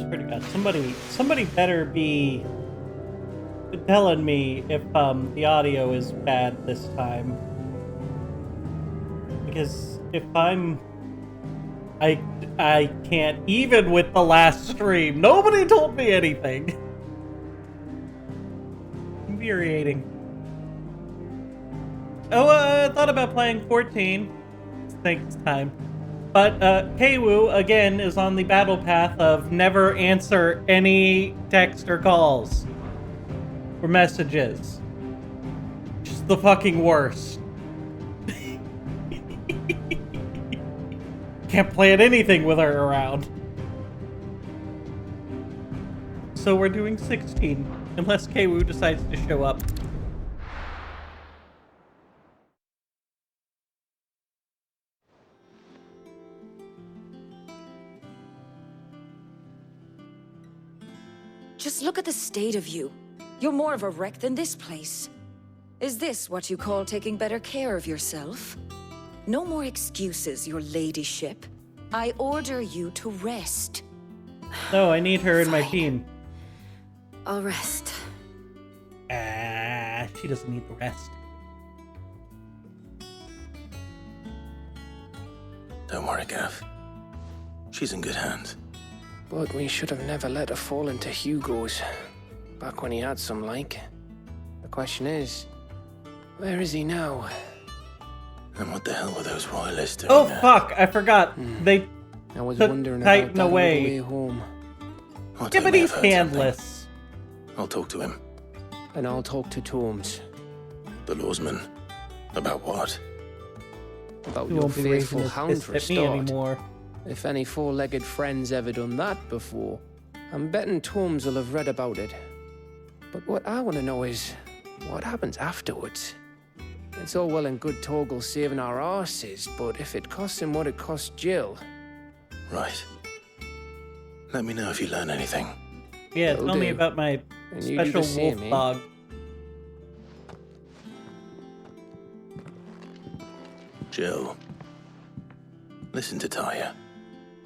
swear to God, somebody better be telling me if the audio is bad this time. Because if I can't, even with the last stream. Nobody told me anything. Infuriating. Oh, I thought about playing 14. Thanks, time. But Keiwu, again, is on the battle path of never answer any text or calls. Or messages. Just the fucking worst. Can't plan anything with her around. So we're doing 16, unless Keiwu decides to show up. Just look at the state of you. You're more of a wreck than this place. Is this what you call taking better care of yourself? No more excuses, your ladyship. I order you to rest. No, I need her in my Fine. team. I'll rest. She doesn't need the rest. Don't worry, Gav. She's in good hands. But we should have never let her fall into Hugo's. Back when he had some like. The question is, where is he now? And what the hell were those royalists doing Oh there? fuck! I forgot. They I was took wondering Titan about that away. on the way home. Or Yeah, they but may he's have heard something. handless. I'll talk to him. And I'll talk to Tomes The lawsman. About what? about He your won't be raising faithful his hound fist for a at me start. anymore. If any four-legged friend's ever done that before, I'm betting Tomes will have read about it. But what I want to know is, what happens afterwards? It's all well and good Torgal saving our arses, but if it costs him what it cost Jill... Right. Let me know if you learn anything. Yeah, Will tell me do. about my And you do special the same, wolf eh? dog. Jill. Listen to Taya.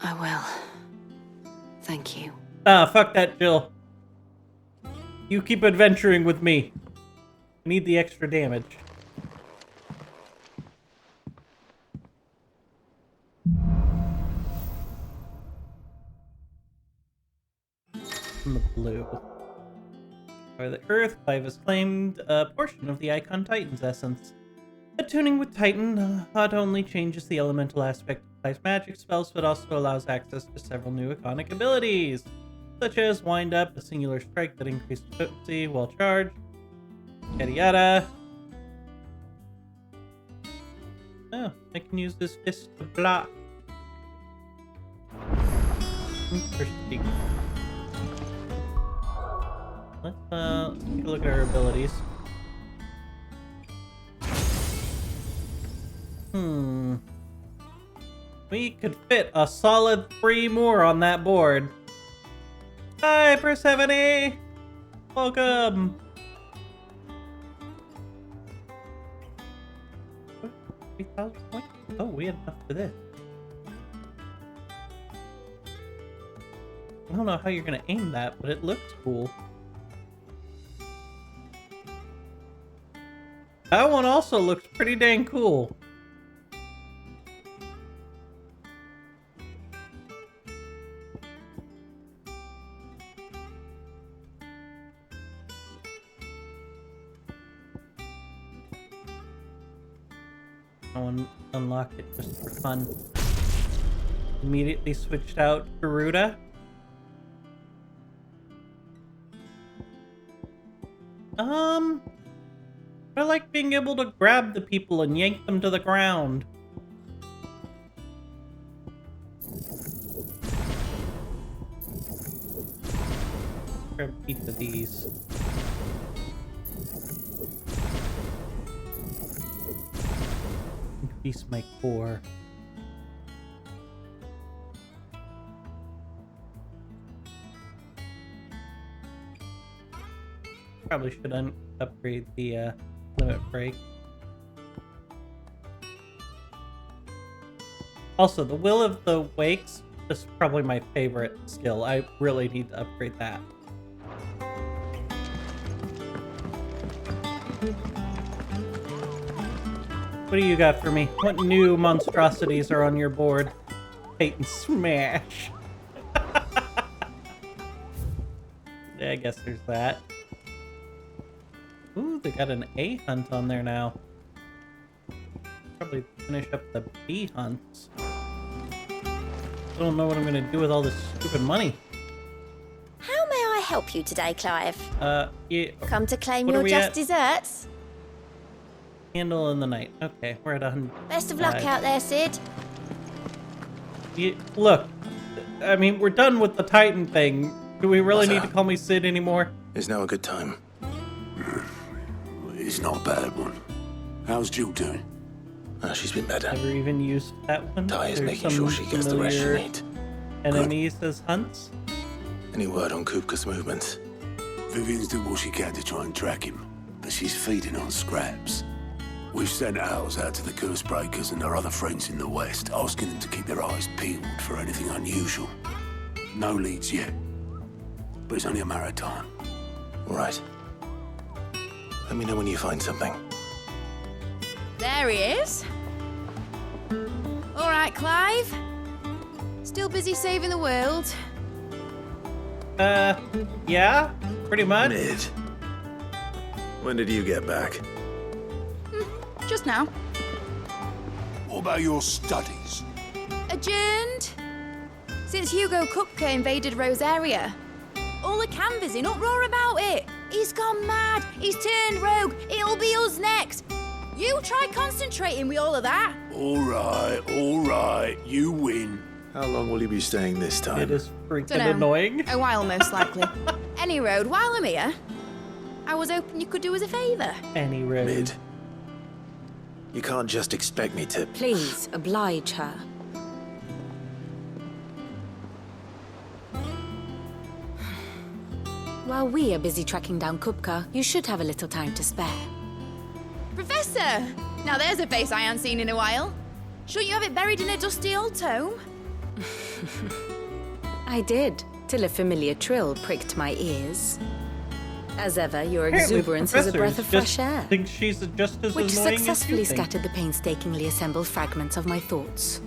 I will. Thank you. Ah, fuck that, Jill. You keep adventuring with me. I need the extra damage. From the blue. By the Earth, Clive has claimed a portion of the Icon Titan's essence. Attuning with Titan not only changes the elemental aspect of Clive's magic spells, but also allows access to several new iconic abilities, such as Wind Up, a singular strike that increases potency while charged, yada yada. Oh, I can use this fist to block. Interesting. Let's take a look at our abilities. We could fit a solid 3 more on that board. Hi, Persephone! Welcome! 3,000 points? Oh, we had enough for this. I don't know how you're gonna aim that, but it looks cool. That one also looks pretty dang cool. Someone unlocked it just for fun. Immediately switched out Garuda. I like being able to grab the people and yank them to the ground. Grab each of these. Increase my core. Probably should upgrade the limit break. Also, the Will of the Wakes This is probably my favorite skill. I really need to upgrade that. What do you got for me? What new monstrosities are on your board? Titan Smash. Yeah, I guess there's that. Ooh, they got an A hunt on there now. Probably finish up the B hunts. I don't know what I'm gonna do with all this stupid money. How may I help you today, Clive? Yeah. Come to claim What are your we just at? desserts? Candle in the night. Okay, we're at 100. Best of luck out there, Sid. Look, I mean, we're done with the Titan thing. Do we really What's need that? to call me Sid anymore? Is now a good time? It's not a bad one. How's Jill doing? She's been better. Never even used that one. Ty is There's making some sure she gets the rest she familiar needs. enemies as hunts. Any word on Kupka's movements? Vivian's doing what she can to try and track him, but she's feeding on scraps. We've sent ours out to the Curse Breakers and our other friends in the West, asking them to keep their eyes peeled for anything unusual. No leads yet, but it's only a matter of time. All right. Let me know when you find something. There he is. All right, Clive. Still busy saving the world. Yeah, pretty much. Mid. When did you get back? Just now. What about your studies? Adjourned. Since Hugo Kupka invaded Rosaria. All the canvas in uproar about it. He's gone mad. He's turned rogue. It'll be us next. You try concentrating with all of that. All right, you win. How long will you be staying this time? It is freaking Dunno. annoying. A while, most likely. Any road, while I'm here, I was hoping you could do us a favour. Any road. Mid. You can't just expect me to... Please, oblige her. While we are busy tracking down Kupka, you should have a little time to spare. Professor! Now there's a face I haven't seen in a while. Shouldn't you have it buried in a dusty old tome? I did, till a familiar trill pricked my ears. As ever, your Apparently the exuberance is a breath of professors fresh air, just think she's just as which annoying successfully as you think. scattered the painstakingly assembled fragments of my thoughts.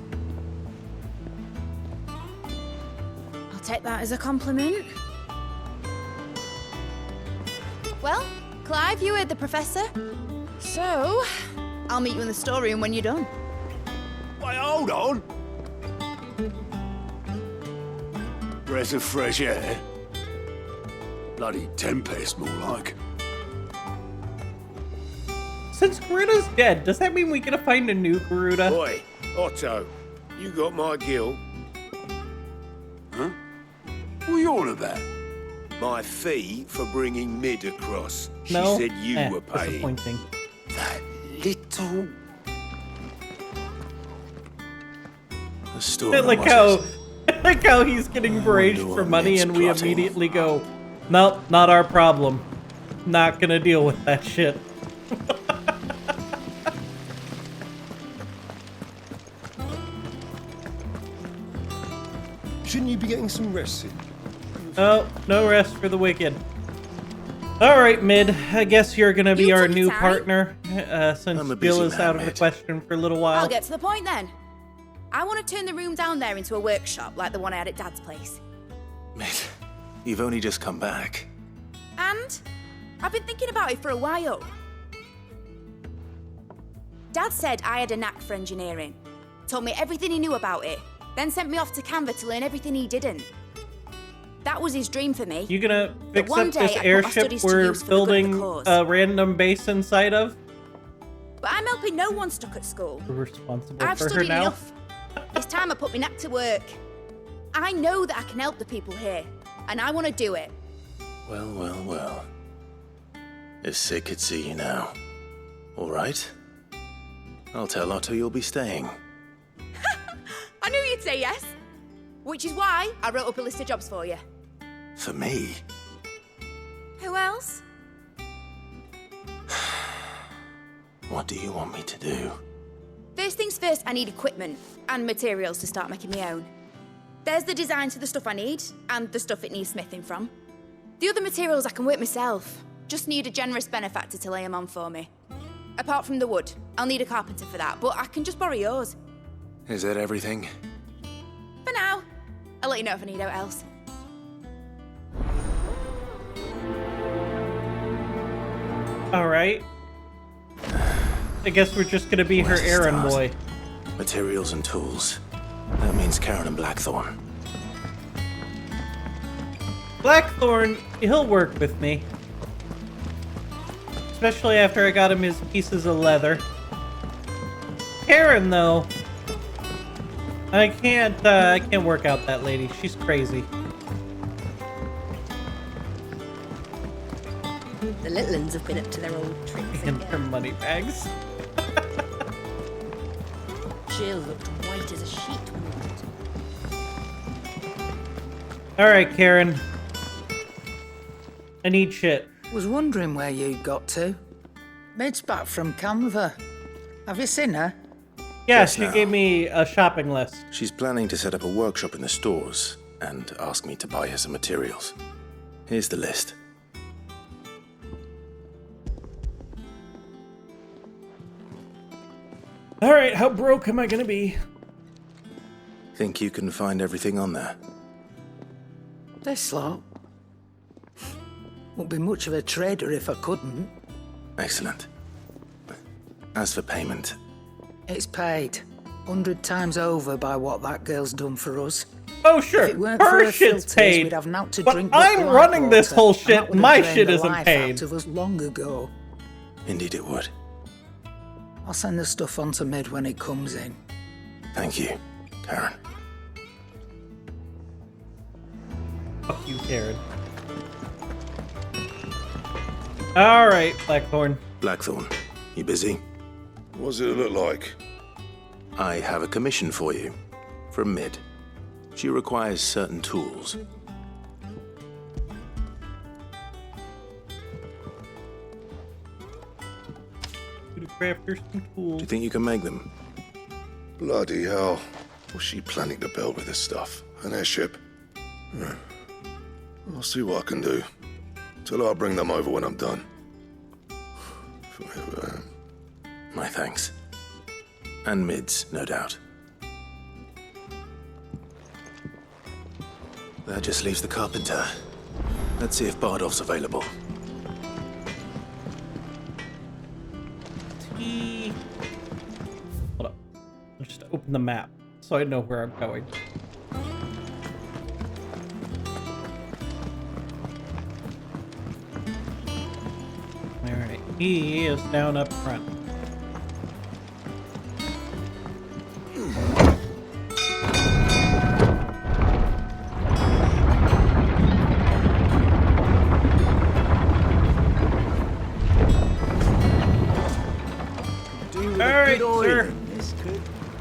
I'll take that as a compliment. Well, Clive, you heard the professor. So, I'll meet you in the storeroom when you're done. Wait, hold on. Breath of fresh air. Bloody tempest, more like. Since Garuda's dead, does that mean we gotta find a new Garuda? Oi, Otto, you got my guilt. Huh? What are you on about? My fee for bringing Mid across. She No? said you were paying. Disappointing. That little... The store Like how he's getting barraged wonder for what money Mid's and we plotting. immediately go, nope, not our problem. Not gonna deal with that shit. Shouldn't you be getting some rest soon? Oh, no rest for the wicked. Alright, Mid, I guess you're gonna be You our took new time. partner, since I'm a Bill busy is man, out of the Mid. question for a little while. I'll get to the point then. I want to turn the room down there into a workshop like the one I had at Dad's place. Mid, you've only just come back. And I've been thinking about it for a while. Dad said I had a knack for engineering. Told me everything he knew about it. Then sent me off to Canva to learn everything he didn't. That was his dream for me. You gonna fix one up day this I put my airship studies to we're use for the good of the building cause. a random base inside of? But I'm helping no one stuck at school. We're responsible I've for her studied now. enough. It's time I put my knack to work. I know that I can help the people here, and I want to do it. Well. If Sid could see you now. All right. I'll tell Otto you'll be staying. I knew you'd say yes. Which is why I wrote up a list of jobs for you. For me? Who else? What do you want me to do? First things first, I need equipment and materials to start making my own. There's the designs for the stuff I need, and the stuff it needs smithing from. The other materials I can work myself. Just need a generous benefactor to lay them on for me. Apart from the wood, I'll need a carpenter for that, but I can just borrow yours. Is that everything? For now. I'll let you know if I need out else. Alright. I guess we're just gonna be her Where's the errand start? boy. Materials and tools. That means Karen and Blackthorn. Blackthorn, he'll work with me. Especially after I got him his pieces of leather. Karen, though, I can't work out that lady. She's crazy. The little uns have been up to their old tricks And her again. money bags. Jill looked white as a sheet would. Alright, Karen. I need shit. Was wondering where you got to. Mid's back from Canva. Have you seen her? Yeah, Yes, she now. gave me a shopping list. She's planning to set up a workshop in the stores and ask me to buy her some materials. Here's the list. Alright, how broke am I gonna be? Think you can find everything on there? This lot. Won't be much of a trader if I couldn't. Excellent. As for payment, It's paid 100 times over by what that girl's done for us. Oh, sure. If it weren't for Her her shit's filters, paid. we'd have naught to But drink but I'm black running this water, whole and that shit. would have My drained shit the isn't life paid. out of us long ago. indeed it would. I'll send the stuff on to Mid when it comes in. Thank you, Karen. Fuck you, Karen. Alright, Blackthorn. Blackthorn, you busy? What's it look like? I have a commission for you. From Mid. She requires certain tools. To craft her some Do tools. you think you can make them? Bloody hell. What's she planning to build with this stuff? An airship? I'll see what I can do. Tell her I'll bring them over when I'm done. If I ever am. My thanks. And Mid's, no doubt. That just leaves the carpenter. Let's see if Bardolph's available. Hold up. I'll just open the map so I know where I'm going. Alright, he is down up front. Alright, sir.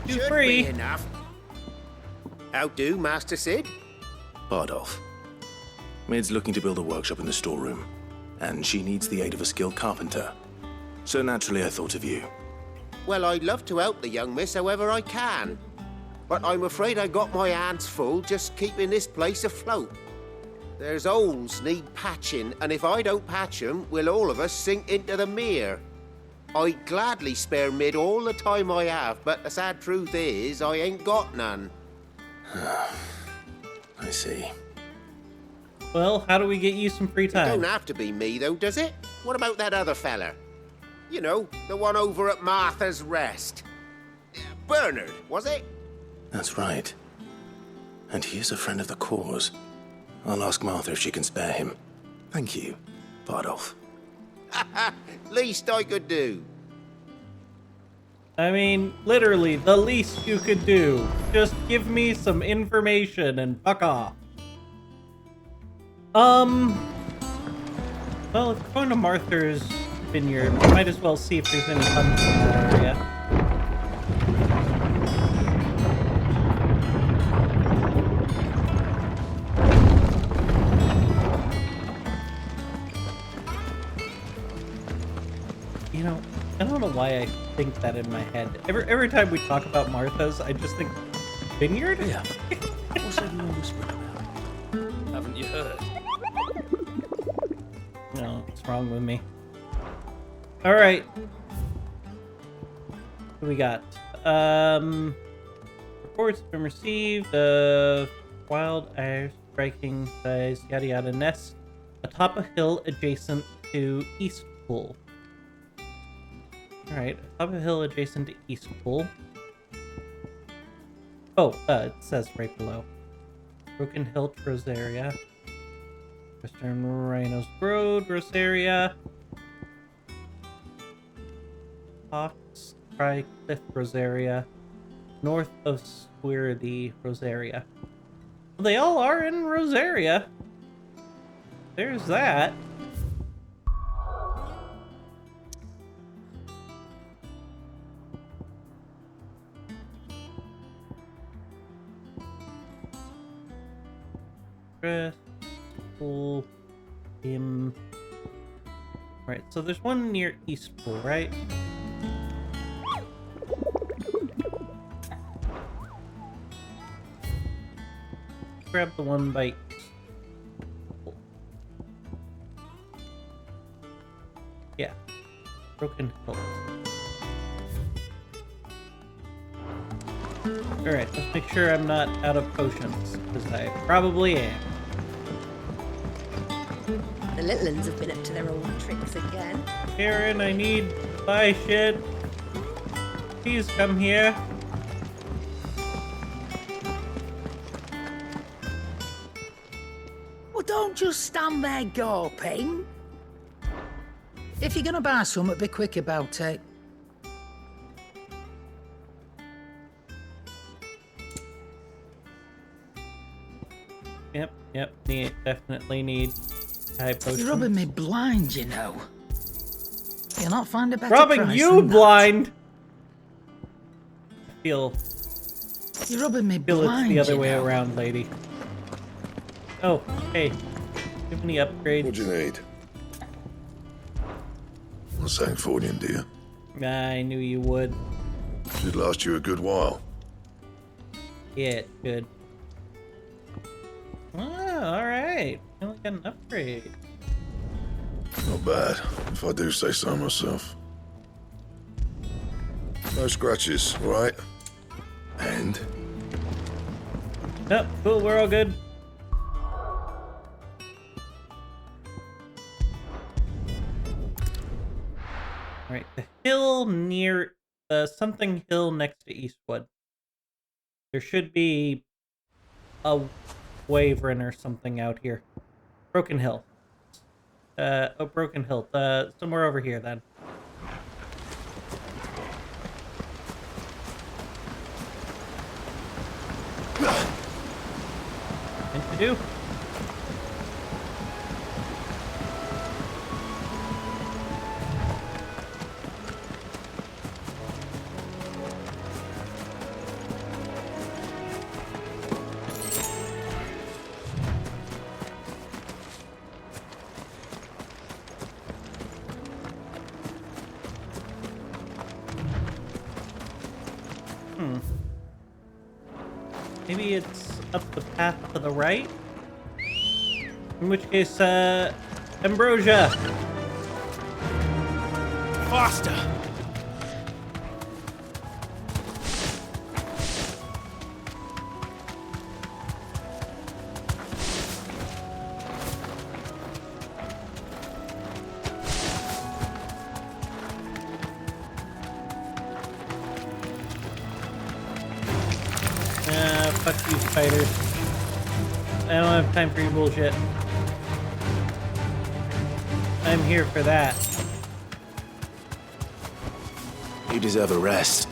You free. enough. How do, Master Sid? Bardolph. Mid's looking to build a workshop in the storeroom, and she needs the aid of a skilled carpenter. So naturally I thought of you. Well, I'd love to help the young miss however I can. But I'm afraid I got my hands full just keeping this place afloat. There's holes need patching, and if I don't patch them, we'll all of us sink into the mere. I'd gladly spare Mid all the time I have, but the sad truth is, I ain't got none. I see. Well, how do we get you some free Don't time? have to be me, though, does it? What about that other fella? You know, the one over at Martha's Rest. Bernard, was it? That's right. And he is a friend of the cause. I'll ask Martha if she can spare him. Thank you, Bardolph. Least I could do. I mean, literally, the least you could do. Just give me some information and fuck off. Well, if going to Martha's Vineyard, might as well see if there's any hunts in that area. You know, I don't know why I think that in my head. Every time we talk about Martha's, I just think Vineyard? Yeah. What's everyone whispering about? Haven't you heard? No, what's wrong with me? All right. What do we got? Reports have been received of wild air striking size, yada yada, nest atop a hill adjacent to Eastpool. All right, atop a hill adjacent to Eastpool. Oh, it says right below. Broken Hill, Rosaria. Western Rhinos Road, Rosaria. Hawks Cry Cliff, Rosaria. North of Squirty, Rosaria. Well, they all are in Rosaria. There's that. Pull him. Right, so there's one near Eastpool, right? Grab the one by Eastpool. Yeah, Broken Hill. Alright, let's make sure I'm not out of potions, because I probably am. The little ones have been up to their old tricks again. Karen, I need to buy shit. Please come here. Well, don't just stand there gawping. If you're gonna buy something, be quick about it. Yep, definitely need high potions. You're rubbing me blind, you know. You'll not find a better Rubbing price you than that. blind! I feel You're rubbing me it's blind, the other you way know. around, lady. Oh, hey. Give me upgrades. What do you need? Well, Sangfordian, dear. I knew you would. Should last you a good while. Yeah, it should. Oh, alright. I only got an upgrade. Not bad, if I do say so myself. No scratches, all right? And? Yep, cool, we're all good. Alright, the hill near something hill next to Eastwood. There should be a Wyvern or something out here. Broken Hill. Broken Hill. Somewhere over here then. Thing to do. Maybe it's up the path to the right? In which case, Ambrosia! Faster! Fuck you, spiders. I don't have time for your bullshit. I'm here for that. You deserve a rest.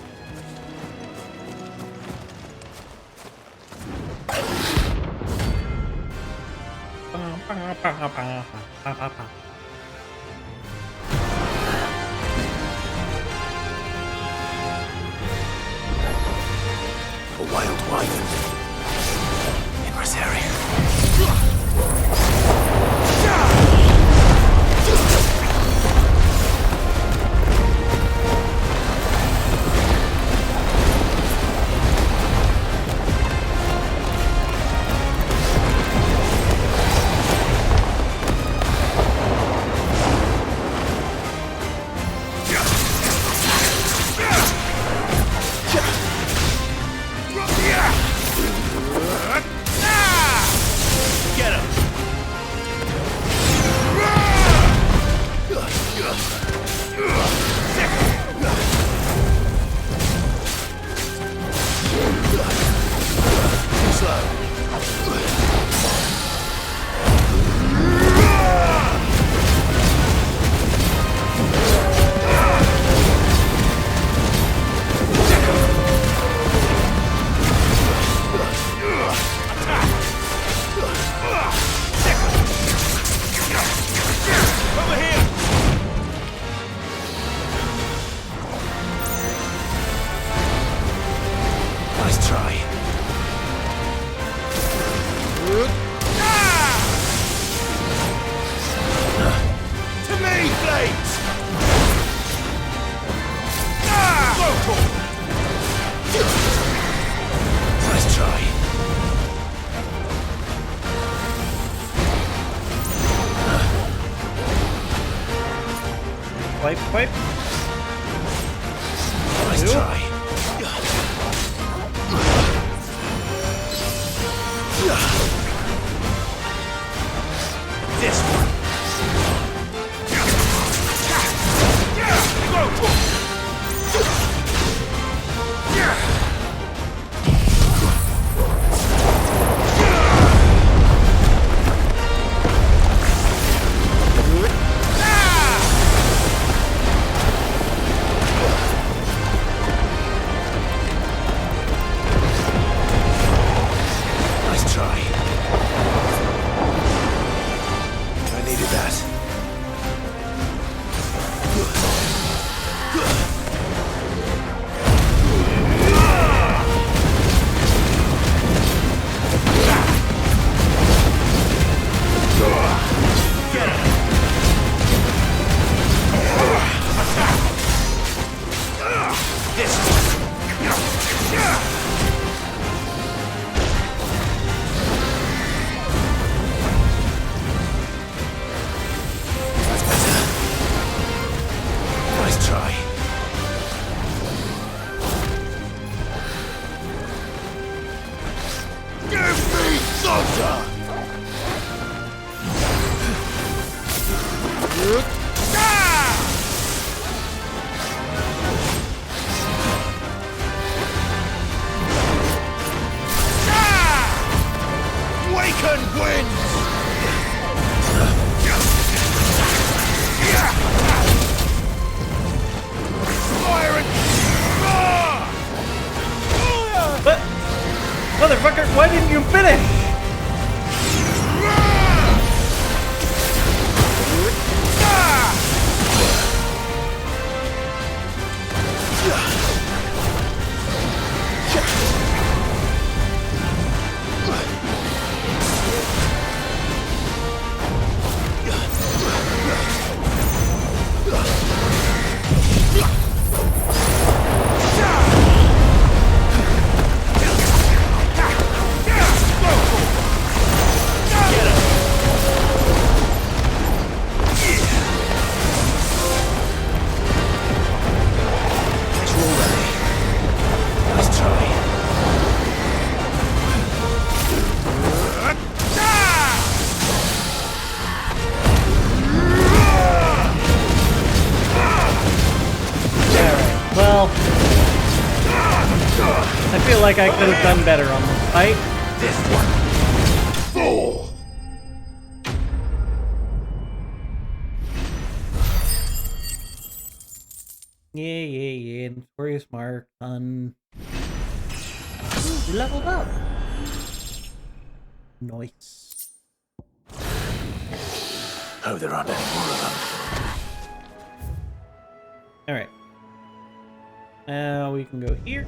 A wild wyvern in Rosaria. Wipe. Nice try. This one. Nice try. I needed that. That's better. Nice try. Give me Santa! Waken winds! Fire and... What? Motherfucker, why didn't you finish? Nice try. Well, I feel like I could have done better on this fight. This one. Fool! Yeah. Notorious Mark on. You leveled up. Nice. Hope there aren't any more of them. Alright. Now we can go here.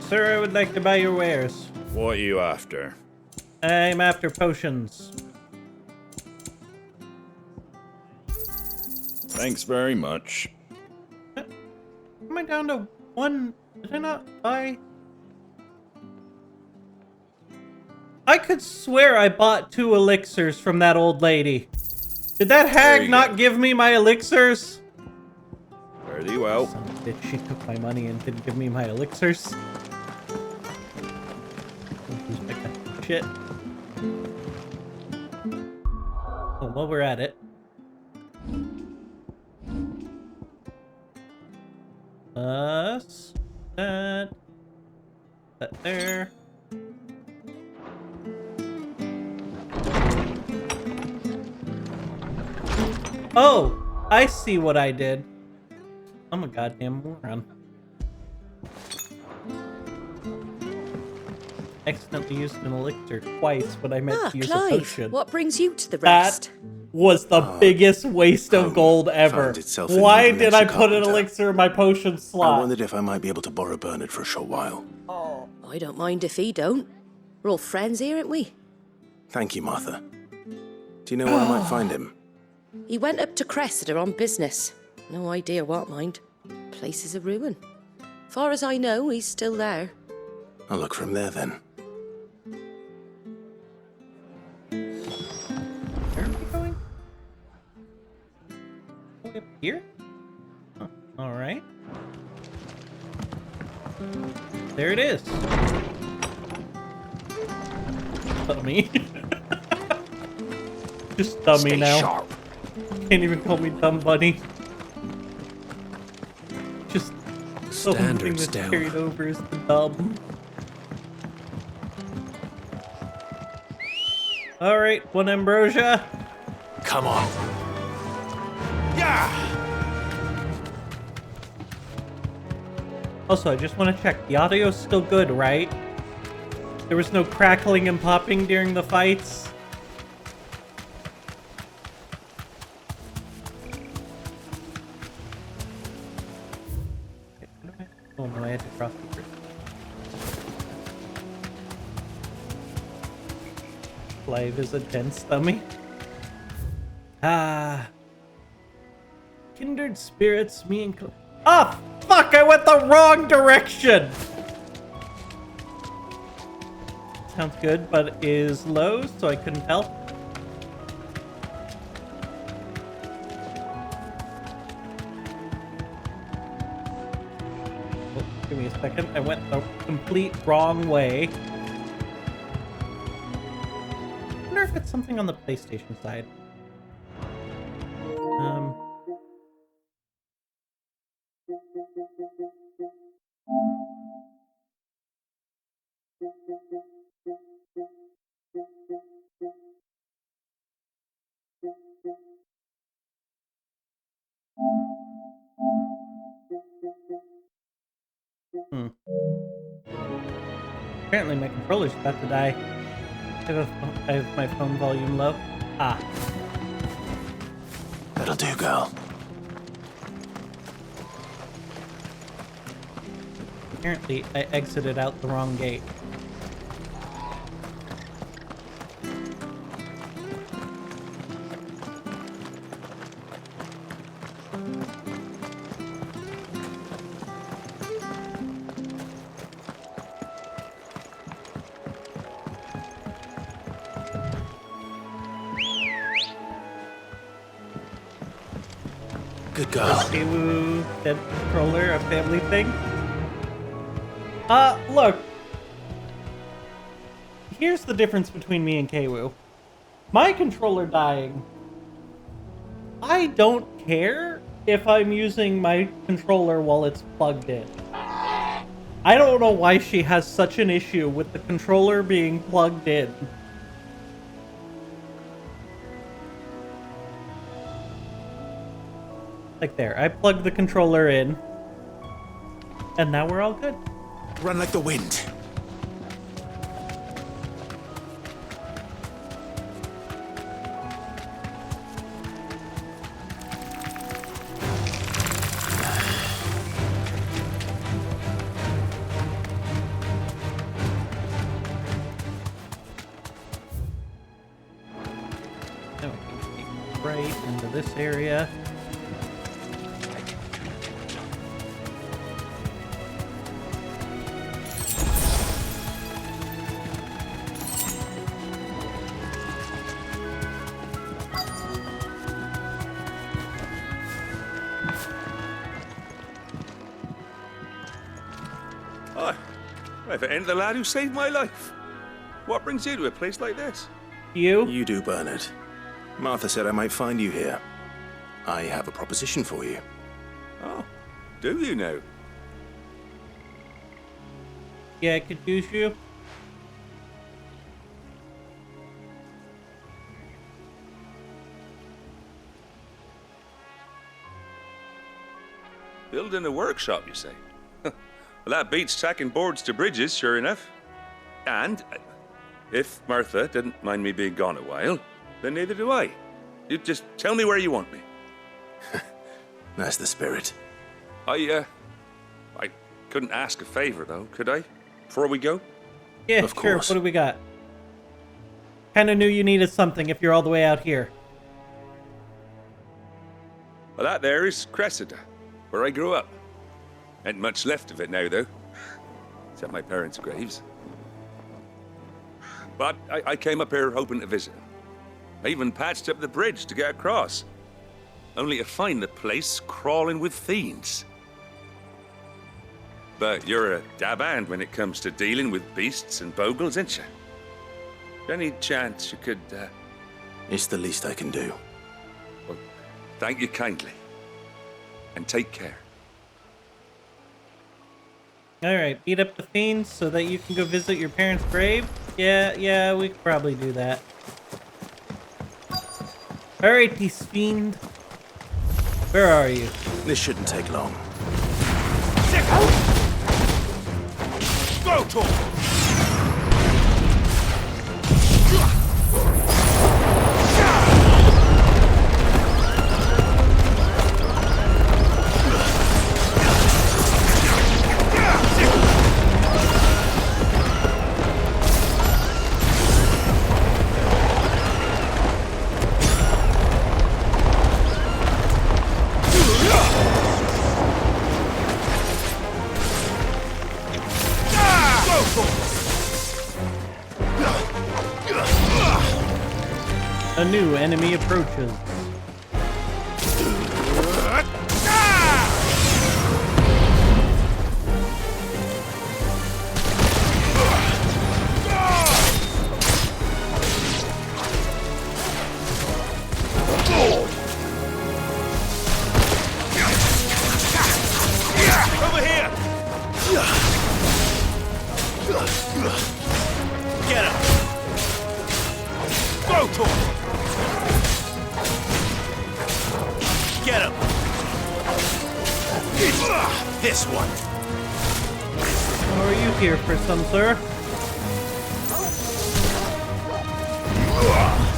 Sir, I would like to buy your wares. What are you after? I'm after potions. Thanks very much. Am I down to one? Did I not buy? I could swear I bought 2 elixirs from that old lady. Did that hag not give me my elixirs? Fairly well. Son of a bitch, she took my money and didn't give me my elixirs. Shit. Oh, while we're at it. That there. Oh, I see what I did. I'm a goddamn moron. Accidentally used an elixir twice when I meant to use Clive, a potion. what brings you to the That rest? was the biggest waste of gold ever. found itself in Why the did I Nemesis put an Carpenter. elixir in my potion slot? I wondered if I might be able to borrow Bernard for a short while. I don't mind if he don't. We're all friends here, ain't we? Thank you, Martha. Do you know where I might find him? He went up to Cressida on business. No idea what, mind. Place is a ruin. Far as I know, he's still there. I'll look for him there then. Where are we going? Way up here? Oh, alright. There it is. Dummy. Just dummy now. Sharp. Can't even call me dumb bunny. Just the only thing Standards that's down. carried over is the dumb. Alright, one ambrosia. Come on. Yeah! Also, I just want to check. The audio's still good, right? There was no crackling and popping during the fights? Oh no, I had to cross the bridge. Clive is a dense dummy. Ah. Kindred spirits, me and ah, fuck! I went the wrong direction! Sounds good, but is low, so I couldn't tell. Oh, give me a second. I went the complete wrong way. I wonder if it's something on the PlayStation side. Apparently my controller's about to die. I have my phone volume low. Ah. That'll do, girl. Apparently I exited out the wrong gate. Good girl. Ewu, dead controller, a family thing. Look. Here's the difference between me and Kwu. My controller dying. I don't care if I'm using my controller while it's plugged in. I don't know why she has such an issue with the controller being plugged in. Like there, I plugged the controller in. And now we're all good. Run like the wind. Now we can take right into this area. If it ain't the lad who saved my life. What brings you to a place like this? You? You do, Bernard. Martha said I might find you here. I have a proposition for you. Oh, do you now? Yeah, I could use you. Building a workshop, you say? Well, that beats tacking boards to bridges, sure enough. And if Martha didn't mind me being gone a while, then neither do I. You just tell me where you want me. That's the spirit. I couldn't ask a favor, though, could I? Before we go? Yeah, Of sure. course. What do we got? kind of knew you needed something if you're all the way out here. Well, that there is Cressida, where I grew up. Ain't much left of it now, though. Except my parents' graves. But I came up here hoping to visit. I even patched up the bridge to get across. Only to find the place crawling with fiends. But you're a dab hand when it comes to dealing with beasts and bogles, ain't you? Any chance you could, It's the least I can do. Well, thank you kindly. And take care. Alright, beat up the fiends so that you can go visit your parents' grave? Yeah, we could probably do that. Alright, peace fiend. Where are you? This shouldn't take long. Go, Tom! A new enemy approaches. Over here! Get him! Go, Tom! Get him! This one! How are you here for some, sir?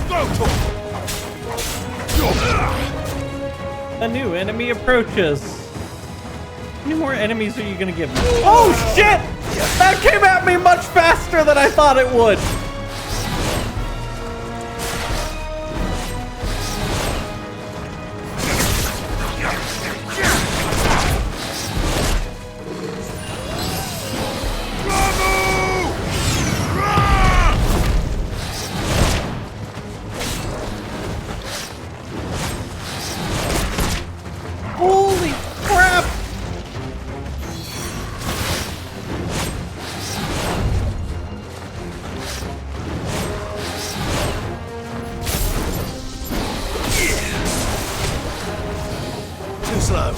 Go, Tom! A new enemy approaches. How many more enemies are you gonna give me? Oh shit! That came at me much faster than I thought it would! Holy crap! Too slow.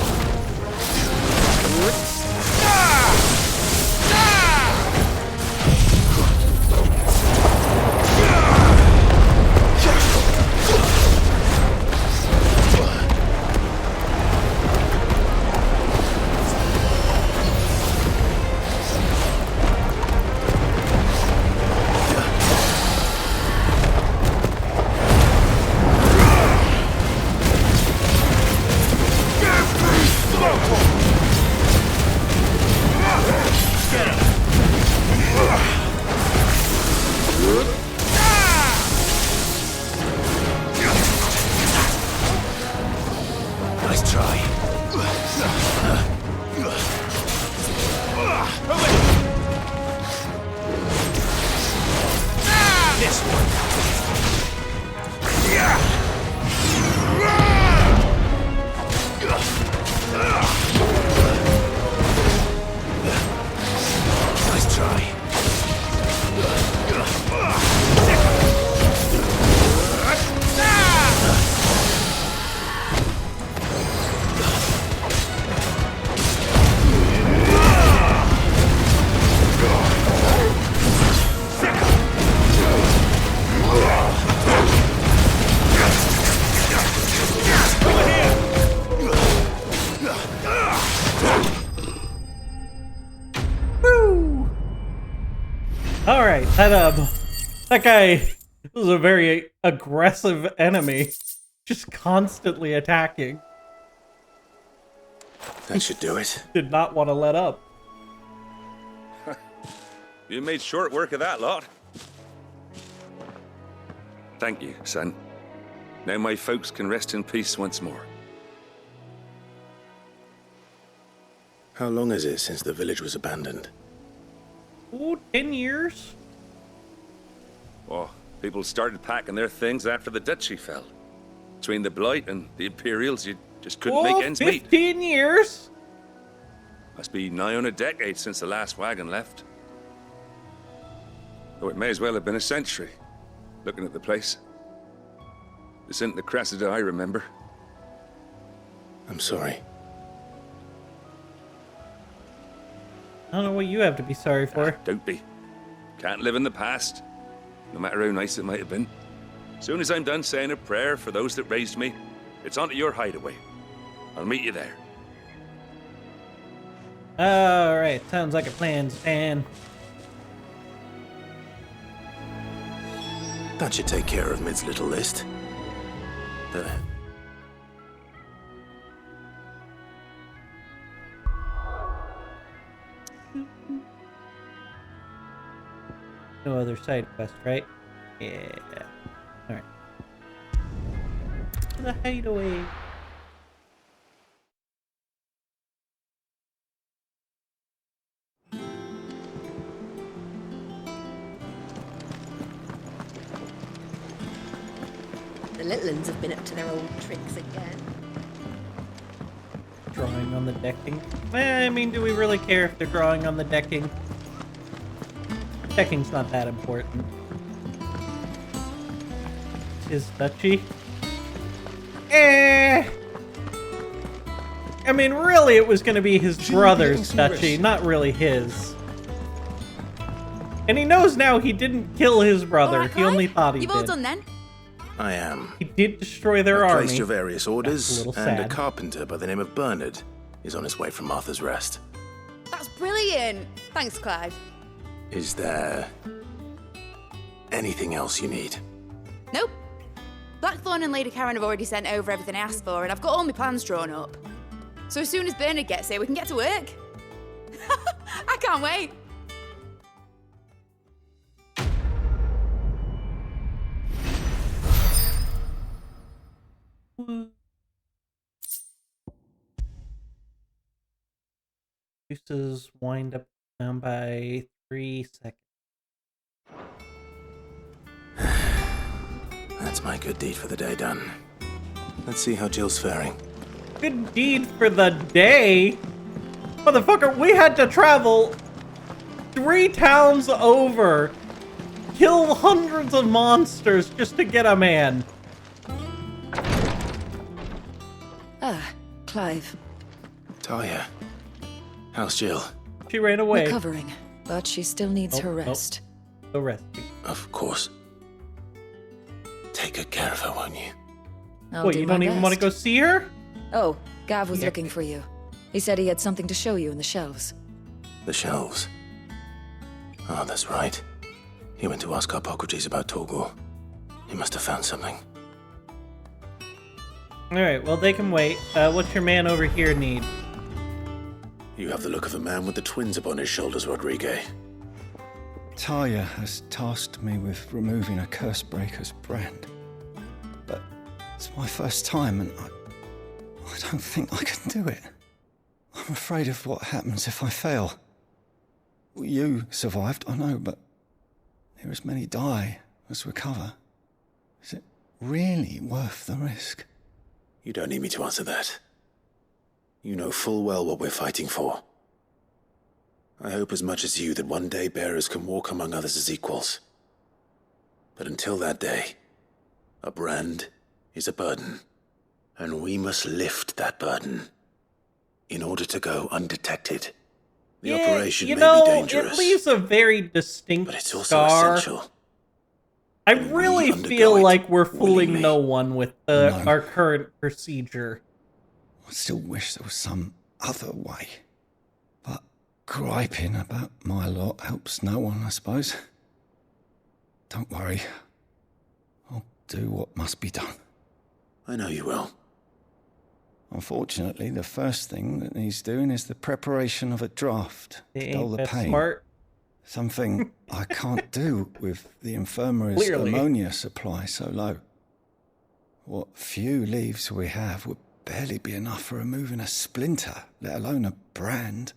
Nice try. This one. Nice try. Woo! Alright, that guy was a very aggressive enemy. Just constantly attacking. That should do it. Did not want to let up. You made short work of that lot. Thank you, son. Now my folks can rest in peace once more. How long is it since the village was abandoned? Oh, 10 years. Oh, people started packing their things after the duchy fell. Between the Blight and the Imperials, you just couldn't make ends meet. 15 years? Must be nigh on a decade since the last wagon left. Though it may as well have been a century, looking at the place. This isn't the Cressida I remember. I'm sorry. I don't know what you have to be sorry for. Don't be. Can't live in the past, no matter how nice it might have been. Soon as I'm done saying a prayer for those that raised me, it's onto your hideaway. I'll meet you there. Alright, sounds like a plan, Stan. That should take care of Mid's little list. No other side quest, right? Yeah. Alright. To the hideaway. The little ones have been up to their old tricks again. Drawing on the decking. I mean, do we really care if they're drawing on the decking? Decking's not that important. His duchy? I mean, really, it was going to be his brother's duchy, not really his. And he knows now he didn't kill his brother. All right, He only Clive, thought he You've did. all done then? I am. He did destroy their I've army. placed your various orders, That's a little and a sad. carpenter by the name of Bernard is on his way from Arthur's Rest. That's brilliant. Thanks, Clive. Is there anything else you need? Nope. Blackthorn and Lady Karen have already sent over everything I asked for, and I've got all my plans drawn up. So as soon as Bernard gets here, we can get to work. I can't wait. Juices wind up down by 3 seconds. That's my good deed for the day done. Let's see how Jill's faring. Good deed for the day? Motherfucker, we had to travel 3 towns over, kill hundreds of monsters just to get a man. Ah, Clive. Talia, how's Jill? She ran away. Recovering, but she still needs her rest. The rest. Of course. Take good care of her, won't you? I'll What, do you my don't even want to best. go see her? Oh, Gav was Yeah. looking for you. He said he had something to show you in the shelves. The shelves. Oh, that's right. He went to ask Harpocrates about Torgor. He must have found something. Alright, well, they can wait. What's your man over here need? You have the look of a man with the twins upon his shoulders, Rodrigue. Talia has tasked me with removing a Cursebreaker's brand. But it's my first time and I don't think I can do it. I'm afraid of what happens if I fail. You survived, I know, but there as many die as recover. Is it really worth the risk? You don't need me to answer that. You know full well what we're fighting for. I hope as much as you that one day bearers can walk among others as equals. But until that day, a brand is a burden, and we must lift that burden in order to go undetected. The operation you may know, be dangerous, it leaves a very distinct but it's also scar. essential. I really undergo feel it like we're fooling willingly. no one with No. our current procedure. I still wish there was some other way. But griping about my lot helps no one, I suppose. Don't worry. I'll do what must be done. I know you will. Unfortunately, the first thing that needs doing is the preparation of a draft They to dull ain't the that pain. smart. Something I can't do with the infirmary's Clearly. ammonia supply so low. What few leaves we have would barely be enough for removing a splinter, let alone a brand.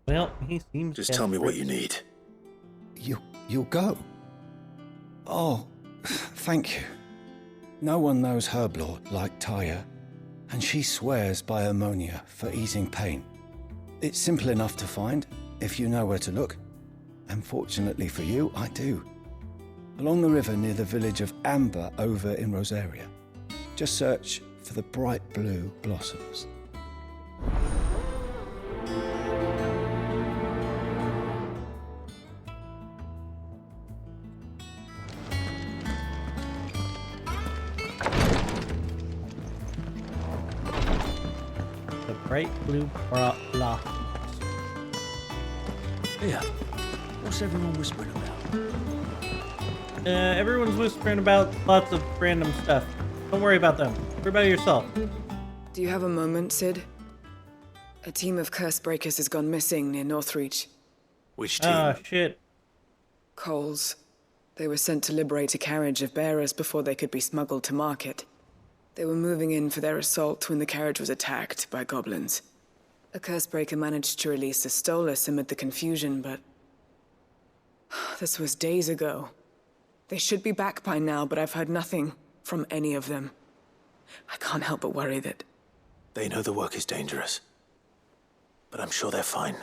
Well, he seems. Just tell me what you need. You'll go? Oh, thank you. No one knows Herblord like Taya, and she swears by ammonia for easing pain. It's simple enough to find, if you know where to look. And fortunately for you, I do. Along the river near the village of Amber over in Rosaria. Just search for the bright blue blossoms. The bright blue blossoms. Yeah. What's everyone whispering about? Everyone's whispering about lots of random stuff. Don't worry about them. Worry about yourself. Do you have a moment, Sid? A team of curse breakers has gone missing near Northreach. Which team? Ah, shit. Coles. They were sent to liberate a carriage of bearers before they could be smuggled to market. They were moving in for their assault when the carriage was attacked by goblins. A curse breaker managed to release a Stolas amid the confusion, but this was days ago. They should be back by now, but I've heard nothing from any of them. I can't help but worry that... They know the work is dangerous. But I'm sure they're fine.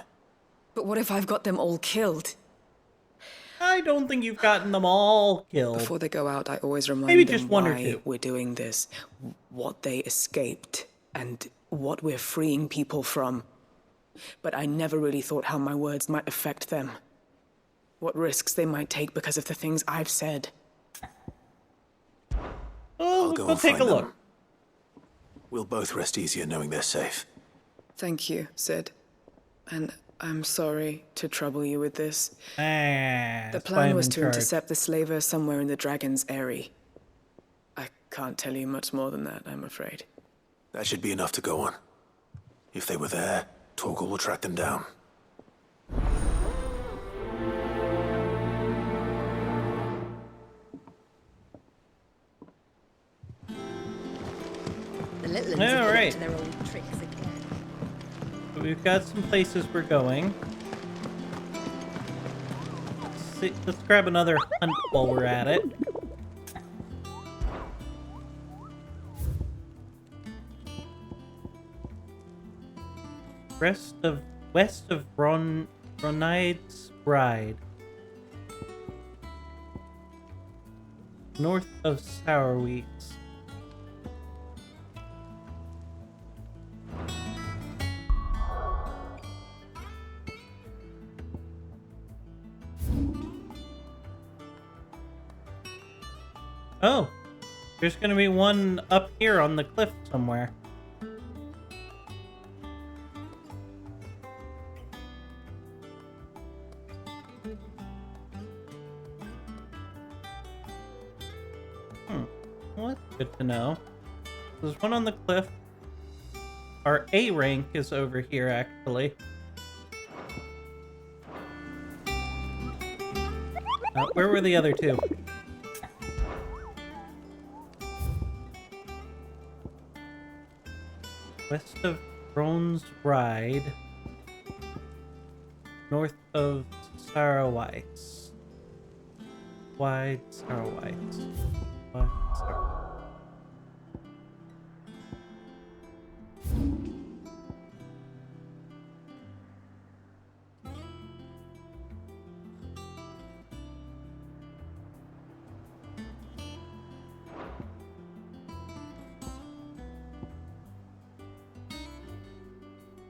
But what if I've got them all killed? I don't think you've gotten them all killed. Before they go out, I always remind Maybe them just one or why two. we're doing this, what they escaped, and what we're freeing people from. But I never really thought how my words might affect them. What risks they might take because of the things I've said. Oh, I'll go we'll and take a find look. them. We'll both rest easier knowing they're safe. Thank you, Sid. And I'm sorry to trouble you with this. The that's why plan I'm was in to charge. intercept the slaver somewhere in the Dragon's Eyrie. I can't tell you much more than that, I'm afraid. That should be enough to go on. If they were there, Torgal will track them down. The little ones All have been right. up to their old tricks again. So we've got some places we're going. Let's grab another hunt while we're at it. West of Ronide's Bride. North of Sourweeds. Oh, there's gonna be one up here on the cliff somewhere. Well, that's good to know. There's one on the cliff. Our A rank is over here, actually. Where were the other two? West of Bronze Ride. North of Sarrowites. Wide Sarrowites. Wide Sarrowites.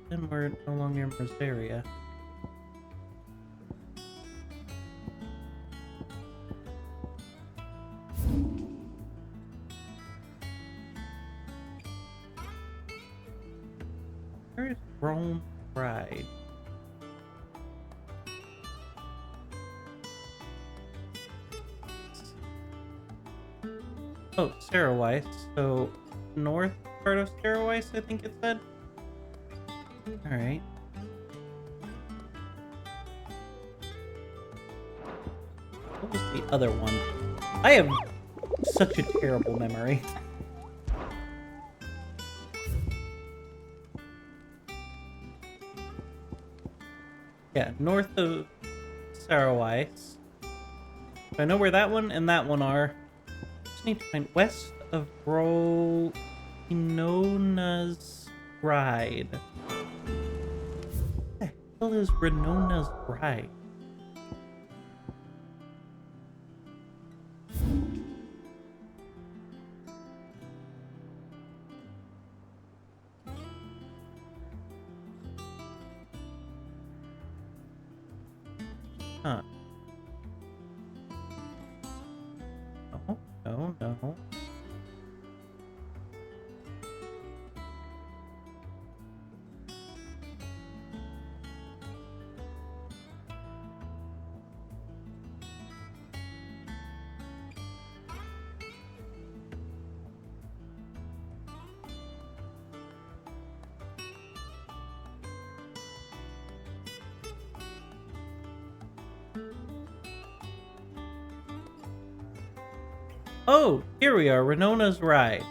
Then we're no longer in Rosaria. Where is Rome Pride? Oh, Sarrowice. So, north part of Sarrowice, I think it said? Alright. What was the other one? I have such a terrible memory. Yeah, north of Sarawais. I know where that one and that one are. Just need to find west of Renona's Ride. What the hell is Renona's Ride? Huh. No, no, no. Oh, here we are, Renona's Ride.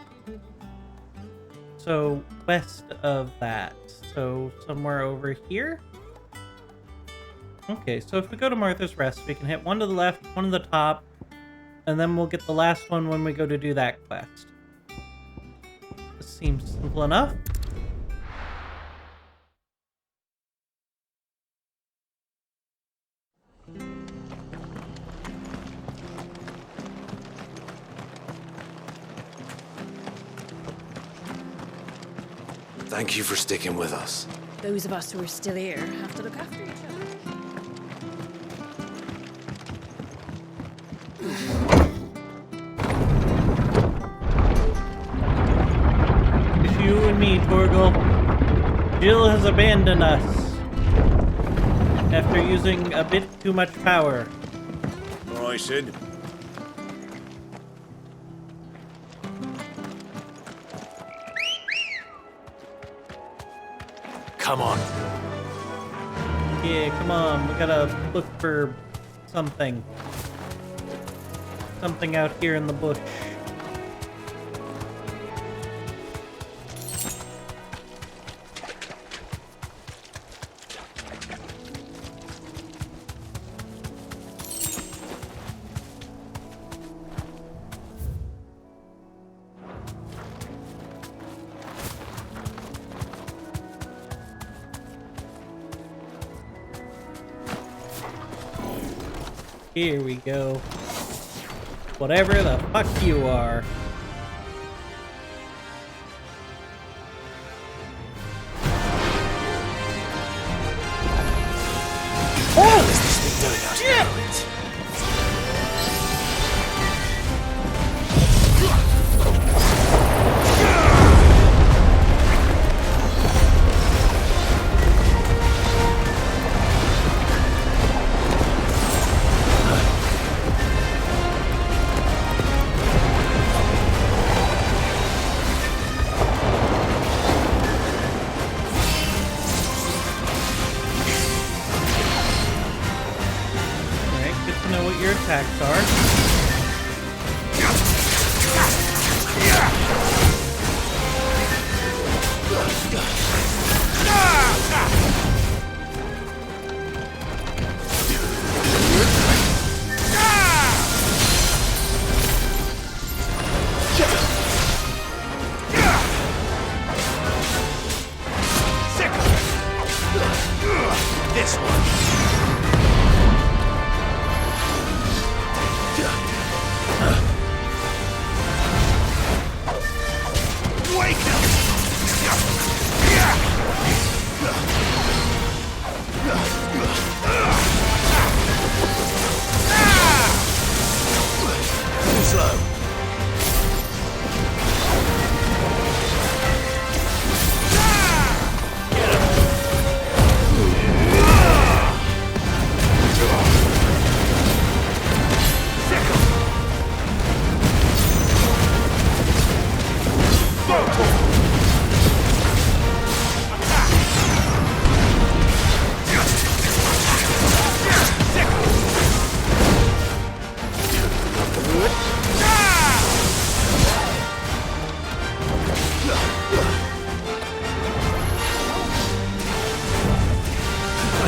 So, west of that. So, somewhere over here? Okay, so if we go to Martha's Rest, we can hit one to the left, one to the top, and then we'll get the last one when we go to do that quest. This seems simple enough. Thank you for sticking with us. Those of us who are still here have to look after each other. It's you and me, Torgal. Jill has abandoned us after using a bit too much power. All right, Sid. Come on. Yeah, come on. We gotta look for something. Something out here in the bush. Here we go. Whatever the fuck you are. What is this thing doing out here? Your attacks are. This one. Slow.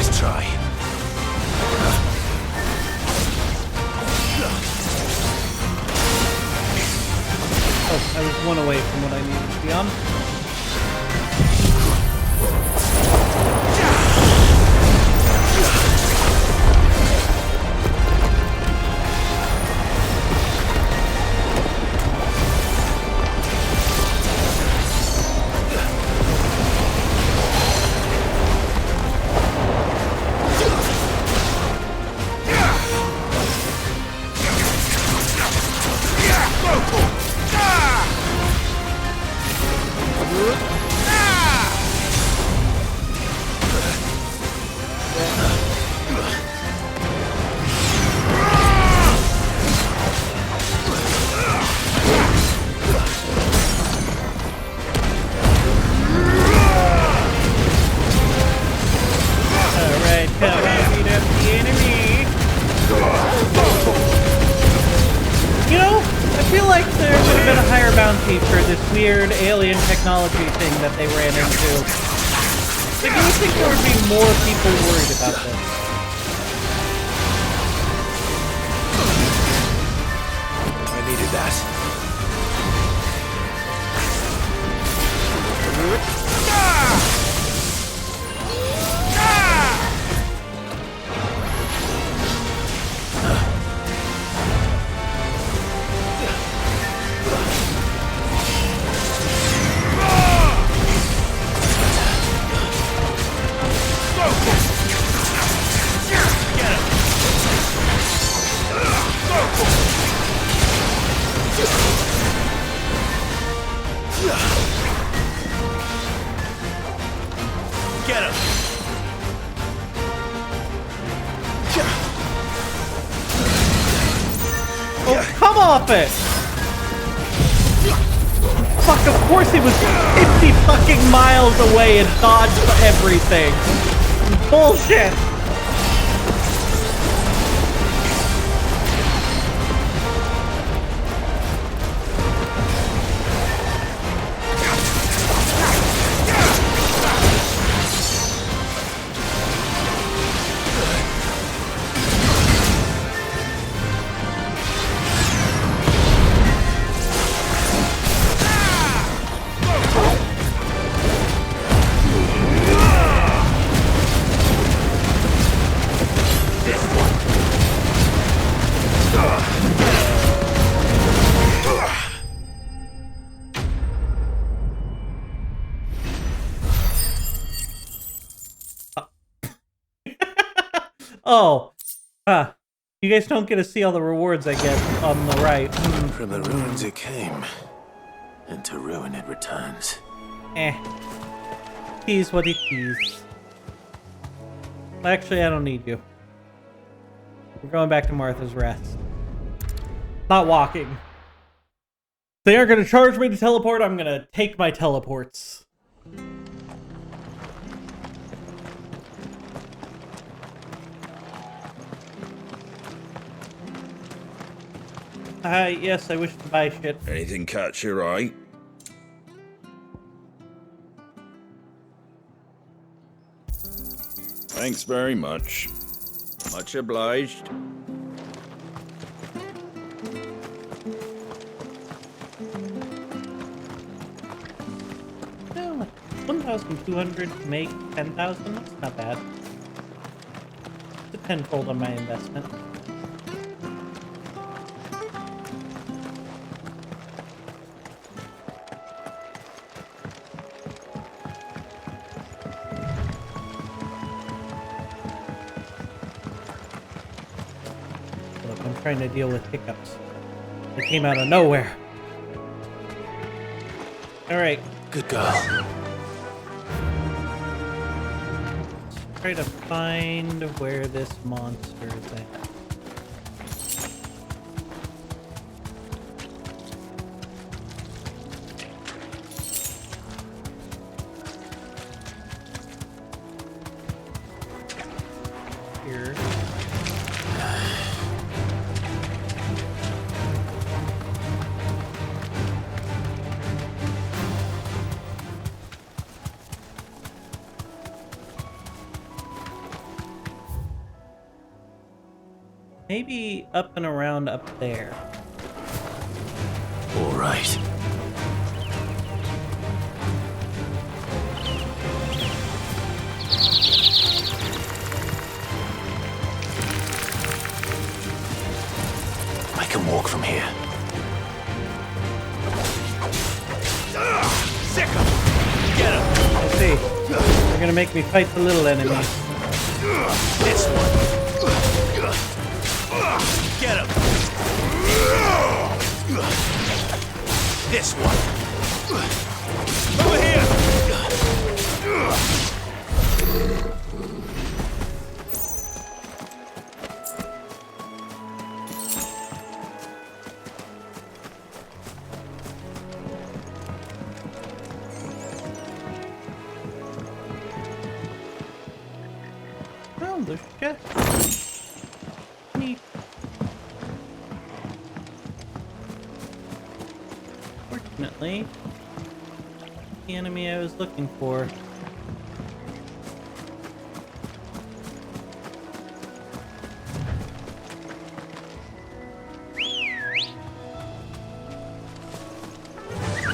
Nice try. Oh, I was one away from what I needed to be on. Weird alien technology thing that they ran into. Like, you would think there would be more people worried about this. I needed that. Get him! Oh, come off it! Fuck, of course he was 50 fucking miles away and dodged everything. Bullshit! Oh, you guys don't get to see all the rewards I get on the right. From the ruins it came, and to ruin it returns. Tease what it is. Actually, I don't need you. We're going back to Martha's Rest. Not walking. They aren't going to charge me to teleport. I'm going to take my teleports. Yes, I wish to buy shit. Anything catch your eye? Thanks very much. Much obliged. No, 1,200 to make 10,000. That's not bad. It's a tenfold on my investment. Trying to deal with hiccups. They came out of nowhere. Alright. Good girl. Let's try to find where this monster is at. Here. Maybe up and around up there. All right. I can walk from here. Sick him! Get him! I see. They're gonna make me fight the little enemies. This one. Get him! This one. Over here! Oh, there's chest. Neat. Fortunately, the enemy I was looking for.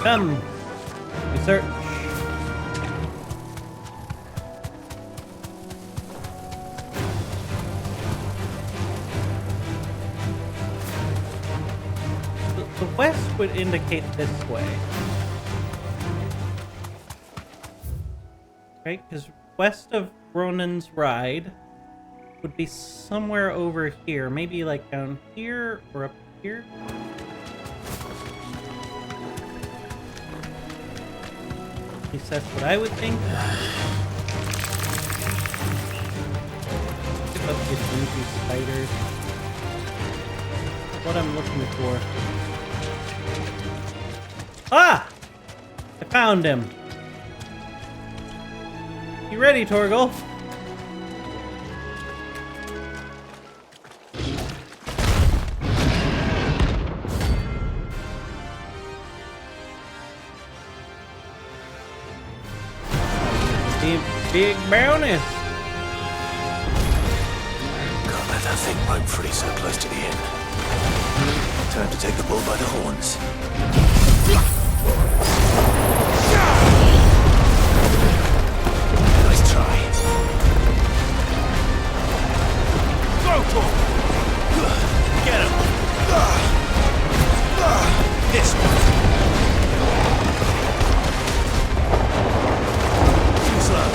Come, we search. The west would indicate this way. Right? Because west of Ronan's Ride would be somewhere over here. Maybe like down here or up here. At least that's what I would think. Pick up these goofy spiders. What I'm looking for. Ah! I found him. You ready, Torgal? Big bonus. Can't let that thing roam free so close to the inn. Time to take the bull by the horns. Nice try. Go, Tor! Get him! This one! Too slow.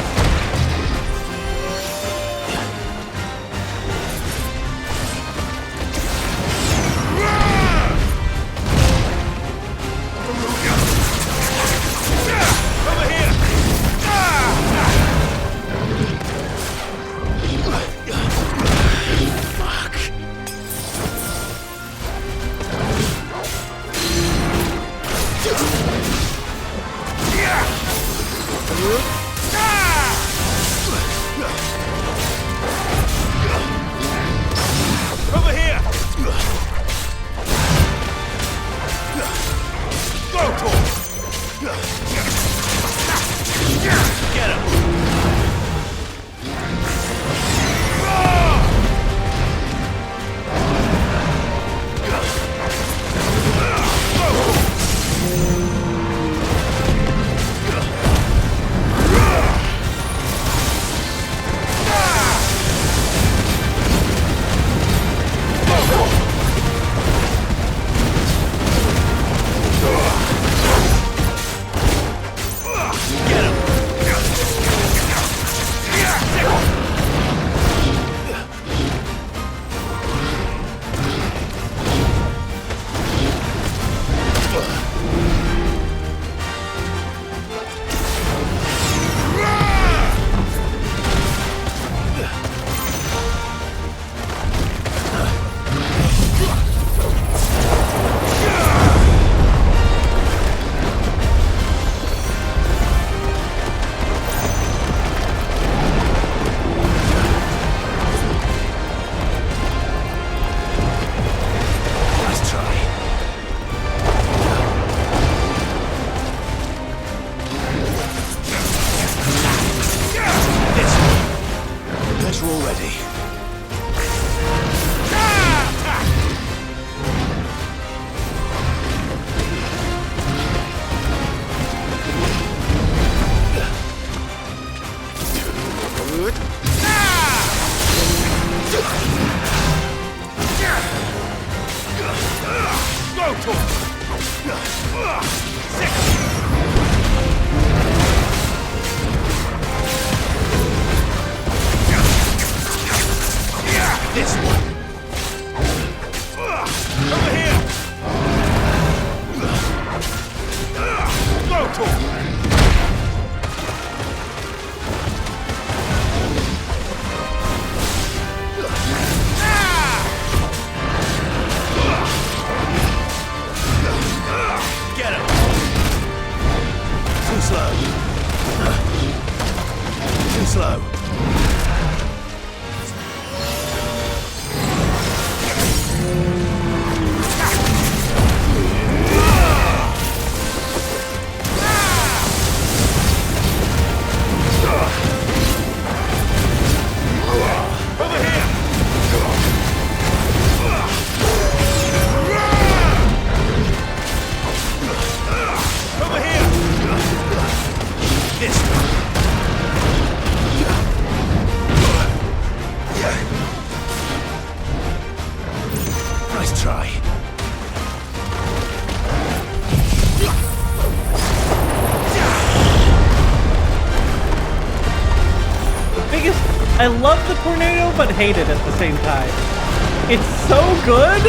Already. Go, Torm! This one! Over here! Go, Torm! Get him! Too slow. Too slow. Over here! Over here! This one. Nice try. I love the tornado, but hate it at the same time. It's so good!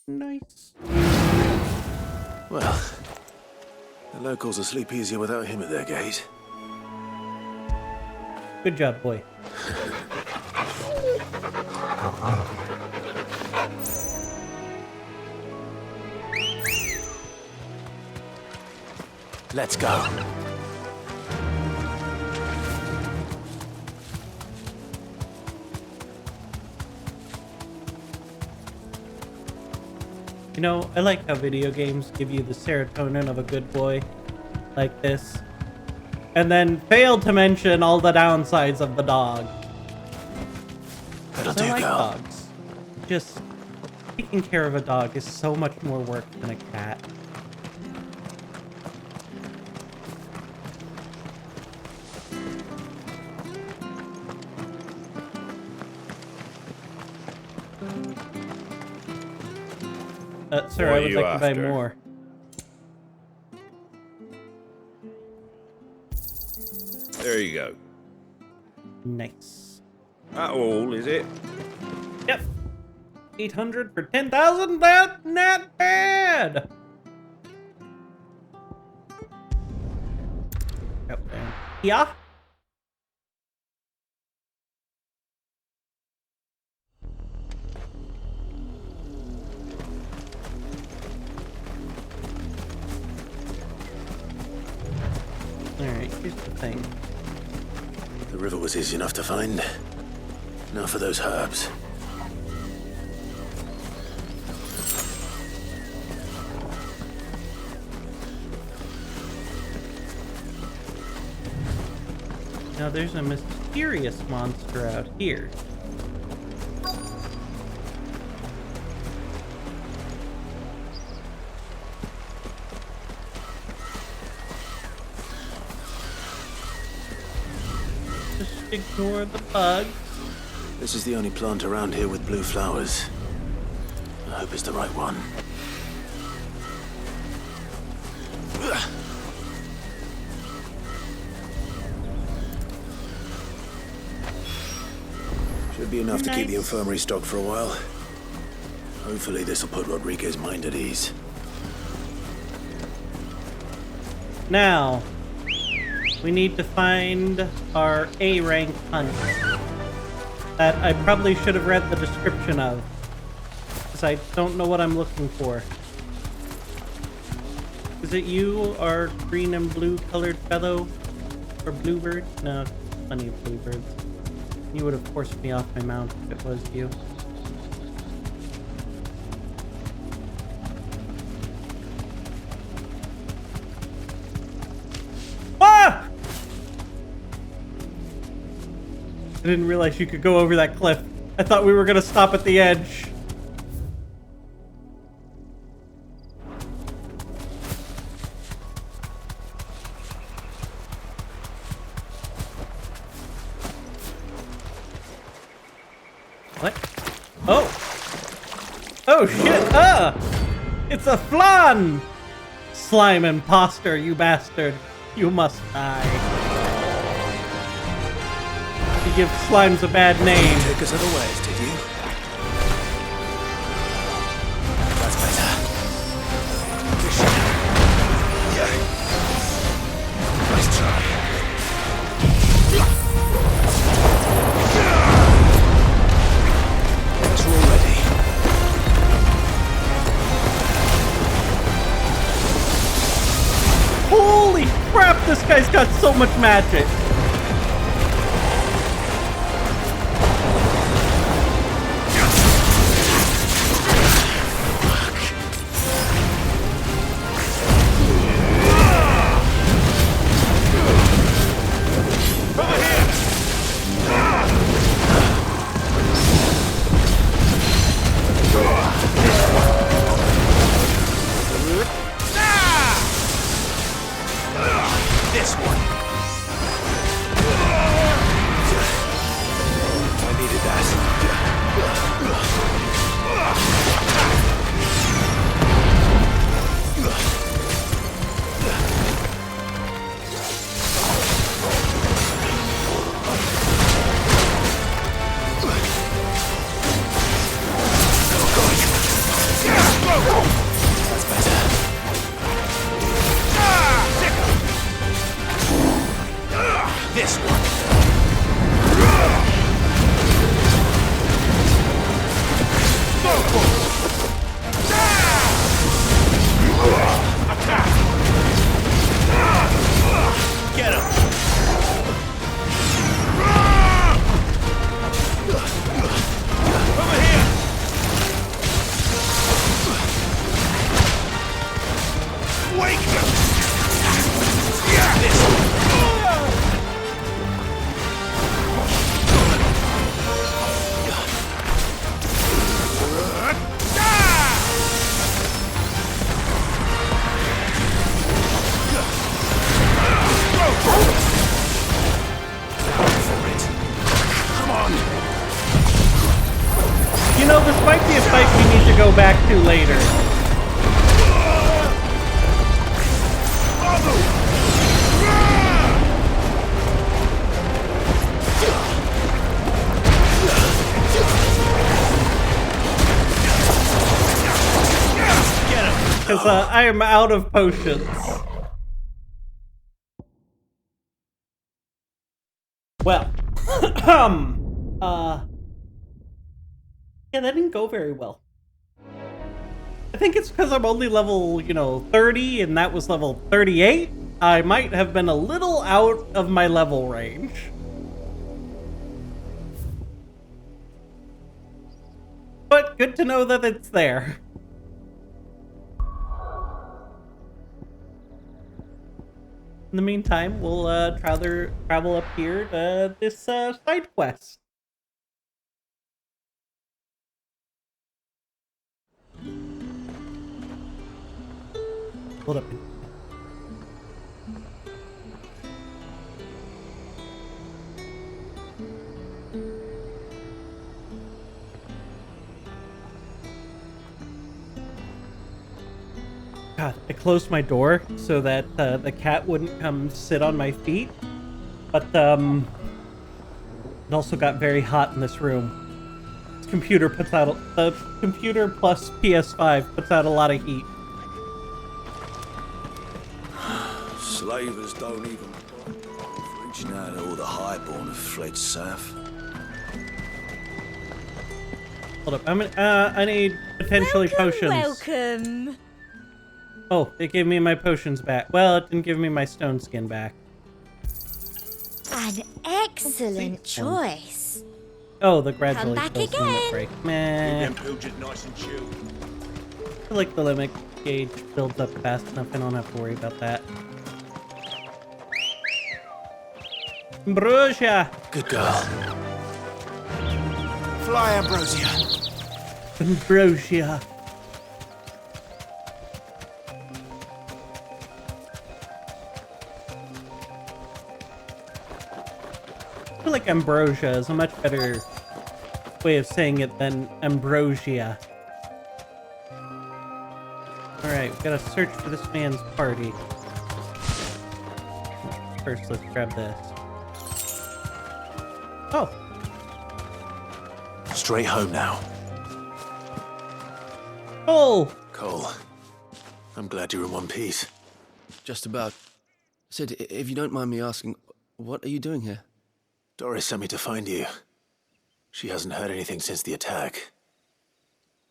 Nice. Well, the locals will sleep easier without him at their gate. Good job, boy. Let's go. You know, I like how video games give you the serotonin of a good boy like this, and then fail to mention all the downsides of the dog. That'll I do, like girl. dogs. Just taking care of a dog is so much more work than a cat. Sir, What I are would you like to buy after? more. There you go. Nice. That all, is it? Yep. 800 for 10,000? That's not bad! Yep. Yeah? Alright, here's the thing. The river was easy enough to find. Now for those herbs. Now there's a mysterious monster out here. Just ignore the bug. This is the only plant around here with blue flowers. I hope it's the right one. Should be enough to keep the infirmary stocked for a while. Hopefully this will put Rodriguez's mind at ease. Now, we need to find our A-rank hunt that I probably should have read the description of, because I don't know what I'm looking for. Is it you, our green and blue colored fellow? Or bluebird? No, plenty of bluebirds. You would have forced me off my mount if it was you. Ah! I didn't realize you could go over that cliff. I thought we were gonna stop at the edge. What? Oh! Oh shit! Ah! It's a flan! Slime imposter, you bastard. You must die. You give slimes a bad name. Take us otherwise, did you? That's better. Yeah. Nice try. Guess we're all ready. Holy crap, this guy's got so much magic. This one. I needed that. That's better. This one. Get him. Over here. Wake him. Yeah. This one. You know, this might be a fight we need to go back to later. Because I am out of potions. Well, yeah, that didn't go very well. I think it's because I'm only level, 30, and that was level 38. I might have been a little out of my level range. But good to know that it's there. In the meantime, we'll travel up here to this side quest. Hold up. closed my door so that the cat wouldn't come sit on my feet. But it also got very hot in this room. The computer plus PS5 puts out a lot of heat. Slavers don't even bother reaching out. All the highborn have fled south. Hold up, I need potentially potions. Welcome. Oh, it gave me my potions back. Well, it didn't give me my stone skin back. An excellent choice. Oh, the gradually Come back fills the limit again. break. Meh. Keep them pilgers nice and chilled. I feel like the limit gauge builds up fast enough. I don't have to worry about that. Ambrosia! Good girl. Fly, Ambrosia. Ambrosia. I feel like ambrosia is a much better way of saying it than ambrosia. Alright, we gotta search for this man's party. First, let's grab this. Oh! Straight home now. Cole! Cole, I'm glad you're in one piece. Just about. Sid, if you don't mind me asking, what are you doing here? Doris sent me to find you. She hasn't heard anything since the attack.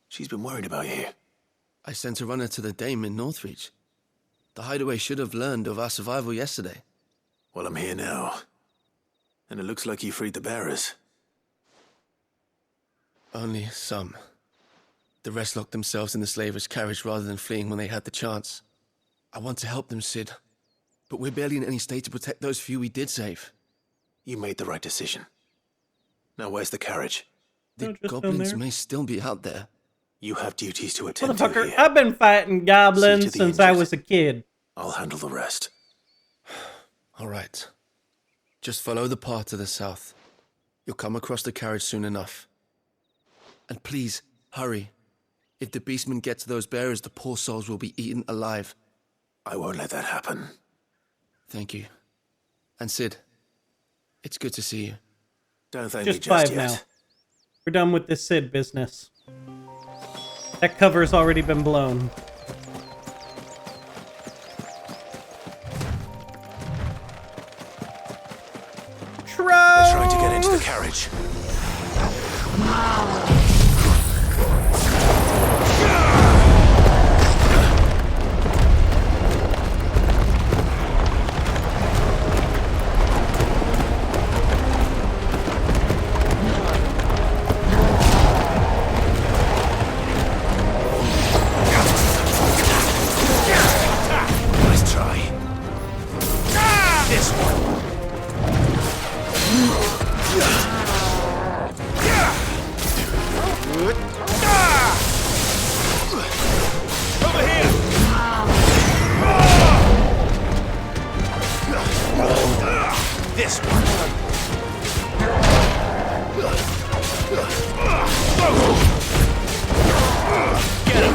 She's been worried about you. I sent a runner to the Dame in Northreach. The hideaway should have learned of our survival yesterday. Well, I'm here now. And it looks like you freed the bearers. Only some. The rest locked themselves in the slavers' carriage rather than fleeing when they had the chance. I want to help them, Sid. But we're barely in any state to protect those few we did save. You made the right decision. Now where's the carriage? The goblins may still be out there. You have duties to attend to Motherfucker, here. I've been fighting goblins See to the since I injured. was a kid. I'll handle the rest. All right. Just follow the path to the south. You'll come across the carriage soon enough. And please, hurry. If the beastmen get to those bearers, the poor souls will be eaten alive. I won't let that happen. Thank you. And Sid, it's good to see you. Don't thank Just me just 5 yet. now. We're done with this Sid business. That cover's already been blown. They're trying to get into the carriage. Nice try. This one. Over here! This one. Get him!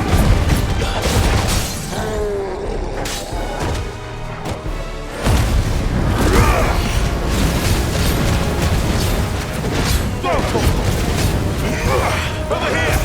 Over here!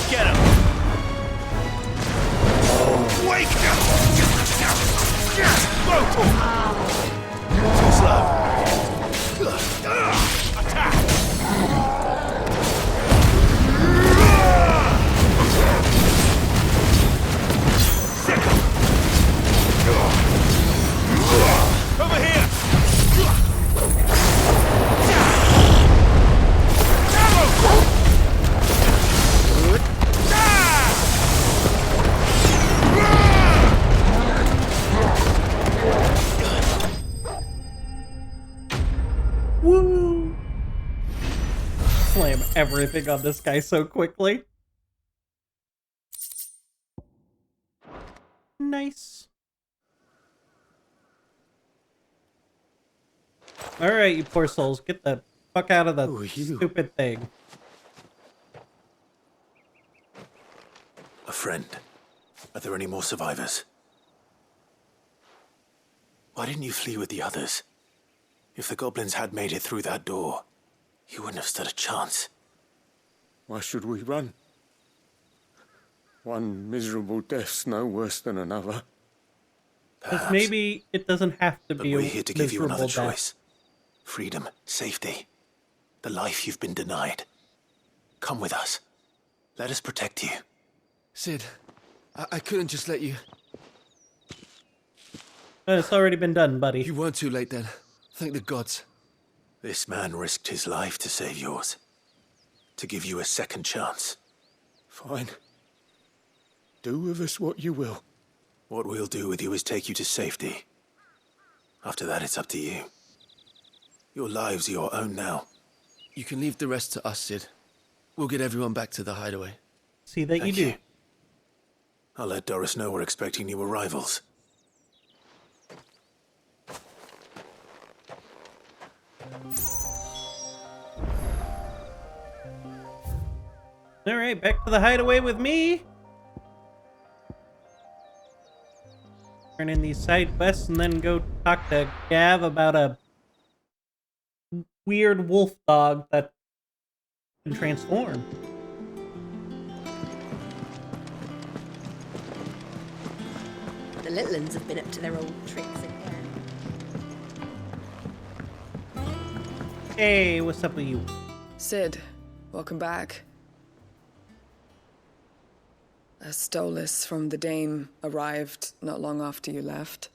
Get him! Wake him! everything on this guy so quickly. Nice. Alright, you poor souls. Get the fuck out of the stupid thing. A friend. Are there any more survivors? Why didn't you flee with the others? If the goblins had made it through that door, you wouldn't have stood a chance. Why should we run? One miserable death's no worse than another. Because maybe it doesn't have to But be we're a here to give you miserable another death. choice. Freedom, safety, the life you've been denied. Come with us. Let us protect you. Sid, I couldn't just let you... It's already been done, buddy. You weren't too late then. Thank the gods. This man risked his life to save yours. To give you a second chance. Fine. Do with us what you will. What we'll do with you is take you to safety. After that, it's up to you. Your lives are your own now. You can leave the rest to us, Sid. We'll get everyone back to the hideaway. See that Thank you do. you. I'll let Doris know we're expecting new arrivals. Alright, back to the hideaway with me. Turn in these side quests and then go talk to Gav about a weird wolf dog that can transform. The little uns have been up to their old tricks again. Hey, what's up with you? Sid, welcome back. A Stolas from the Dame arrived not long after you left.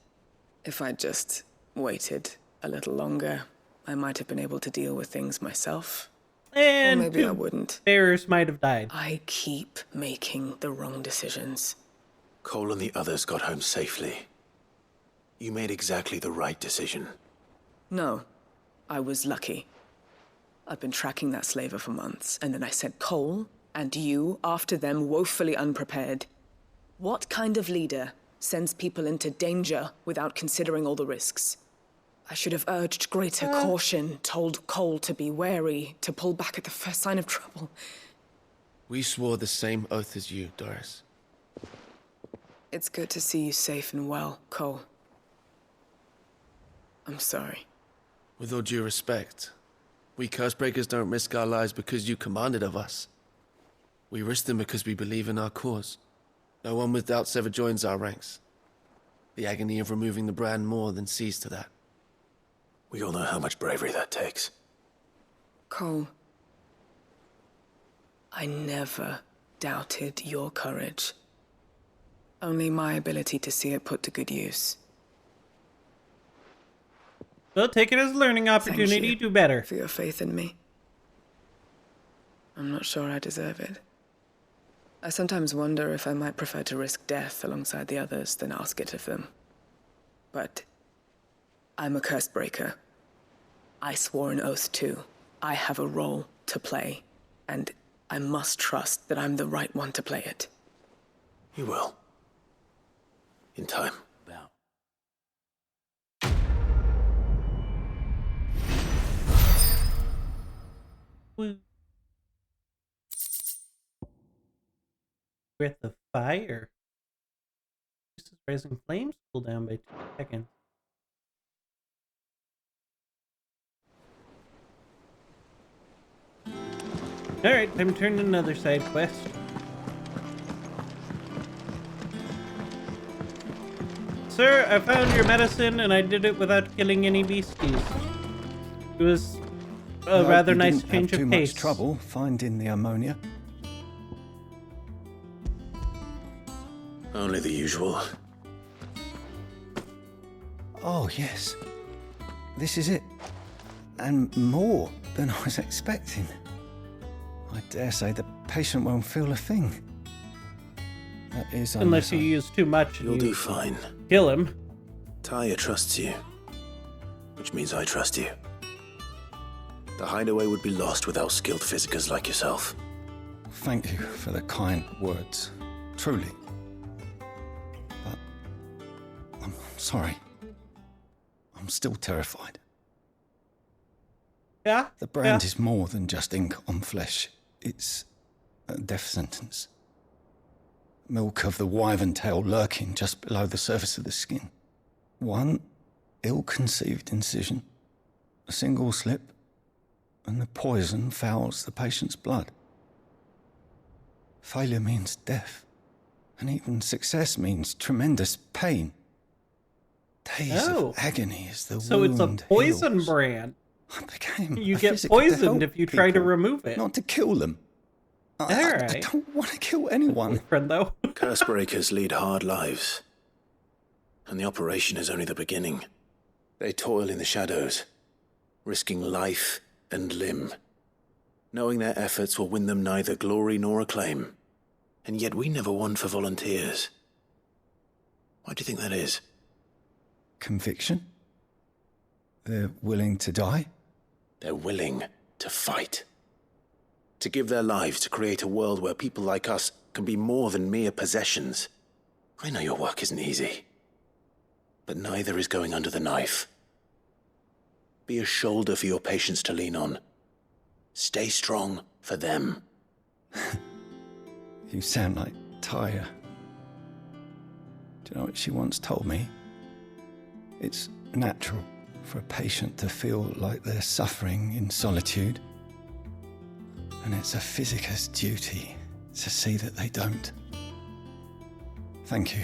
If I'd just waited a little longer, I might have been able to deal with things myself. And or maybe I wouldn't. Bears might have died. I keep making the wrong decisions. Cole and the others got home safely. You made exactly the right decision. No, I was lucky. I've been tracking that slaver for months, and then I sent Cole and you after them, woefully unprepared. What kind of leader sends people into danger without considering all the risks? I should have urged greater caution, told Cole to be wary, to pull back at the first sign of trouble. We swore the same oath as you, Doris. It's good to see you safe and well, Cole. I'm sorry. With all due respect, we Cursebreakers don't risk our lives because you commanded of us. We risk them because we believe in our cause. No one with doubts ever joins our ranks. The agony of removing the brand more than sees to that. We all know how much bravery that takes. Cole, I never doubted your courage. Only my ability to see it put to good use. Well, take it as a learning opportunity. Do better. For your faith in me. I'm not sure I deserve it. I sometimes wonder if I might prefer to risk death alongside the others than ask it of them. But I'm a Cursebreaker. I swore an oath too. I have a role to play, and I must trust that I'm the right one to play it. You will. In time. Woo. Breath of Fire. This is Rising Flames cooldown by 2 seconds. Alright, time to turn to another side quest. Sir, I found your medicine and I did it without killing any beasties. It was a rather nice change of too pace. much trouble finding the ammonia. Only the usual. Oh, yes. This is it. And more than I was expecting. I dare say the patient won't feel a thing. That is Unless you use too much and You'll you do fine. kill him. Taya trusts you. Which means I trust you. The hideaway would be lost without skilled physicers like yourself. Thank you for the kind words. Truly. But I'm sorry. I'm still terrified. Yeah? The brand is more than just ink on flesh. It's a death sentence. Milk of the wyvern tail lurking just below the surface of the skin. One ill-conceived incision, a single slip, and the poison fouls the patient's blood. Failure means death, and even success means tremendous pain. Days of agony as the So it's a wound poison heals. brand. I became You a get physic to poisoned help if you try to people, remove it. not to kill them. I don't want to kill anyone. Friend, though. Cursebreakers lead hard lives. And the operation is only the beginning. They toil in the shadows, risking life and limb, knowing their efforts will win them neither glory nor acclaim. And yet we never won for volunteers. Why do you think that is? Conviction? They're willing to die? They're willing to fight. To give their lives to create a world where people like us can be more than mere possessions. I know your work isn't easy. But neither is going under the knife. Be a shoulder for your patients to lean on. Stay strong for them. You sound like Taya. Do you know what she once told me? It's natural for a patient to feel like they're suffering in solitude. And it's a physicist's duty to see that they don't. Thank you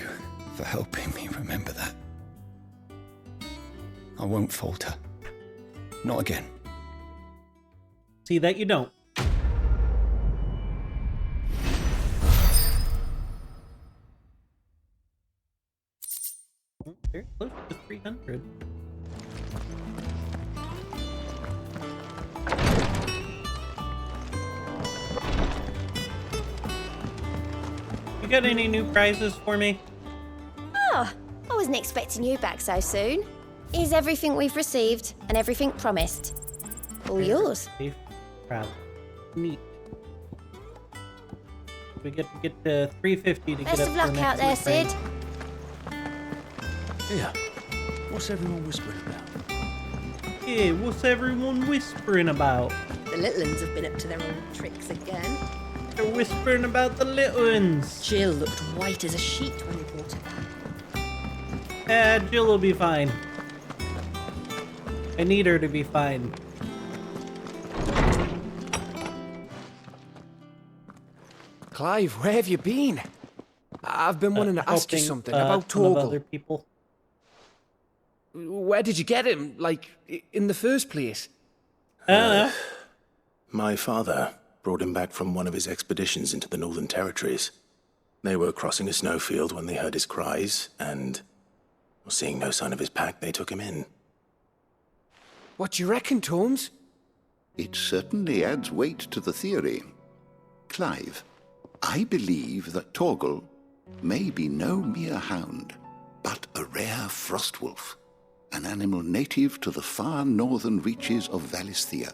for helping me remember that. I won't falter. Not again. See that you don't. Very close to 300. You got any new prizes for me? Oh, I wasn't expecting you back so soon. Here's everything we've received and everything promised. All yours. Proud. Neat. We get to 350 to Best get up of to the luck next out there, train. Sid. Yeah. What's everyone whispering about? Yeah, what's everyone whispering about? The little ones have been up to their old tricks again. They're whispering about the little ones. Jill looked white as a sheet when we brought her back. Jill will be fine. I need her to be fine. Clive, where have you been? I've been wanting to ask you helping, something a about ton of Torgal. other people. Where did you get him? Like, in the first place? My father brought him back from one of his expeditions into the Northern Territories. They were crossing a snowfield when they heard his cries, and seeing no sign of his pack, they took him in. What do you reckon, Tomes? It certainly adds weight to the theory. Clive, I believe that Torgal may be no mere hound, but a rare frostwolf, an animal native to the far northern reaches of Valisthea.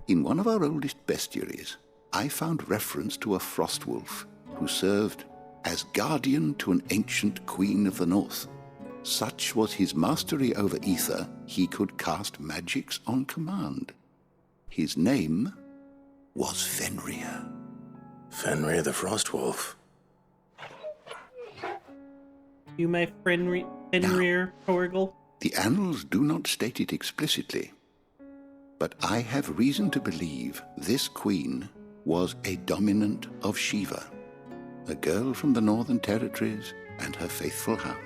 In one of our oldest bestiaries, I found reference to a frostwolf who served as guardian to an ancient queen of the north. Such was his mastery over ether, he could cast magics on command. His name was Fenrir. Fenrir the Frostwolf. You, my friend Fenrir Torgal? The annals do not state it explicitly, but I have reason to believe this queen was a dominant of Shiva, a girl from the Northern Territories and her faithful hound.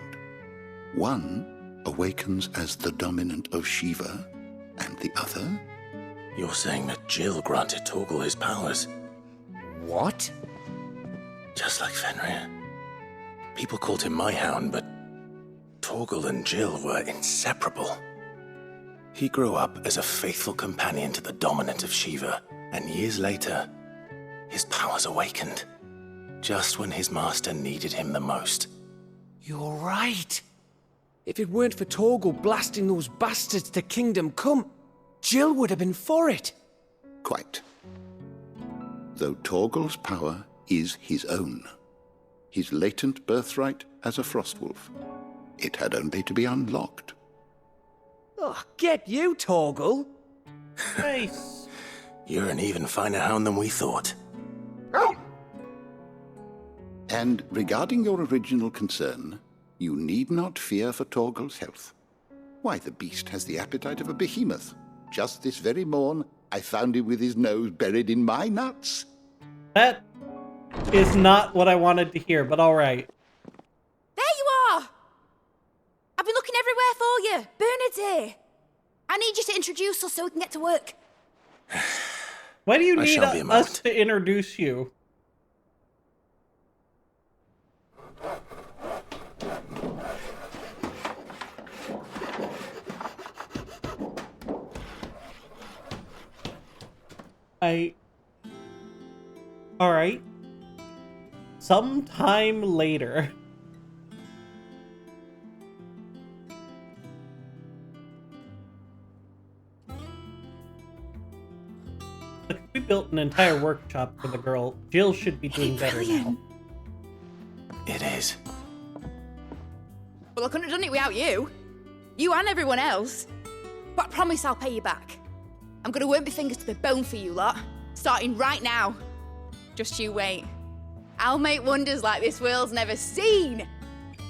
One awakens as the dominant of Shiva, and the other? You're saying that Jill granted Torgal his powers? What? Just like Fenrir. People called him my hound, but Torgal and Jill were inseparable. He grew up as a faithful companion to the dominant of Shiva, and years later, his powers awakened, just when his master needed him the most. You're right. If it weren't for Torgal blasting those bastards to Kingdom Come, Jill would have been for it. Quite. Though Torgal's power is his own, his latent birthright as a Frostwolf, it had only to be unlocked. Oh, get you, Torgal! Nice. You're an even finer hound than we thought. And regarding your original concern, you need not fear for Torgal's health. Why, the beast has the appetite of a behemoth. Just this very morn, I found him with his nose buried in my nuts. That is not what I wanted to hear, but all right. There you are! I've been looking everywhere for you. Bernard's here. I need you to introduce us so we can get to work. Why do you I need shall be a us moment. to introduce you? Alright. Sometime later. Look, we built an entire workshop for the girl. Jill should be doing better now. It is. Well, I couldn't have done it without you. You and everyone else. But I promise I'll pay you back. I'm gonna work my fingers to the bone for you lot, starting right now. Just you wait. I'll make wonders like this world's never seen.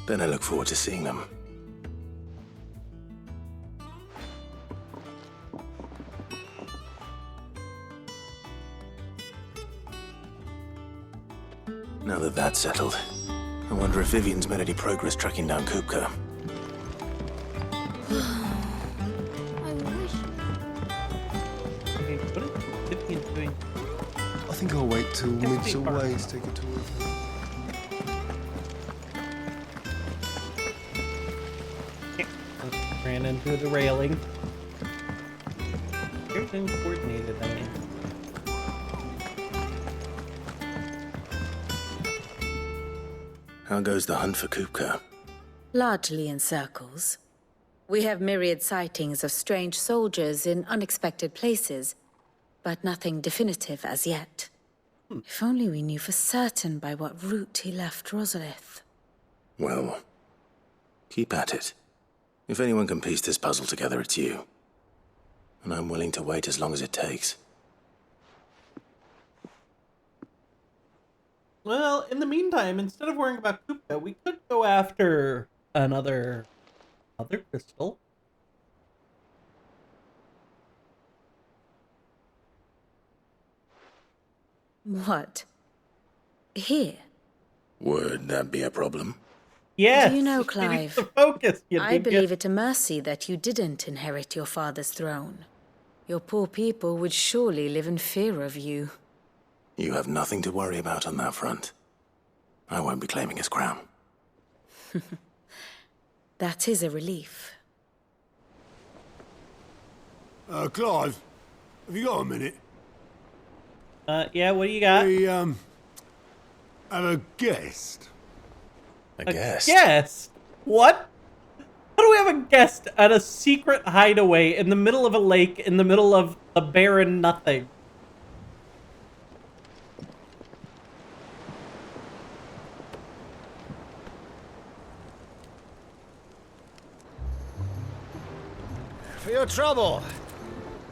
Then I look forward to seeing them. Now that that's settled, I wonder if Vivian's made any progress tracking down Kupka. What is Vivian doing? I think I'll wait till Mid's away to take a tour of her. Ran into the railing. Everything's coordinated, I mean. How goes the hunt for Kupka? Largely in circles. We have myriad sightings of strange soldiers in unexpected places, but nothing definitive as yet. If only we knew for certain by what route he left Rosalith. Well, keep at it. If anyone can piece this puzzle together, it's you. And I'm willing to wait as long as it takes. Well, in the meantime, instead of worrying about Kupka, we could go after another crystal. What? Here? Would that be a problem? Yes. Do you know, you need Clive? to focus. I believe it a mercy that you didn't inherit your father's throne. Your poor people would surely live in fear of you. You have nothing to worry about on that front. I won't be claiming his crown. That is a relief. Clive, have you got a minute? Yeah, what do you got? We, have a guest. A guest? Guest? What? How do we have a guest at a secret hideaway in the middle of a lake in the middle of a barren nothing? For your trouble.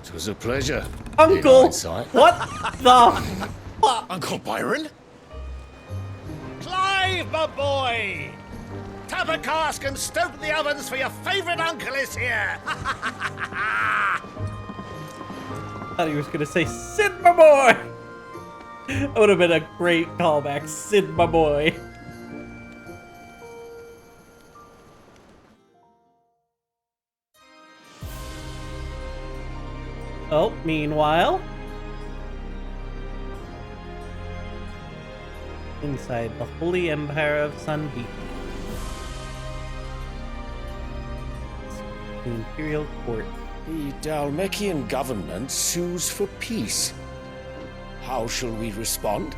It was a pleasure. Uncle! What the fuck? Uncle Byron? Clive, my boy! Tap a cask and stoke the ovens for your favourite uncle is here! I thought he was gonna say, Sid, my boy! That would have been a great callback. Sid, my boy. Oh, meanwhile, inside the Holy Empire of Sandeep, the Imperial Court. The Dalmekian government sues for peace. How shall we respond?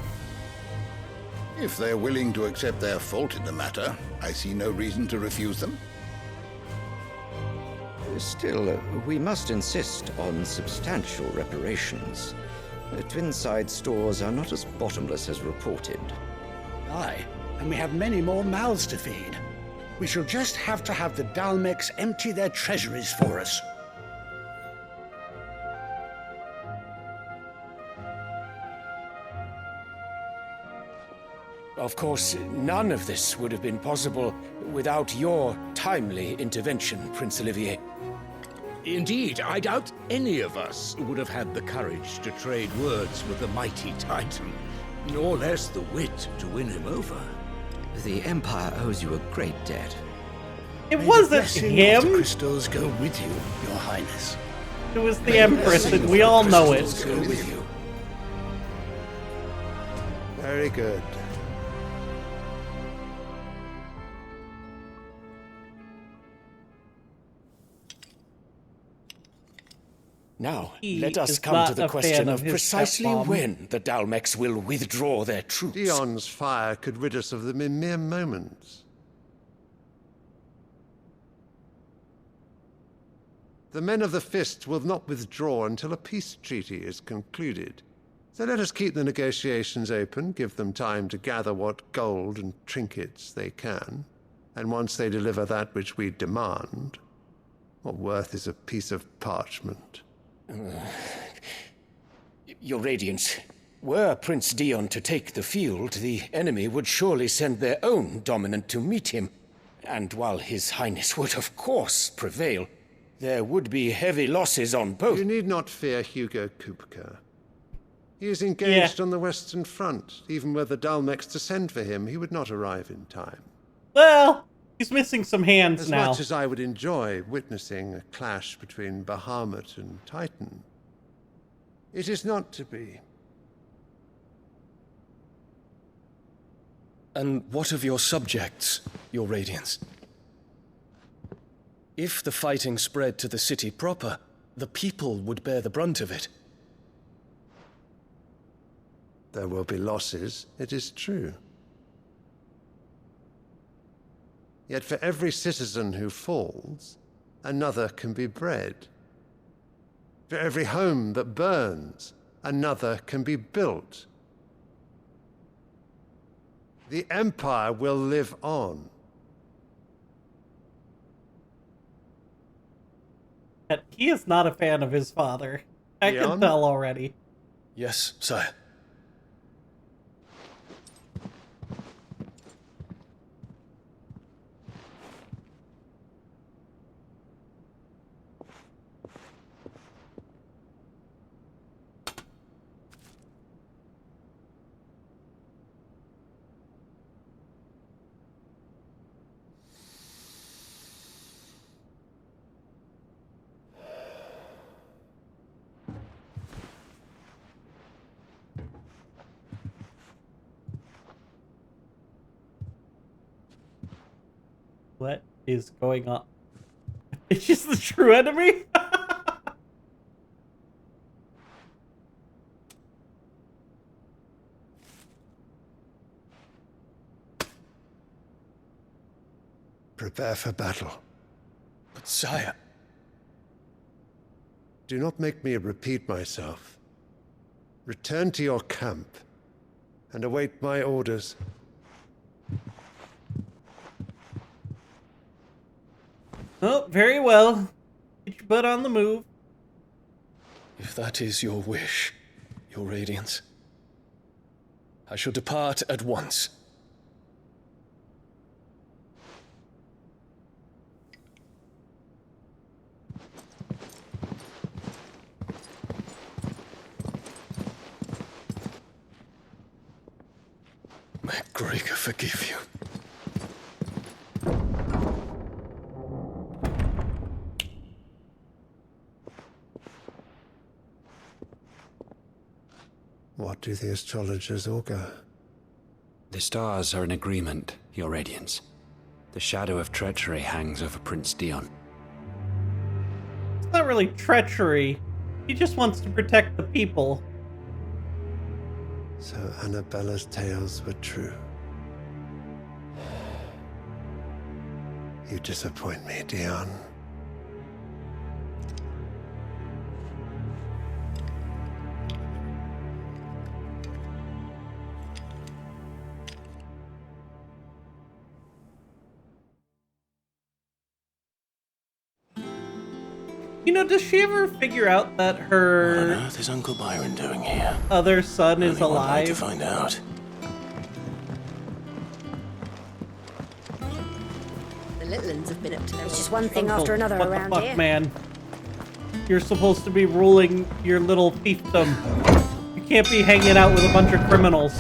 If they're willing to accept their fault in the matter, I see no reason to refuse them. Still, we must insist on substantial reparations. The Twinside stores are not as bottomless as reported. Aye, and we have many more mouths to feed. We shall just have to have the Dalmex empty their treasuries for us. Of course, none of this would have been possible without your timely intervention, Prince Olivier. Indeed, I doubt any of us would have had the courage to trade words with the mighty Titan, nor less the wit to win him over. The Empire owes you a great debt. It May wasn't the blessing him. of the crystals go with you, Your Highness. It was the Empress, and we all know it. Go with you. Very good. Now, He let us is come not to the a question fan of of his precisely stepmom. when the Dalmex will withdraw their troops. Dion's fire could rid us of them in mere moments. The men of the Fist will not withdraw until a peace treaty is concluded. So let us keep the negotiations open, give them time to gather what gold and trinkets they can, and once they deliver that which we demand, what worth is a piece of parchment? Your Radiance, were Prince Dion to take the field, the enemy would surely send their own dominant to meet him. And while His Highness would of course prevail, there would be heavy losses on both. You need not fear Hugo Kupka. He is engaged on the Western Front. Even were the Dalmex to send for him, he would not arrive in time. Well, he's missing some hands As now. much as I would enjoy witnessing a clash between Bahamut and Titan, it is not to be. And what of your subjects, Your Radiance? If the fighting spread to the city proper, the people would bear the brunt of it. There will be losses, it is true. Yet for every citizen who falls, another can be bred. For every home that burns, another can be built. The Empire will live on. He is not a fan of his father. I can Dion? tell already. Yes, sire. What is going on? It's just the true enemy? Prepare for battle. But sire... Do not make me repeat myself. Return to your camp and await my orders. Oh, very well. Get your butt on the move. If that is your wish, Your Radiance, I shall depart at once. May Gregor forgive you. What do the astrologers augur? The stars are in agreement, Your Radiance. The shadow of treachery hangs over Prince Dion. It's not really treachery. He just wants to protect the people. So Annabella's tales were true. You disappoint me, Dion. You know, does she ever figure out that What on her earth is Uncle Byron doing here? other son is Only one way to alive? find out. The Littlands have been up to their It's just old one thing Uncle, after another what around the fuck, here. man? You're supposed to be ruling your little fiefdom. You can't be hanging out with a bunch of criminals.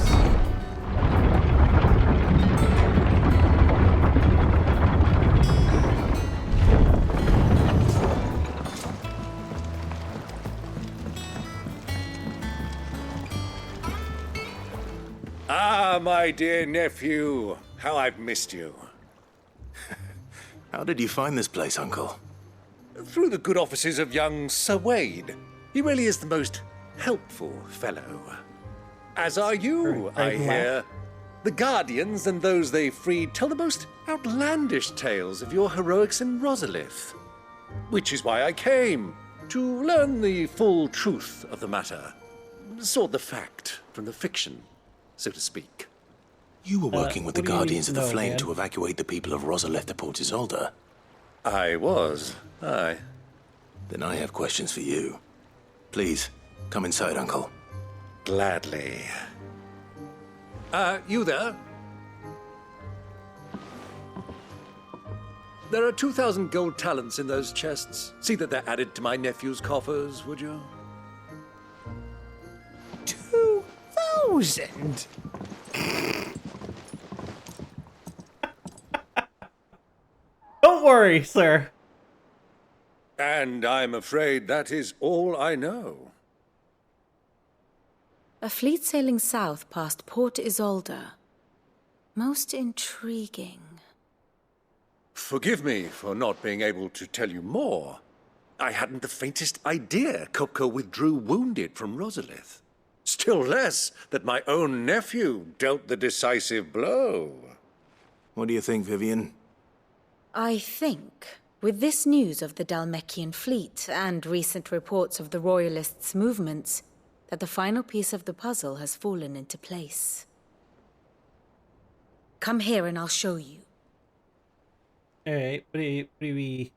Ah, my dear nephew, how I've missed you. How did you find this place, Uncle? Through the good offices of young Sir Wade. He really is the most helpful fellow. As are you, I hear. The Guardians and those they freed tell the most outlandish tales of your heroics in Rosalith. Which is why I came, to learn the full truth of the matter. Sort the fact from the fiction, so to speak. You were working with the what do you Guardians need of to the know, Flame man? to evacuate the people of Rosalith to Port Isolde. I was, aye. Then I have questions for you. Please, come inside, Uncle. Gladly. You there? There are 2,000 gold talents in those chests. See that they're added to my nephew's coffers, would you? 2,000? Don't worry, sir. And I'm afraid that is all I know. A fleet sailing south past Port Isolde. Most intriguing. Forgive me for not being able to tell you more. I hadn't the faintest idea Kupka withdrew wounded from Rosalith. Still less that my own nephew dealt the decisive blow. What do you think, Vivian? I think, with this news of the Dhalmekian fleet and recent reports of the Royalists' movements, that the final piece of the puzzle has fallen into place. Come here and I'll show you. Alright, what do we...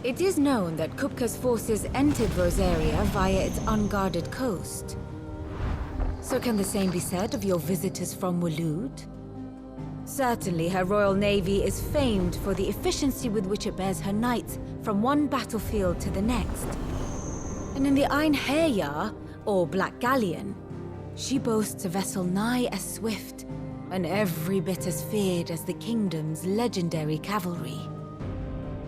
It is known that Kupka's forces entered Rosaria via its unguarded coast. So can the same be said of your visitors from Waloed? Certainly, her Royal Navy is famed for the efficiency with which it bears her knights from one battlefield to the next. And in the Einherjar, or Black Galleon, she boasts a vessel nigh as swift and every bit as feared as the kingdom's legendary cavalry.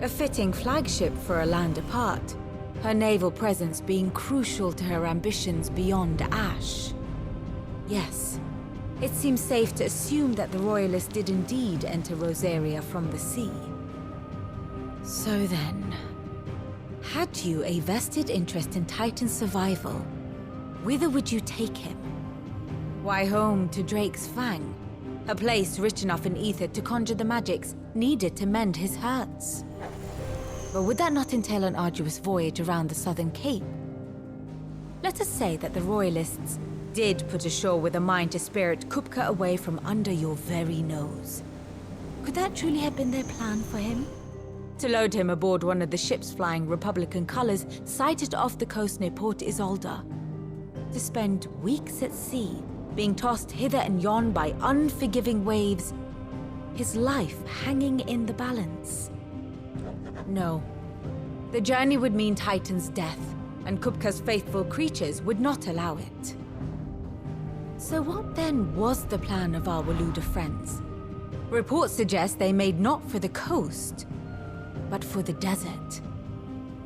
A fitting flagship for a land apart, her naval presence being crucial to her ambitions beyond Ash. Yes, it seems safe to assume that the Royalists did indeed enter Rosaria from the sea. So then, had you a vested interest in Titan's survival, whither would you take him? Why, home to Drake's Fang, a place rich enough in ether to conjure the magics needed to mend his hurts. But would that not entail an arduous voyage around the southern cape? Let us say that the Royalists did put ashore with a mind to spirit Kupka away from under your very nose. Could that truly have been their plan for him? To load him aboard one of the ships flying Republican colors sighted off the coast near Port Isolde. To spend weeks at sea, being tossed hither and yon by unforgiving waves, his life hanging in the balance. No. The journey would mean Titan's death, and Kupka's faithful creatures would not allow it. So what then was the plan of our Waluda friends? Reports suggest they made not for the coast, but for the desert.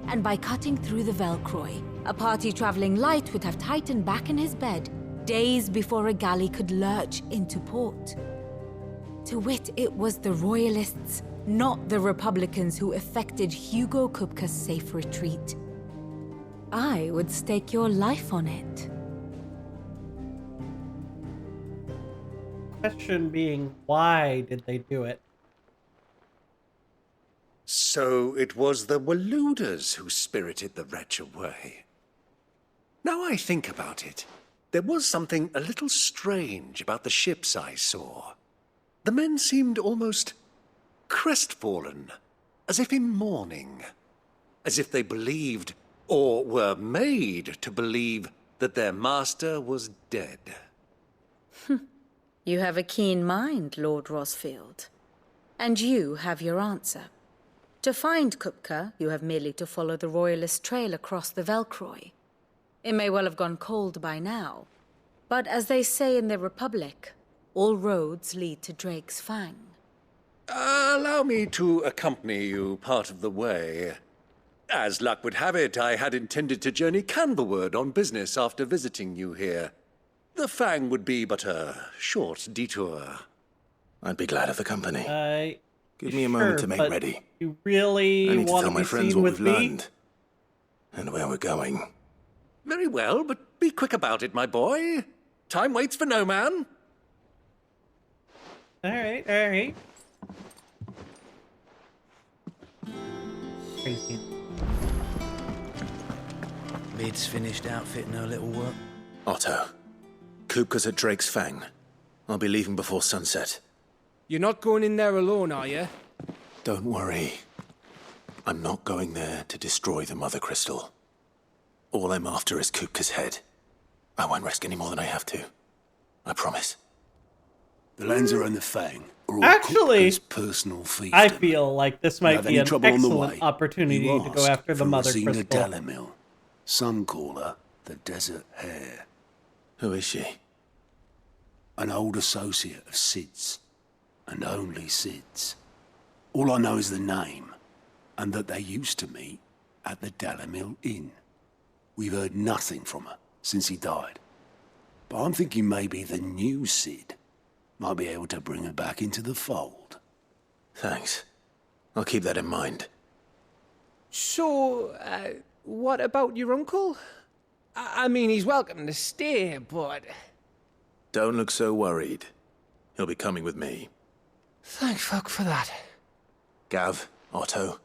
And by cutting through the Velcroy, a party traveling light would have Titan back in his bed days before a galley could lurch into port. To wit, it was the Royalists, not the Republicans, who effected Hugo Kupka's safe retreat. I would stake your life on it. Question being, why did they do it? So it was the Waludas who spirited the wretch away. Now I think about it, there was something a little strange about the ships I saw. The men seemed almost crestfallen, as if in mourning, as if they believed, or were made to believe, that their master was dead. You have a keen mind, Lord Rosfield. And you have your answer. To find Kupka, you have merely to follow the Royalist trail across the Velcroy. It may well have gone cold by now, but as they say in the Republic, all roads lead to Drake's Fang. Allow me to accompany you part of the way. As luck would have it, I had intended to journey Canberward on business after visiting you here. The Fang would be but a short detour. I'd be glad of the company. Give me a sure, moment to make but ready. You really I need to want tell to my be friends seen what with we've me? learned and where we're going. Very well, but be quick about it, my boy. Time waits for no man. All right. Crazy. Mid's finished outfitting her little work. Otto, Kupka's at Drake's Fang. I'll be leaving before sunset. You're not going in there alone, are you? Don't worry. I'm not going there to destroy the Mother Crystal. All I'm after is Kupka's head. I won't risk any more than I have to. I promise. The Lanza and the Fang are all Actually, Kupka's personal fiefdom. I feel like this might Have be any an trouble on the excellent way, opportunity you to go ask after the for Mother Rosina Crystal. Dalamil. Some call her the Desert Hare. Who is she? An old associate of Sid's. And only Sid's. All I know is the name, and that they used to meet at the Dalamil Inn. We've heard nothing from her since he died. But I'm thinking maybe the new Sid might be able to bring her back into the fold. Thanks. I'll keep that in mind. So, what about your uncle? I mean, he's welcome to stay, but... Don't look so worried. He'll be coming with me. Thank fuck for that. Gav, Otto,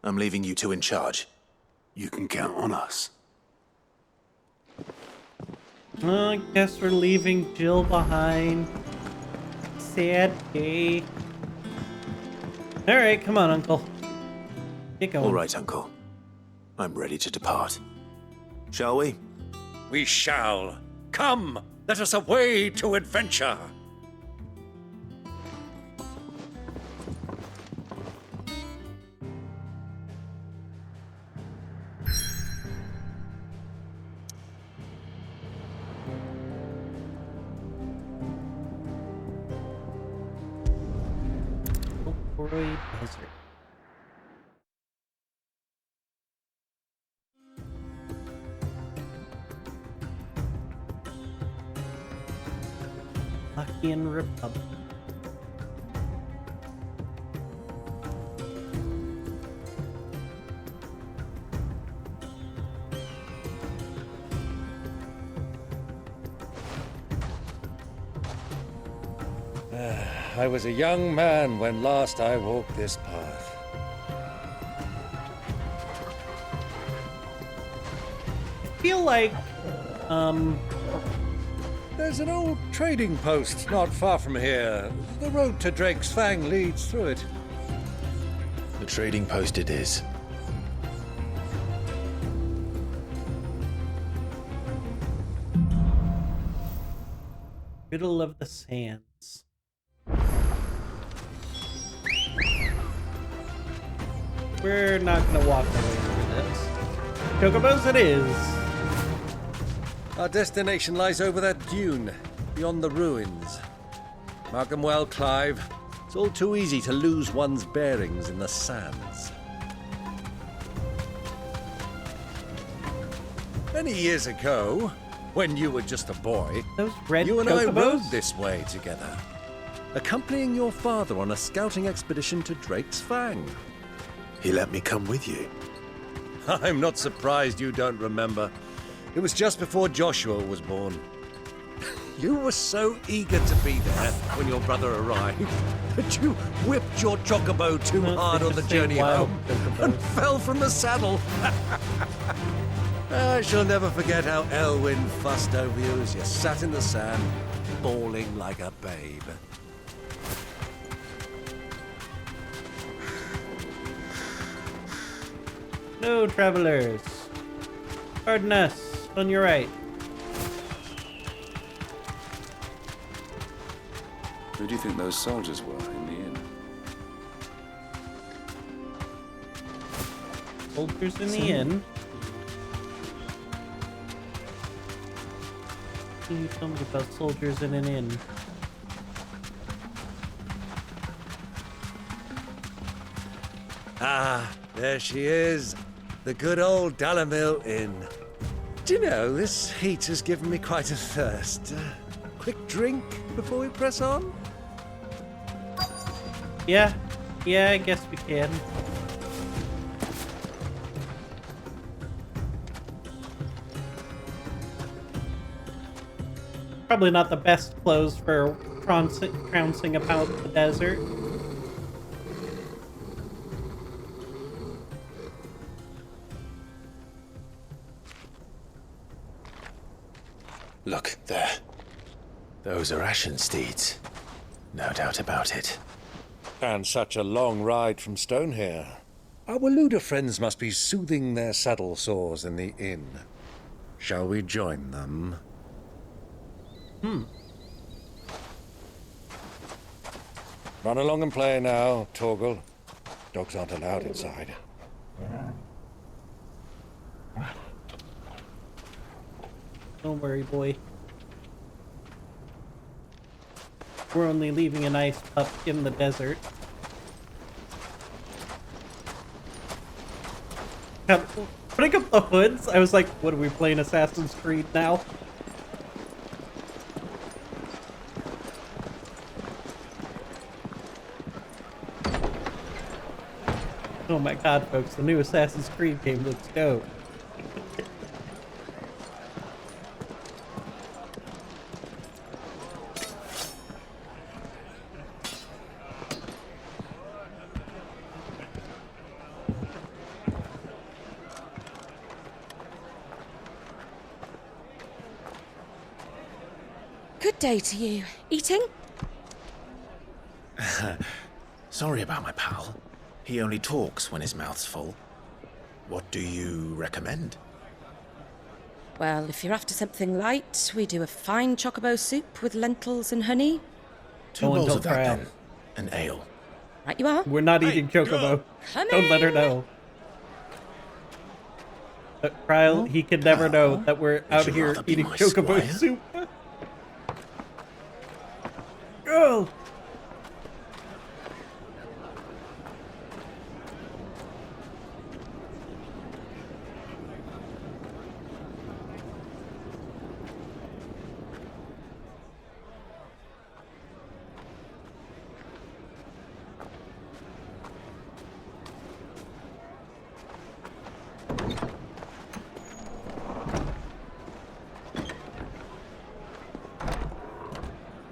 I'm leaving you two in charge. You can count on us. I guess we're leaving Jill behind. Sad day. Alright, come on, Uncle. Get going. All right, Uncle. I'm ready to depart. Shall we? We shall. Come, let us away to adventure. Roy Desert. Luckian Republic. I was a young man when last I walked this path. I feel like, There's an old trading post not far from here. The road to Drake's Fang leads through it. The trading post it is. Riddle of the Sands. We're not gonna walk our way through this. Chocobos it is. Our destination lies over that dune, beyond the ruins. Mark 'em well, Clive. It's all too easy to lose one's bearings in the sands. Many years ago, when you were just a boy, Those red you and I chocobos? rode this way together, accompanying your father on a scouting expedition to Drake's Fang. He let me come with you. I'm not surprised you don't remember. It was just before Joshua was born. You were so eager to be there when your brother arrived that you whipped your chocobo too hard on the journey home and fell from the saddle. I shall never forget how Elwyn fussed over you as you sat in the sand, bawling like a babe. So, travelers, pardon us, on your right. Who do you think those soldiers were in the inn? Soldiers in the inn? Can you tell me about soldiers in an inn? Ah, there she is. The good old Dalamil Inn. Do you know, this heat has given me quite a thirst. Quick drink before we press on? Yeah, I guess we can. Probably not the best clothes for trouncing about the desert. Look, there. Those are Ashen steeds. No doubt about it. And such a long ride from Stonehere. Our Luda friends must be soothing their saddle sores in the inn. Shall we join them? Run along and play now, Torgal. Dogs aren't allowed inside. Don't worry, boy. We're only leaving a nice pup in the desert. Putting up the hoods, I was like, what are we playing, Assassin's Creed now? Oh my god, folks, the new Assassin's Creed game looks dope. Good day to you. Eating? Sorry about my pal. He only talks when his mouth's full. What do you recommend? Well, if you're after something light, we do a fine chocobo soup with lentils and honey. 2 bowls of that, then. An ale. Right you are. We're not eating chocobo. Don't let her know. But Kyle, he can never know that we're out here eating chocobo soup. Go!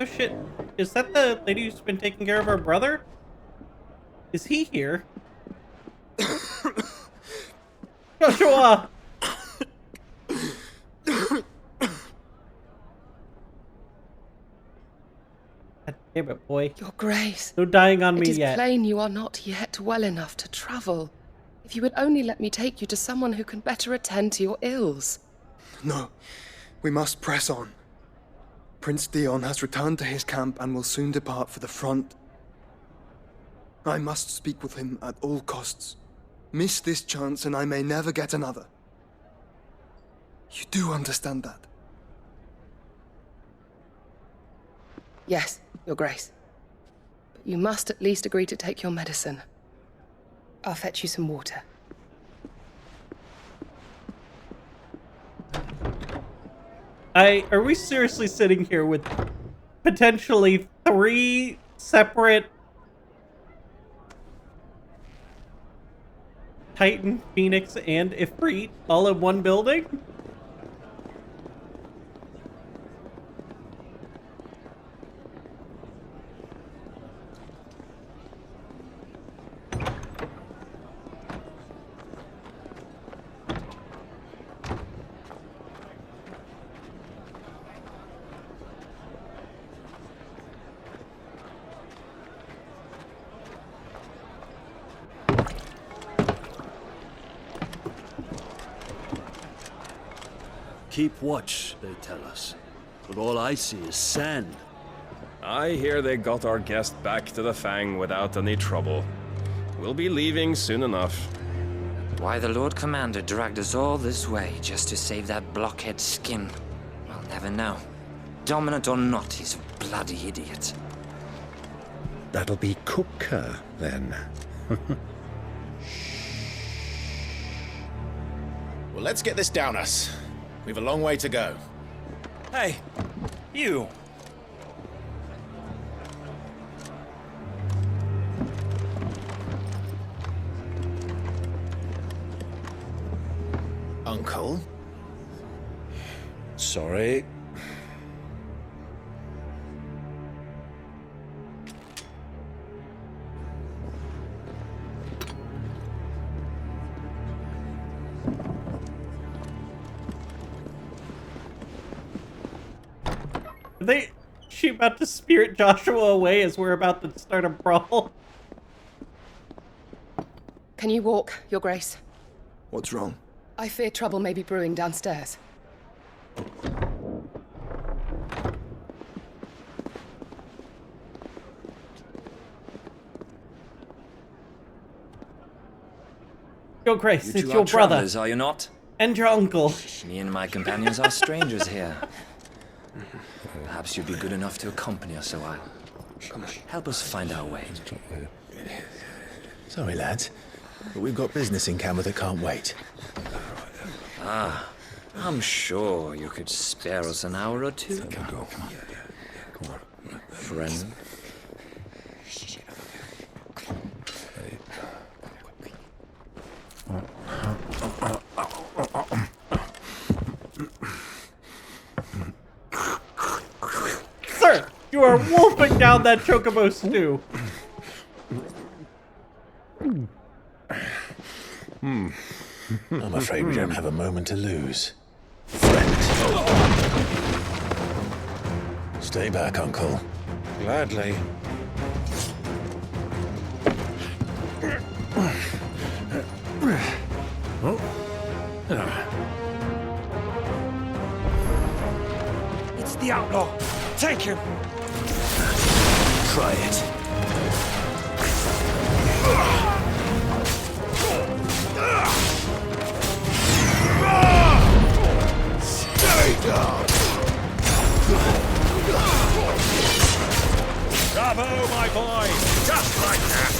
Oh shit, is that the lady who's been taking care of our brother? Is he here? Joshua! God damn it, boy. Your Grace. No dying on me It is yet. plain you are not yet well enough to travel. If you would only let me take you to someone who can better attend to your ills. No, we must press on. Prince Dion has returned to his camp and will soon depart for the front. I must speak with him at all costs. Miss this chance and I may never get another. You do understand that? Yes, Your Grace. But you must at least agree to take your medicine. I'll fetch you some water. Are we seriously sitting here with potentially 3 separate Titan, Phoenix, and Ifrit all in one building? keep watch, they tell us. But all I see is sand. I hear they got our guest back to the Fang without any trouble. We'll be leaving soon enough. Why the Lord Commander dragged us all this way just to save that blockhead skin, I'll never know. Dominant or not, he's a bloody idiot. That'll be Cooker, then. Well, let's get this down us. We've a long way to go. Hey, you! Uncle? Sorry. She about to spirit Joshua away as we're about to start a brawl? Can you walk, Your Grace? What's wrong? I fear trouble may be brewing downstairs. Your Grace, You it's two your are brother. travelers, are you not? And your uncle. Me and my companions are strangers here. Perhaps you'd be good enough to accompany us a while. Help us find our way. Sorry, lads, but we've got business in camera that can't wait. Ah, I'm sure you could spare us an hour or two. Come on. Friend. Sir, you are wolfing down that chocobo stew. I'm afraid we don't have a moment to lose. Stay back, Uncle. Gladly. It's the outlaw. Take him. Try it. Stay down! Bravo, my boy! Just like that!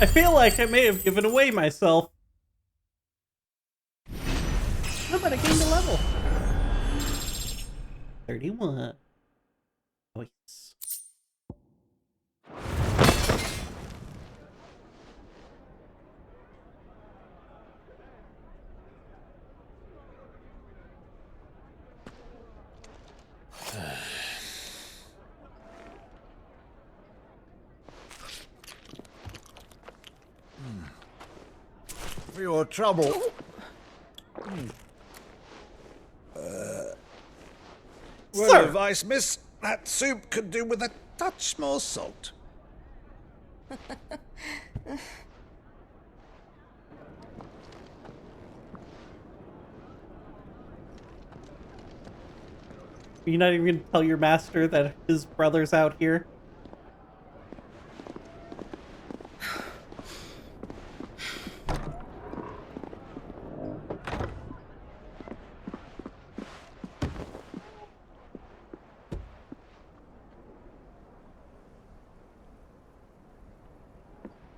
I feel like I may have given away myself. Oh, but I gained a level. 31. Nice. For your trouble. Word of advice, miss. That soup could do with a touch more salt. You're not even gonna tell your master that his brother's out here?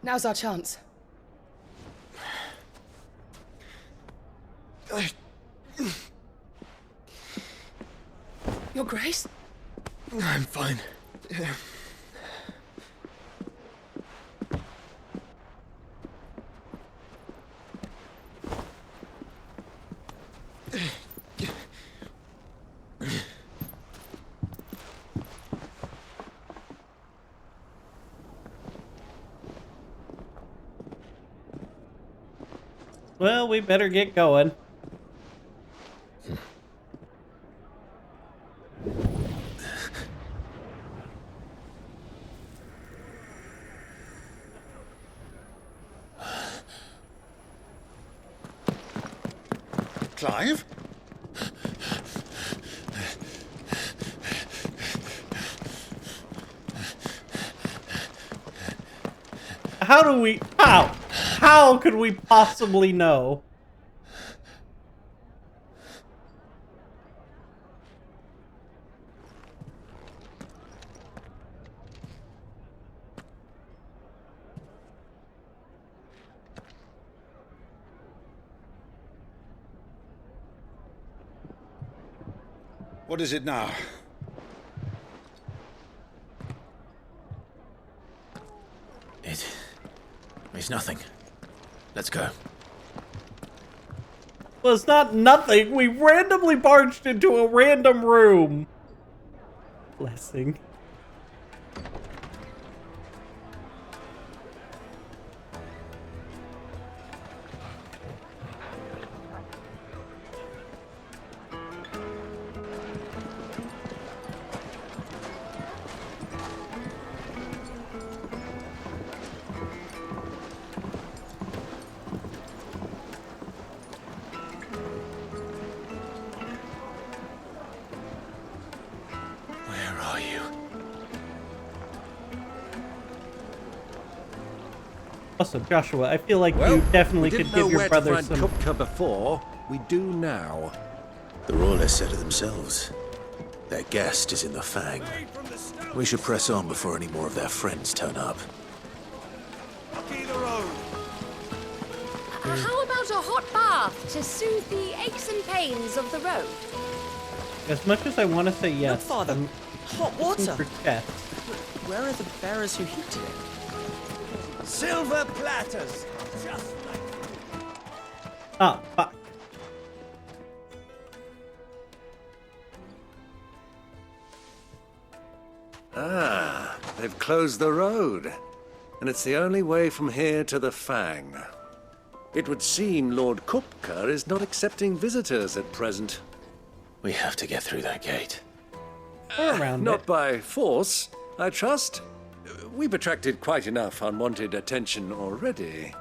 Now's our chance. Your Grace? I'm fine. Well, we better get going. Clive? How could we possibly know? What is it now? It's nothing. Let's go. Well, it's not nothing. We randomly barged into a random room. Blessing. Also, Joshua, I feel like you definitely could give your brother some... Kupka before. We do now. The Royalists said it themselves. Their guest is in the Fang. We should press on before any more of their friends turn up. How about a hot bath to soothe the aches and pains of the road? As much as I want to say yes, Look, Father, hot water. Where are the bearers who heated it? Silver platters, just like... Ah, fuck. Ah, they've closed the road. And it's the only way from here to the Fang. It would seem Lord Kupka is not accepting visitors at present. We have to get through that gate. Or around Not it. by force, I trust. We've attracted quite enough unwanted attention already.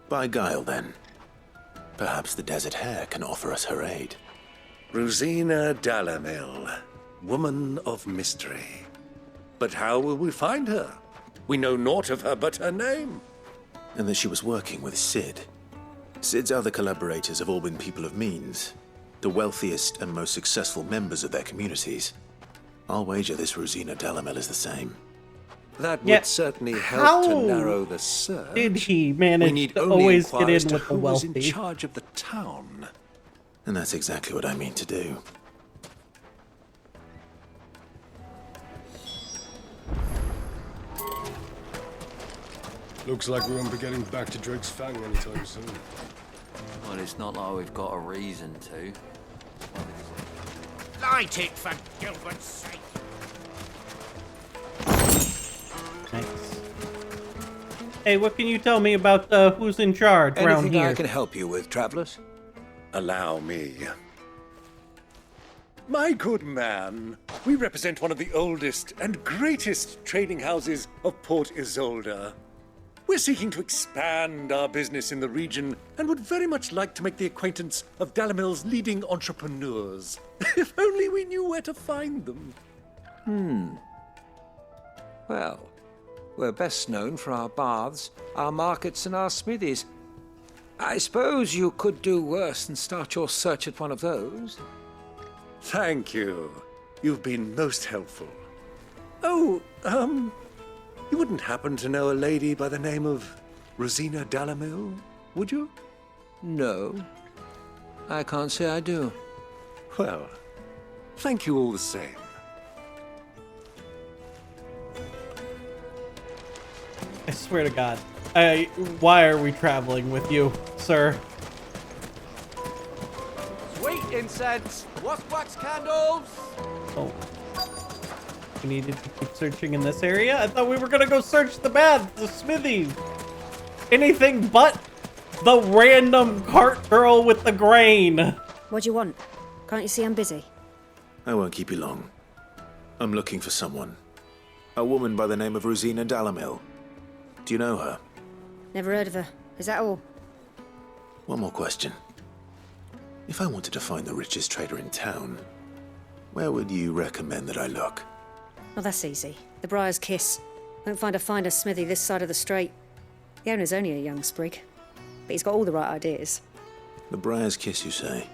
By guile, then. Perhaps the Desert Hare can offer us her aid. Rosina Dalamil, woman of mystery. But how will we find her? We know naught of her but her name. And that she was working with Cid. Cid's other collaborators have all been people of means, the wealthiest and most successful members of their communities. I'll wager this Rosina Dalamil is the same. That would certainly help to narrow the search. Did he We manage need to only always get inquire in as to with the who was in wealthy? charge of the town. And that's exactly what I mean to do. Looks like we won't be getting back to Drake's Fang anytime soon. Well, it's not like we've got a reason to. Light it, for Gilbert's sake! Nice. Hey, what can you tell me about who's in charge around Anything here? I can help you with, travelers? Allow me. My good man, we represent one of the oldest and greatest trading houses of Port Isolde. We're seeking to expand our business in the region and would very much like to make the acquaintance of Dalamil's leading entrepreneurs. If only we knew where to find them. Well, we're best known for our baths, our markets, and our smithies. I suppose you could do worse than start your search at one of those. Thank you. You've been most helpful. Oh, you wouldn't happen to know a lady by the name of Rosina Dalamil, would you? No, I can't say I do. Well, thank you all the same. I swear to God. Why are we traveling with you, sir? Wheat incense. What's wax candles? Oh. We needed to keep searching in this area? I thought we were gonna go search the smithy. Anything but the random cart girl with the grain. What do you want? Can't you see I'm busy? I won't keep you long. I'm looking for someone. A woman by the name of Rosina Dalamil. Do you know her? Never heard of her. Is that all? One more question. If I wanted to find the richest trader in town, where would you recommend that I look? Oh, that's easy. The Briar's Kiss. Won't find a finer smithy this side of the strait. The owner's only a young sprig, but he's got all the right ideas. The Briar's Kiss, you say?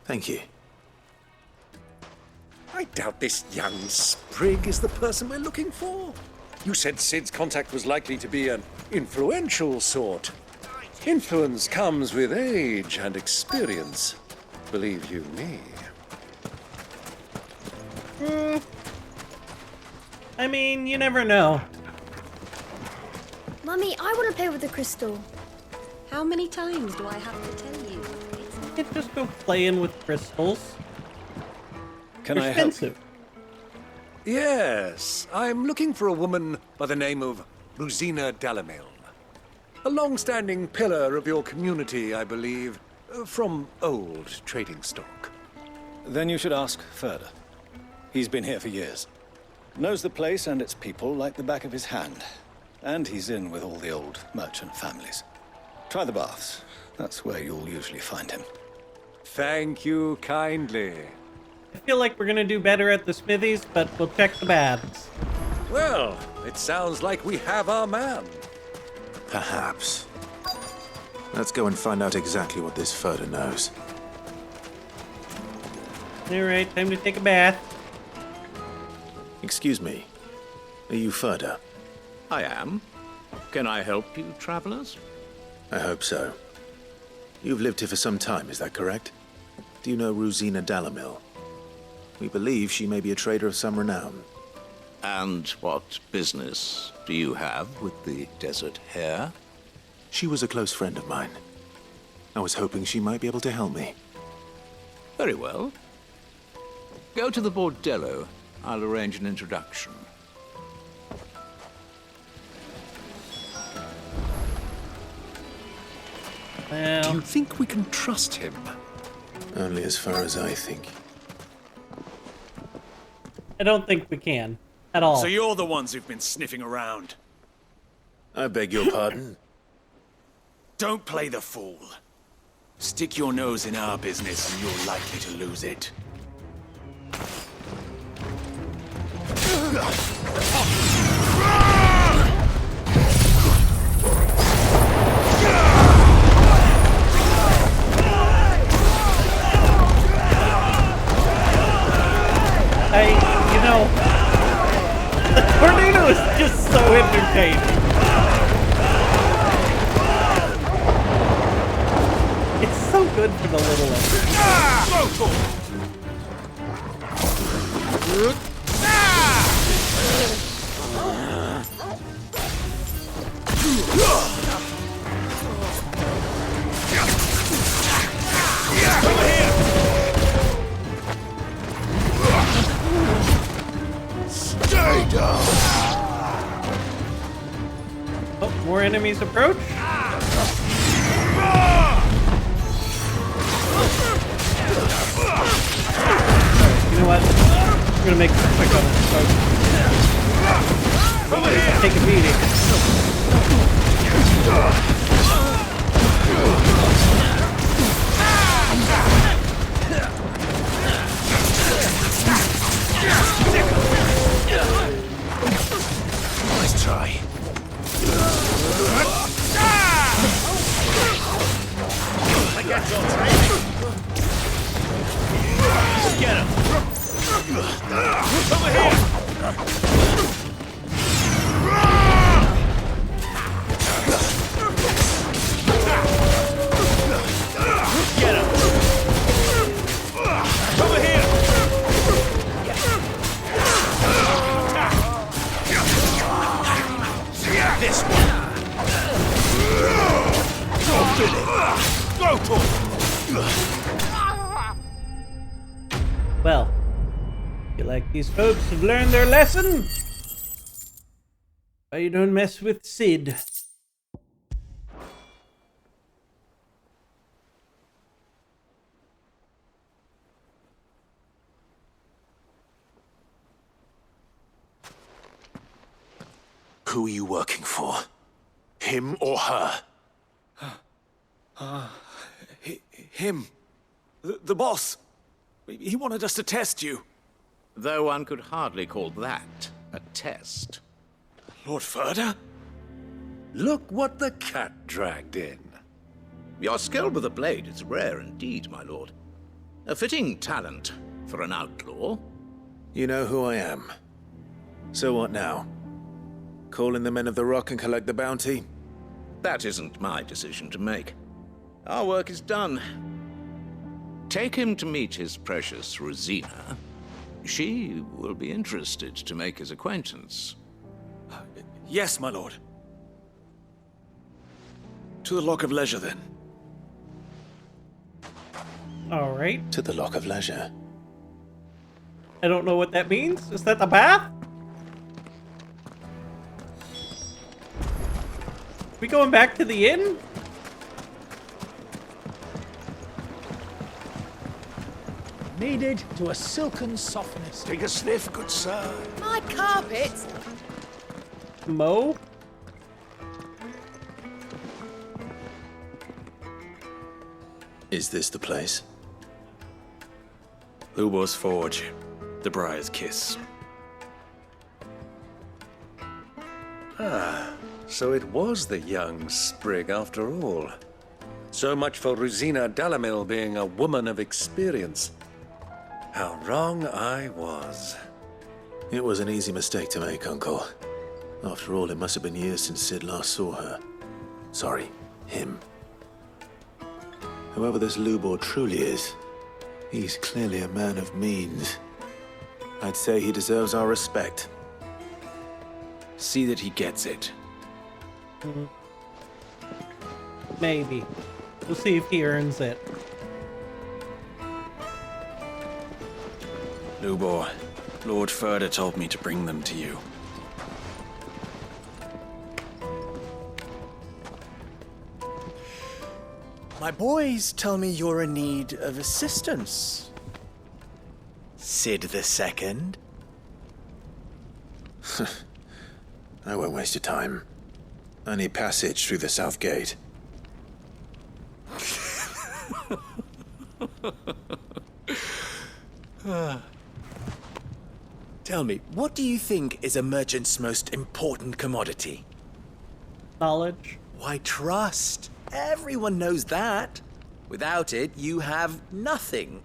Thank you. I doubt this young sprig is the person we're looking for. You said Sid's contact was likely to be an influential sort. Influence comes with age and experience. Believe you me. I mean, you never know. Mummy, I want to play with the crystal. How many times do I have to tell you? You can't just go playing with crystals. Can They're I help? expensive. Yes, I'm looking for a woman by the name of Rosina Dalamil. A long-standing pillar of your community, I believe, from old trading stock. Then you should ask Ferda. He's been here for years. Knows the place and its people like the back of his hand. And he's in with all the old merchant families. Try the baths. That's where you'll usually find him. Thank you kindly. I feel like we're gonna do better at the smithies, but we'll check the baths. Well, it sounds like we have our man. Perhaps. Let's go and find out exactly what this Ferda knows. Alright, time to take a bath. Excuse me. Are you Ferda? I am. Can I help you, travelers? I hope so. You've lived here for some time, is that correct? Do you know Rosina Dalamil? We believe she may be a trader of some renown. And what business do you have with the Desert Hare? She was a close friend of mine. I was hoping she might be able to help me. Very well. Go to the Bordello. I'll arrange an introduction. Well, do you think we can trust him? Only as far as I think. I don't think we can. At all. So you're the ones who've been sniffing around. I beg your pardon? Don't play the fool. Stick your nose in our business and you're likely to lose it. You know, the tornado is just so entertaining. It's so good for the little ones. Stay down! Oh, more enemies approach. You know what? I'm gonna make this quick on it. Take a beating. Nice try. I got your training. Get him. Over here. Well, feel like these folks have learned their lesson. Why you don't mess with Sid? Who are you working for? Him or her? Him. The boss. He wanted us to test you. Though one could hardly call that a test. Lord Ferda? Look what the cat dragged in. Your skill with the blade is rare indeed, my lord. A fitting talent for an outlaw. You know who I am. So what now? Call in the Men of the Rock and collect the bounty? That isn't my decision to make. Our work is done. Take him to meet his precious Rosina. She will be interested to make his acquaintance. Yes, my lord. To the Lock of Leisure, then. All right. To the Lock of Leisure. I don't know what that means. Is that the bath? We going back to the inn? Kneaded to a silken softness. Take a sniff, good sir. My carpet! Mo? Is this the place? Lubor's Forge. The Briar's Kiss. Ah, so it was the young sprig after all. So much for Rosina Dalamil being a woman of experience. How wrong I was. It was an easy mistake to make, Uncle. After all, it must have been years since Sid last saw her. Sorry, him. Whoever this Lubor truly is, he's clearly a man of means. I'd say he deserves our respect. See that he gets it. Maybe. We'll see if he earns it. Lubor, Lord Ferda told me to bring them to you. My boys tell me you're in need of assistance. Sid the Second. I won't waste your time. I need passage through the south gate. Tell me, what do you think is a merchant's most important commodity? Knowledge. Why, trust. Everyone knows that. Without it, you have nothing.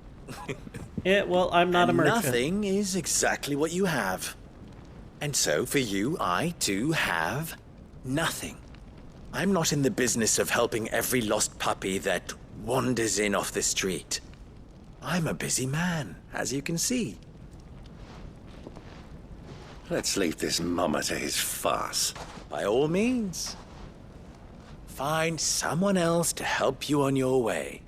Yeah, well, I'm not a merchant. Nothing is exactly what you have. And so, for you, I, too, have nothing. I'm not in the business of helping every lost puppy that wanders in off the street. I'm a busy man, as you can see. Let's leave this mummer to his farce. By all means. Find someone else to help you on your way.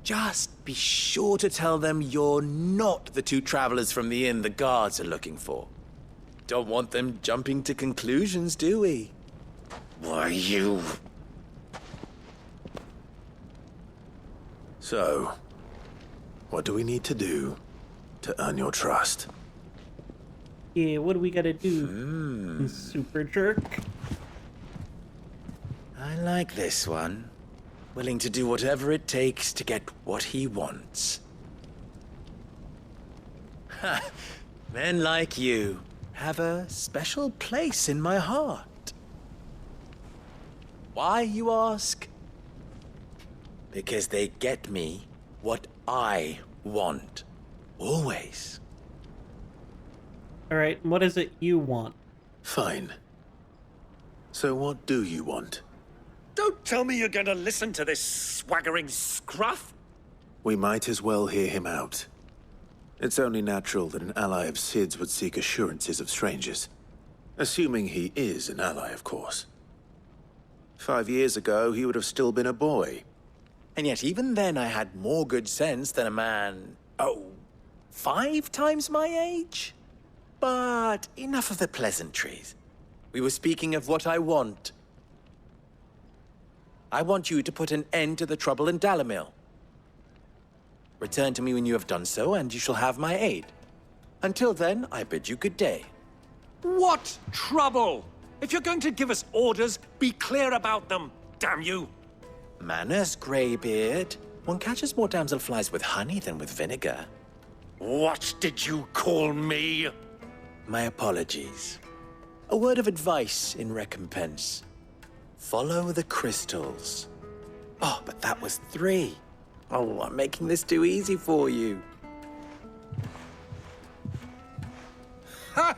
Just be sure to tell them you're not the two travelers from the inn the guards are looking for. Don't want them jumping to conclusions, do we? Why, you... So, what do we need to do to earn your trust? Yeah, what do we gotta do? Super jerk. I like this one. Willing to do whatever it takes to get what he wants. Ha! Men like you have a special place in my heart. Why, you ask? Because they get me what I want. Always. Alright, what is it you want? Fine. So what do you want? Don't tell me you're going to listen to this swaggering scruff. We might as well hear him out. It's only natural that an ally of Sid's would seek assurances of strangers. Assuming he is an ally, of course. 5 years ago, he would have still been a boy. And yet even then I had more good sense than a man, 5 times my age? But enough of the pleasantries. We were speaking of what I want. I want you to put an end to the trouble in Dalamil. Return to me when you have done so, and you shall have my aid. Until then, I bid you good day. What trouble? If you're going to give us orders, be clear about them, damn you! Manners, Greybeard. One catches more damselflies with honey than with vinegar. What did you call me? My apologies. A word of advice in recompense. Follow the crystals. Oh, but that was 3. Oh, I'm making this too easy for you. Ha!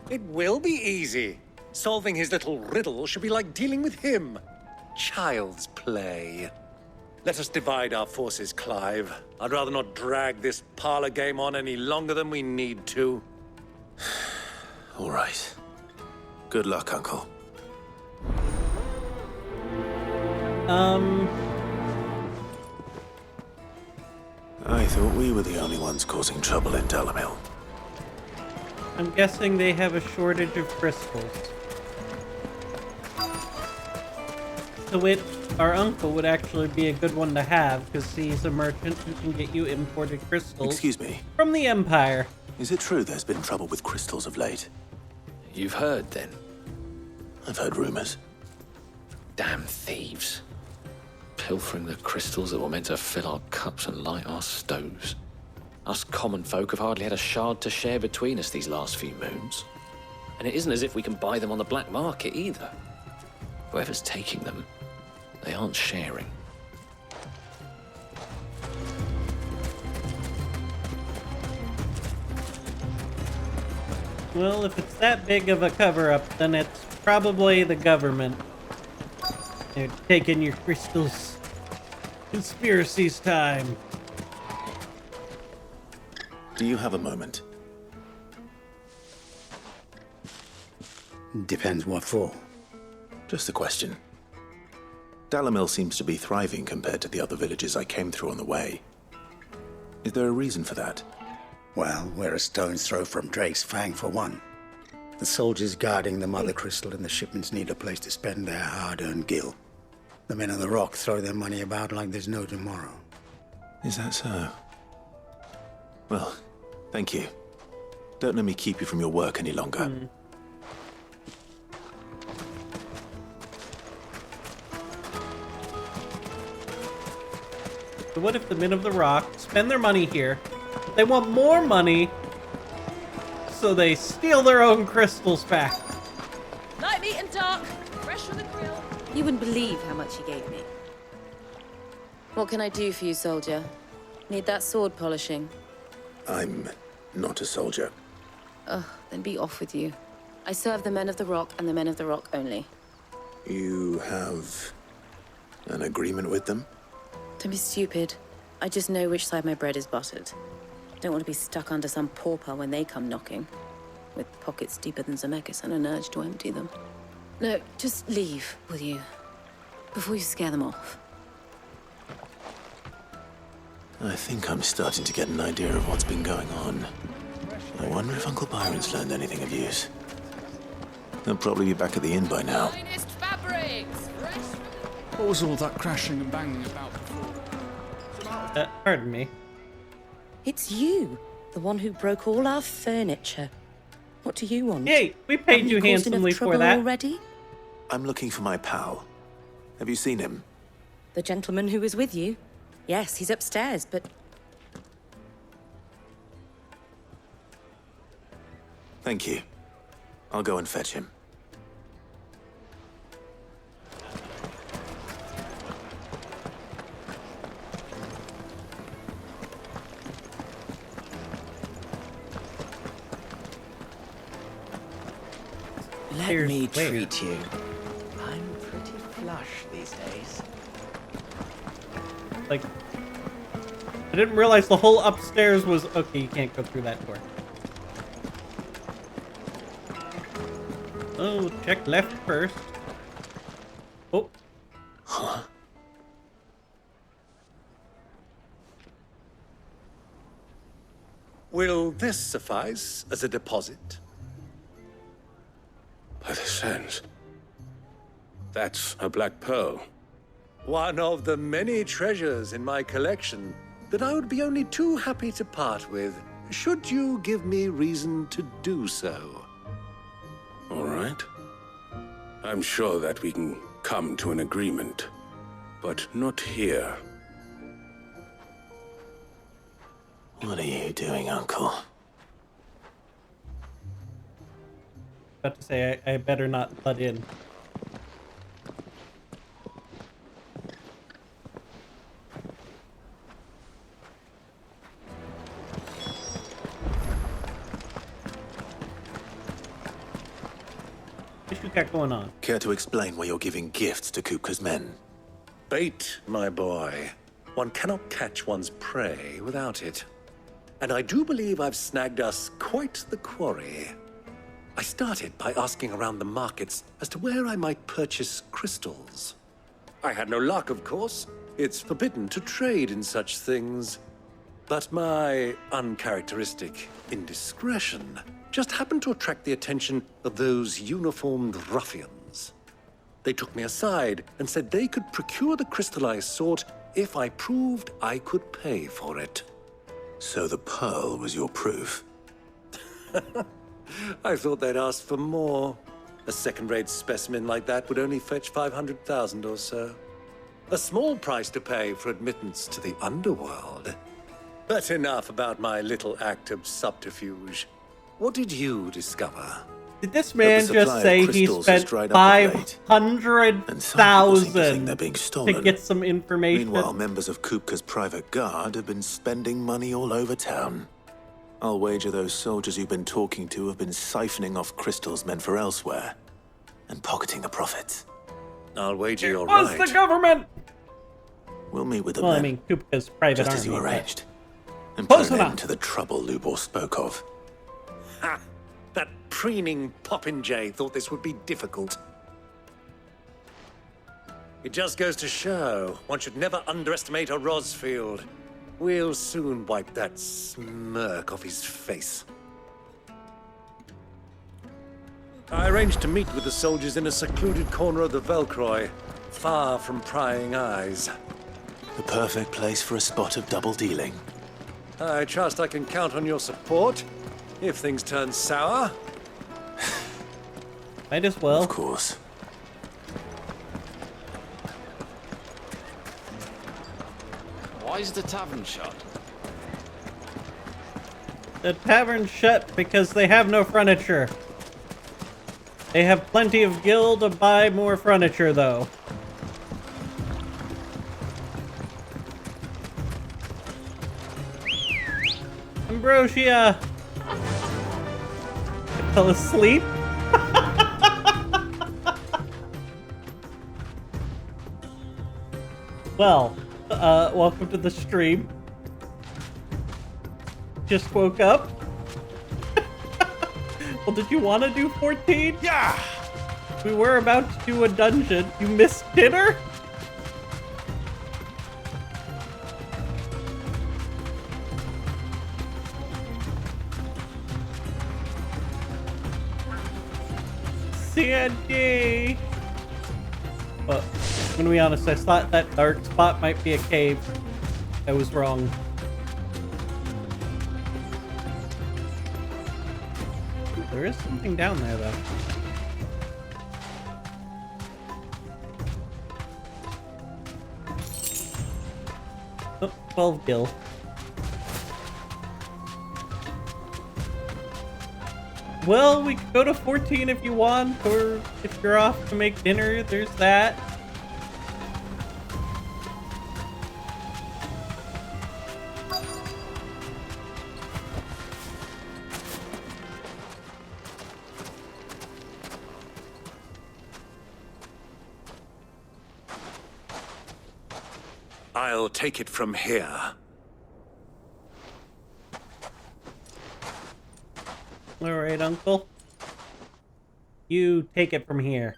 It will be easy. Solving his little riddle should be like dealing with him. Child's play. Let us divide our forces, Clive. I'd rather not drag this parlor game on any longer than we need to. All right. Good luck, Uncle. I thought we were the only ones causing trouble in Dalamil. I'm guessing they have a shortage of crystals. To which our uncle would actually be a good one to have, because he's a merchant who can get you imported crystals. Excuse me. From the Empire. Is it true there's been trouble with crystals of late? You've heard, then? I've heard rumors. Damn thieves. Pilfering the crystals that were meant to fill our cups and light our stoves. Us common folk have hardly had a shard to share between us these last few moons. And it isn't as if we can buy them on the black market either. Whoever's taking them, they aren't sharing. Well, if it's that big of a cover-up, then it's probably the government. They're taking your crystals. Conspiracy's time. Do you have a moment? Depends what for. Just a question. Dalamil seems to be thriving compared to the other villages I came through on the way. Is there a reason for that? Well, we're a stone's throw from Drake's Fang, for one. The soldiers guarding the Mother Crystal and the shipments need a place to spend their hard-earned gil. The men of the Rock throw their money about like there's no tomorrow. Is that so? Well, thank you. Don't let me keep you from your work any longer. So what if the men of the Rock spend their money here? They want more money, so they steal their own crystals back. Light meat and dark, fresh from the grill. You wouldn't believe how much he gave me. What can I do for you, soldier? Need that sword polishing? I'm not a soldier. Ugh, then be off with you. I serve the men of the Rock and the men of the Rock only. You have an agreement with them? Don't be stupid. I just know which side my bread is buttered. Don't want to be stuck under some pauper when they come knocking, with pockets deeper than Zemeckis and an urge to empty them. No, just leave, will you? Before you scare them off. I think I'm starting to get an idea of what's been going on. I wonder if Uncle Byron's learned anything of use. They'll probably be back at the inn by now. Finest fabrics, fresh. What was all that crashing and banging about before? Pardon me. It's you, the one who broke all our furniture. What do you want? Hey, we paid you handsomely for that. Already? I'm looking for my pal. Have you seen him? The gentleman who was with you? Yes, he's upstairs, but... Thank you. I'll go and fetch him. Let me treat you. I'm pretty flush these days. Like, I didn't realize the whole upstairs was... Okay, you can't go through that door. Oh, check left first. Oh. Huh? Will this suffice as a deposit? By the sands. That's a black pearl. One of the many treasures in my collection that I would be only too happy to part with, should you give me reason to do so. All right. I'm sure that we can come to an agreement, but not here. What are you doing, Uncle? About to say, I better not butt in. What you got going on? Care to explain why you're giving gifts to Kupka's men? Bait, my boy. One cannot catch one's prey without it. And I do believe I've snagged us quite the quarry. I started by asking around the markets as to where I might purchase crystals. I had no luck, of course. It's forbidden to trade in such things. But my uncharacteristic indiscretion just happened to attract the attention of those uniformed ruffians. They took me aside and said they could procure the crystal I sought if I proved I could pay for it. So the pearl was your proof? I thought they'd asked for more. A second-rate specimen like that would only fetch 500,000 or so. A small price to pay for admittance to the underworld. But enough about my little act of subterfuge. What did you discover? Did this man just say he spent 500,000 to get some information? Meanwhile, members of Kupka's private guard have been spending money all over town. I'll wager those soldiers you've been talking to have been siphoning off crystals meant for elsewhere and pocketing the profits. I'll wager you're right. What's the government? We'll meet with them Well, then, I mean, Kupka's private just army. as you arranged, and Close put an enough. end to the trouble Lubor spoke of. Ha! That preening popinjay thought this would be difficult. It just goes to show one should never underestimate a Rosfield. We'll soon wipe that smirk off his face. I arranged to meet with the soldiers in a secluded corner of the Velcroy, far from prying eyes. The perfect place for a spot of double dealing. I trust I can count on your support if things turn sour. Might as well. Of course. Why is the tavern shut? The tavern's shut because they have no furniture. They have plenty of gil to buy more furniture, though. Ambrosia! I fell asleep? Well, welcome to the stream. Just woke up. Well, did you want to do 14? Yeah! We were about to do a dungeon. You missed dinner? Sandy! Well, I'm gonna be honest, I thought that dark spot might be a cave. I was wrong. There is something down there, though. Oh, 12 gil. Well, we could go to 14 if you want, or if you're off to make dinner, there's that. I'll take it from here. All right, Uncle. You take it from here.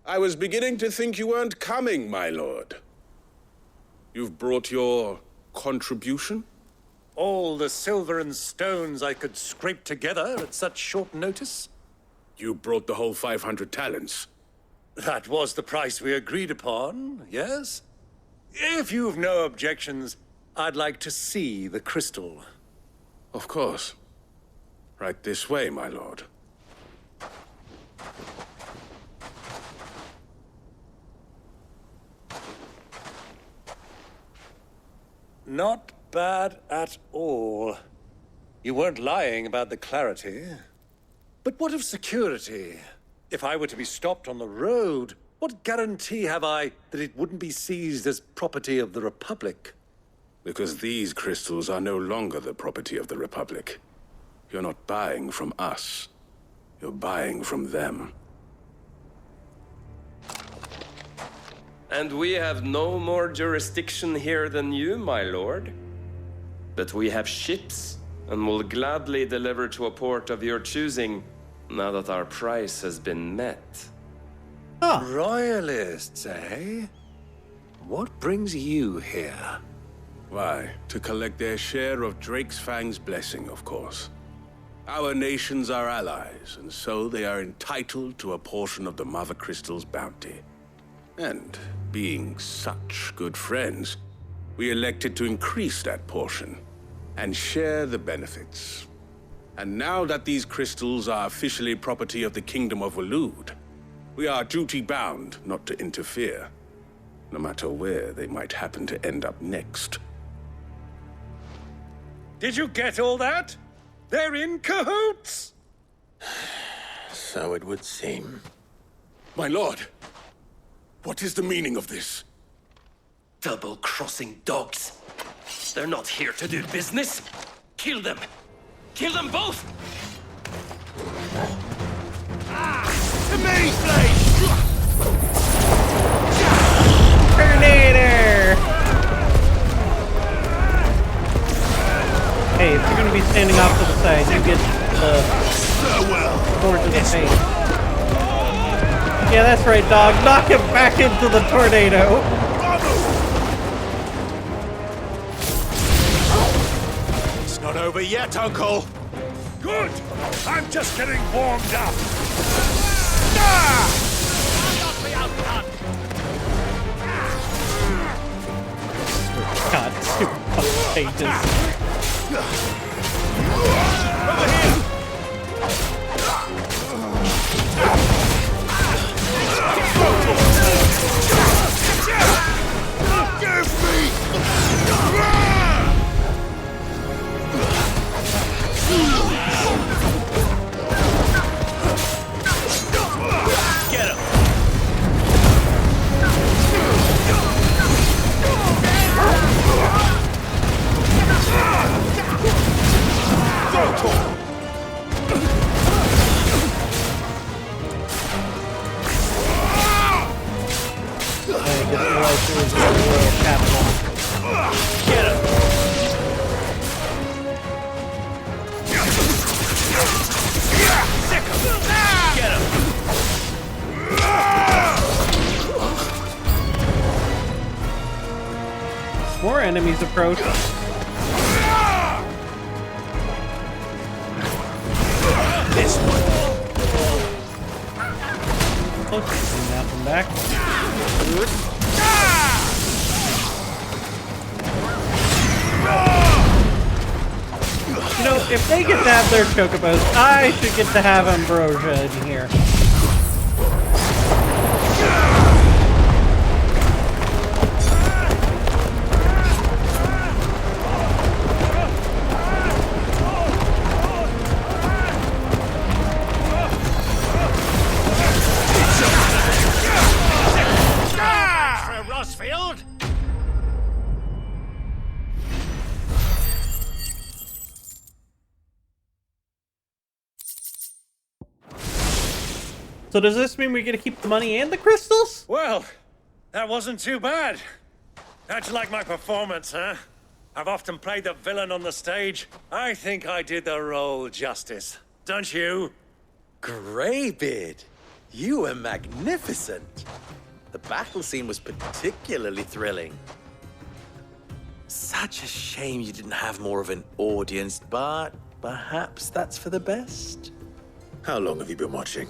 I was beginning to think you weren't coming, my lord. You've brought your contribution? All the silver and stones I could scrape together at such short notice? You brought the whole 500 talents. That was the price we agreed upon, yes? If you've no objections, I'd like to see the crystal. Of course. Right this way, my lord. Not bad at all. You weren't lying about the clarity. But what of security? If I were to be stopped on the road, what guarantee have I that it wouldn't be seized as property of the Republic? Because these crystals are no longer the property of the Republic. You're not buying from us. You're buying from them. And we have no more jurisdiction here than you, my lord. But we have ships, and will gladly deliver to a port of your choosing, now that our price has been met. Royalists, eh? What brings you here? Why, to collect their share of Drake's Fang's blessing, of course. Our nations are allies, and so they are entitled to a portion of the Mother Crystal's bounty. And, being such good friends, we elected to increase that portion and share the benefits. And now that these crystals are officially property of the Kingdom of Waloed, we are duty-bound not to interfere, no matter where they might happen to end up next. Did you get all that? They're in cahoots! So it would seem. My lord, what is the meaning of this? Double-crossing dogs. They're not here to do business. Kill them. Kill them both! To me, please! Terminator! Hey, if you're gonna be standing off to the side, you get the sword to the face. Yeah, that's right, dog. Knock him back into the tornado. It's not over yet, Uncle. Good! I'm just getting warmed up. God, super fucking pages. Over here! Give me! Get him! More enemies approach. This one. Oh, that one back. You know, if they get to have their chocobos, I should get to have Ambrosia in here. Rosfield? So does this mean we get to keep the money and the crystals? Well, that wasn't too bad. How'd you like my performance, huh? I've often played the villain on the stage. I think I did the role justice. Don't you? Greybeard, You were magnificent. The battle scene was particularly thrilling. Such a shame you didn't have more of an audience, but perhaps that's for the best. How long have you been watching?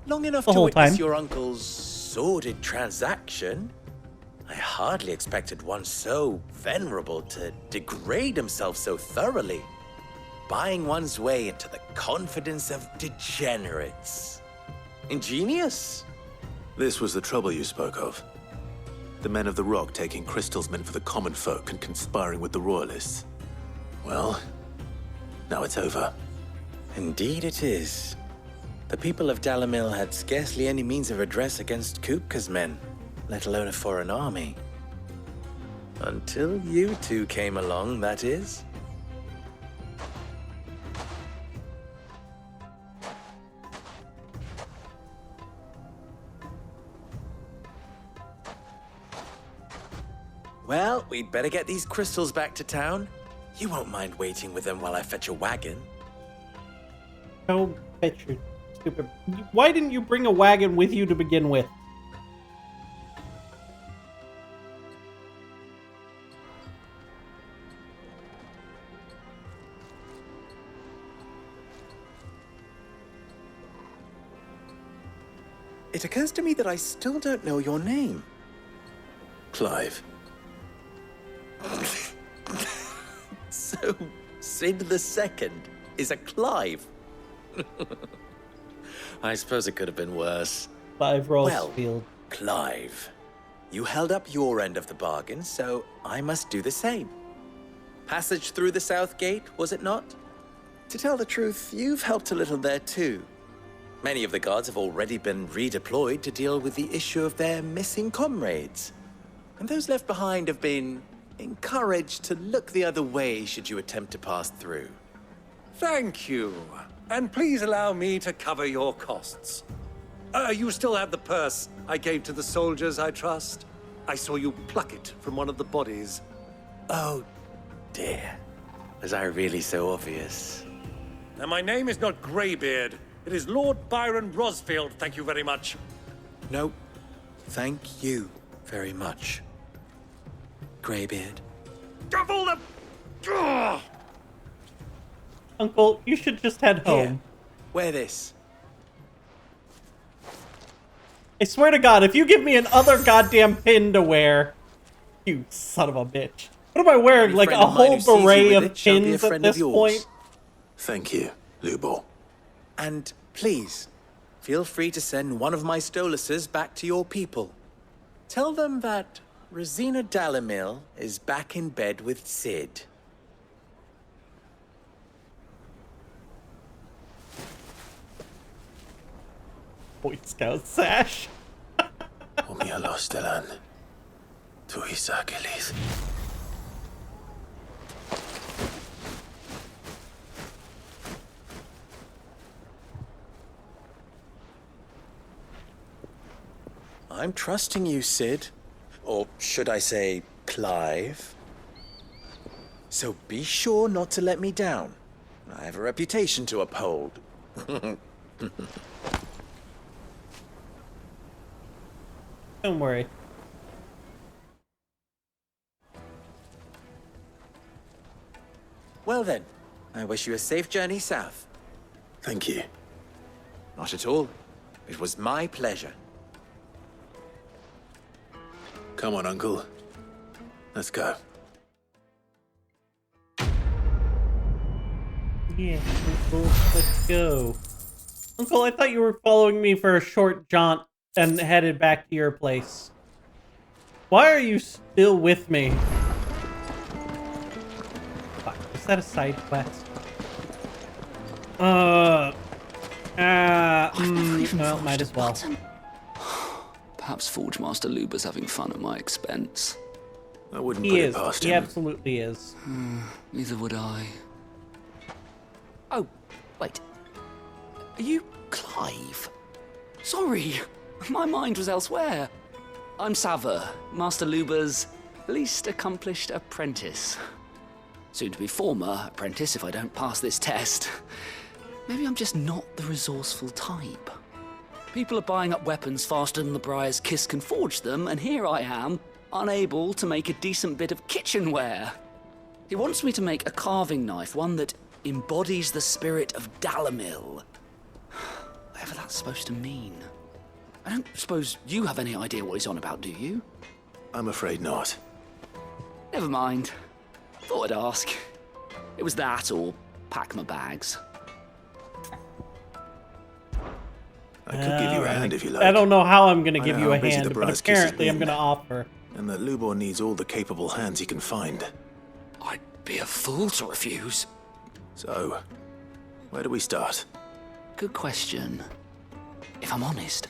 Long enough The to whole witness time. your uncle's sordid transaction. I hardly expected one so venerable to degrade himself so thoroughly, buying one's way into the confidence of degenerates. Ingenious. This was the trouble you spoke of. The men of the Rock taking crystals meant for the common folk and conspiring with the Royalists. Well, now it's over. Indeed it is. The people of Dalamil had scarcely any means of redress against Kupka's men, let alone a foreign army. Until you two came along, that is. Well, we'd better get these crystals back to town. You won't mind waiting with them while I fetch a wagon. Go fetch your stupid... Why didn't you bring a wagon with you to begin with? It occurs to me that I still don't know your name. Clive. So, Sid the Second is a Clive. I suppose it could have been worse. Clive Rosefield. Well, Clive, you held up your end of the bargain, so I must do the same. Passage through the South Gate, was it not? To tell the truth, you've helped a little there too. Many of the guards have already been redeployed to deal with the issue of their missing comrades. And those left behind have been encouraged to look the other way should you attempt to pass through. Thank you. And please allow me to cover your costs. You still have the purse I gave to the soldiers, I trust? I saw you pluck it from one of the bodies. Oh, dear. Was I really so obvious? Now, my name is not Greybeard. It is Lord Byron Rosfield, thank you very much. No, thank you very much, Greybeard. Double the... Ugh! Uncle, you should just head home. Here, wear this. I swear to God, if you give me another goddamn pin to wear, you son of a bitch. What am I wearing? Like a whole beret of pins at this point? Thank you, Lubor. And please, feel free to send one of my Stoluses back to your people. Tell them that Rosina Dalamil is back in bed with Sid. Boy Scout sash. Umialo Stellan. Tuisa Achilles. I'm trusting you, Sid. Or should I say, Clive. So be sure not to let me down. I have a reputation to uphold. Don't worry. Well then, I wish you a safe journey south. Thank you. Not at all. It was my pleasure. Come on, Uncle. Let's go. Yeah, Uncle, let's go. Uncle, I thought you were following me for a short jaunt and headed back to your place. Why are you still with me? Fuck, is that a side quest? Well, might as well. Perhaps Forge Master Luber's having fun at my expense. I wouldn't He put is. it past He him. absolutely is. Neither would I. Oh, wait. Are you Clive? Sorry, my mind was elsewhere. I'm Sava, Master Luber's least accomplished apprentice. Soon to be former apprentice if I don't pass this test. Maybe I'm just not the resourceful type. People are buying up weapons faster than the Briar's Kiss can forge them, and here I am, unable to make a decent bit of kitchenware. He wants me to make a carving knife, one that embodies the spirit of Dalamil. Whatever that's supposed to mean. I don't suppose you have any idea what he's on about, do you? I'm afraid not. Never mind. Thought I'd ask. It was that or pack my bags. I could give you a hand if you like. I don't know how I'm going to I give know you how a busy hand, the but Briar's Kiss has apparently I'm been, going to offer. And that Lubor needs all the capable hands he can find. I'd be a fool to refuse. So, where do we start? Good question. If I'm honest,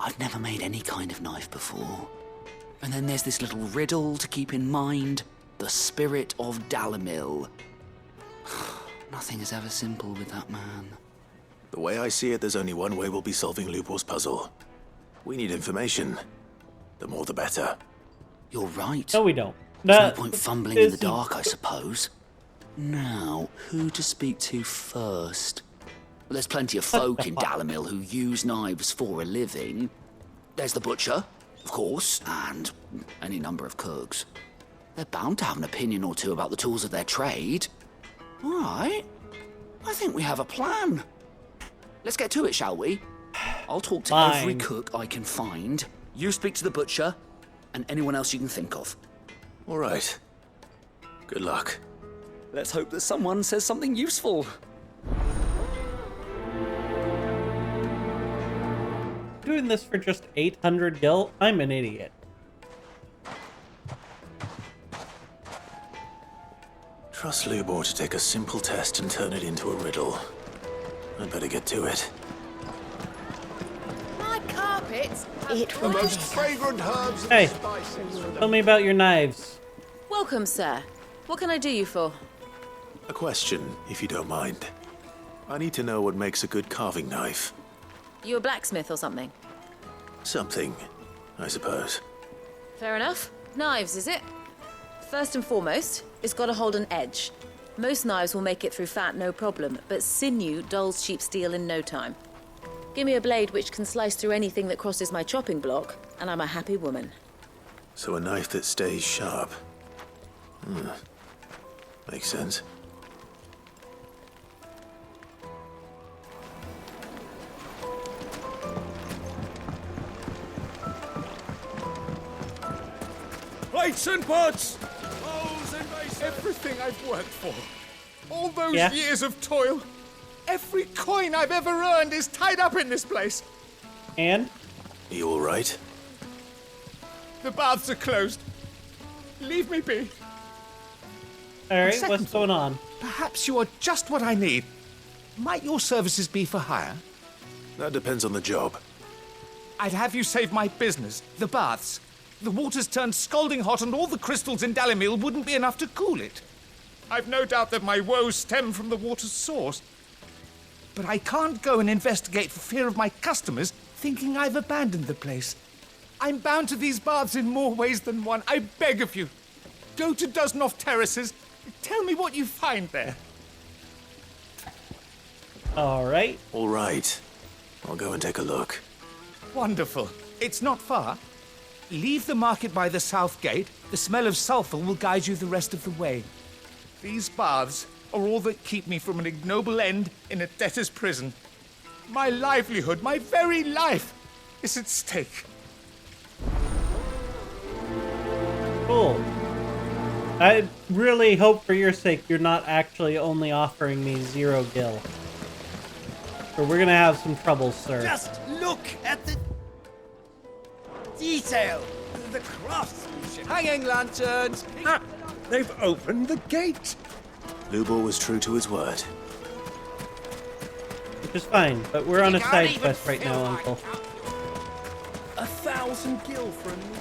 I've never made any kind of knife before. And then there's this little riddle to keep in mind. The spirit of Dalamil. Nothing is ever simple with that man. The way I see it, there's only one way we'll be solving Lubor's puzzle. We need information. The more the better. You're right. No, we don't. There's no point fumbling in the dark, I suppose. Now, who to speak to first? Well, there's plenty of folk in Dalamil who use knives for a living. There's the butcher, of course, and any number of cooks. They're bound to have an opinion or two about the tools of their trade. All right. I think we have a plan. Let's get to it, shall we? I'll talk to every cook I can find. You speak to the butcher, and anyone else you can think of. All right. Good luck. Let's hope that someone says something useful. Doing this for just 800 gil? I'm an idiot. Trust Lubor to take a simple test and turn it into a riddle. I'd better get to it. My carpets. It The most fragrant herbs Hey, and spices. tell me about your knives. Welcome, sir. What can I do you for? A question, if you don't mind. I need to know what makes a good carving knife. You a blacksmith or something? Something, I suppose. Fair enough. Knives, is it? First and foremost, it's got to hold an edge. Most knives will make it through fat, no problem, but sinew dulls cheap steel in no time. Give me a blade which can slice through anything that crosses my chopping block, and I'm a happy woman. So a knife that stays sharp. Makes sense. Plates and pots! Bowls and basins! Everything I've worked for. All those years of toil. Every coin I've ever earned is tied up in this place. And? You all right? The baths are closed. Leave me be. Alright, what's going on? Perhaps you are just what I need. Might your services be for hire? That depends on the job. I'd have you save my business, the baths. The water's turned scalding hot and all the crystals in Dalamil wouldn't be enough to cool it. I've no doubt that my woes stem from the water's source. But I can't go and investigate for fear of my customers thinking I've abandoned the place. I'm bound to these baths in more ways than one. I beg of you. Go to Dusnoff Terraces. Tell me what you find there. Alright. All right. I'll go and take a look. Wonderful. It's not far. Leave the market by the south gate. The smell of sulfur will guide you the rest of the way. These baths are all that keep me from an ignoble end in a debtor's prison. My livelihood, my very life, is at stake. Cool. I really hope for your sake you're not actually only offering me 0 gil. Or we're gonna have some trouble, sir. Just look at the detail, the craftsmanship. Hanging lanterns. Ah, they've opened the gate. Lubor was true to his word. Which is fine, but we're on a side quest right now, Uncle. 1,000 gil for a news.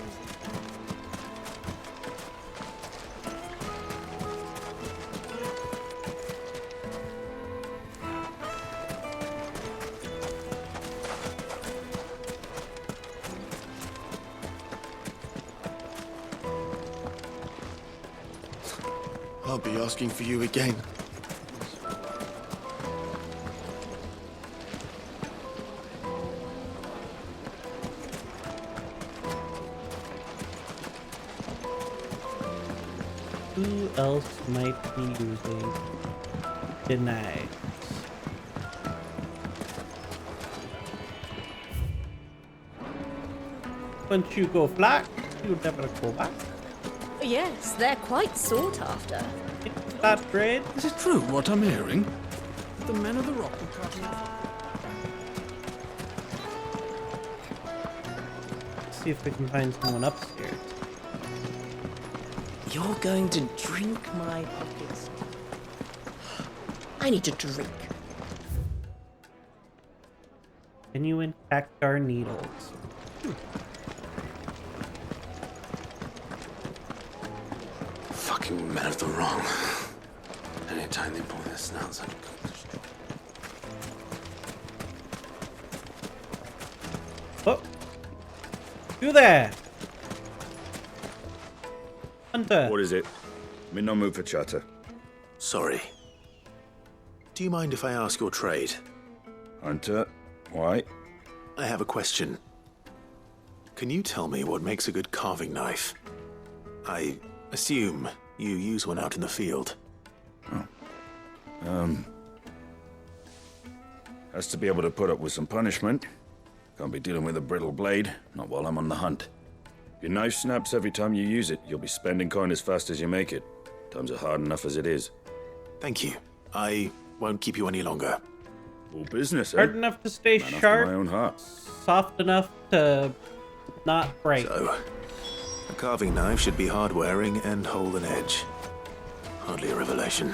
I'll be asking for you again. Who else might be using the knives? Once you go flat, you never go back. Yes, they're quite sought after. That bread. Is it true what I'm hearing? That the men of the rock were cutting off? See if we can find someone upstairs. You're going to drink my pockets. I need to drink. Genuine cactar needles. Fucking men of the wrong. Anytime they pull their snouts out. Oh! You there! Hunter! What is it? I'm in no mood for chatter. Sorry. Do you mind if I ask your trade? Hunter, why? I have a question. Can you tell me what makes a good carving knife? I assume you use one out in the field. Has to be able to put up with some punishment. Can't be dealing with a brittle blade, not while I'm on the hunt. If your knife snaps every time you use it, you'll be spending coin as fast as you make it. Times are hard enough as it is. Thank you. I won't keep you any longer. All business, eh? Hard enough to stay Man after sharp, my own heart. soft enough to not break. So, a carving knife should be hard-wearing and hold an edge. Hardly a revelation.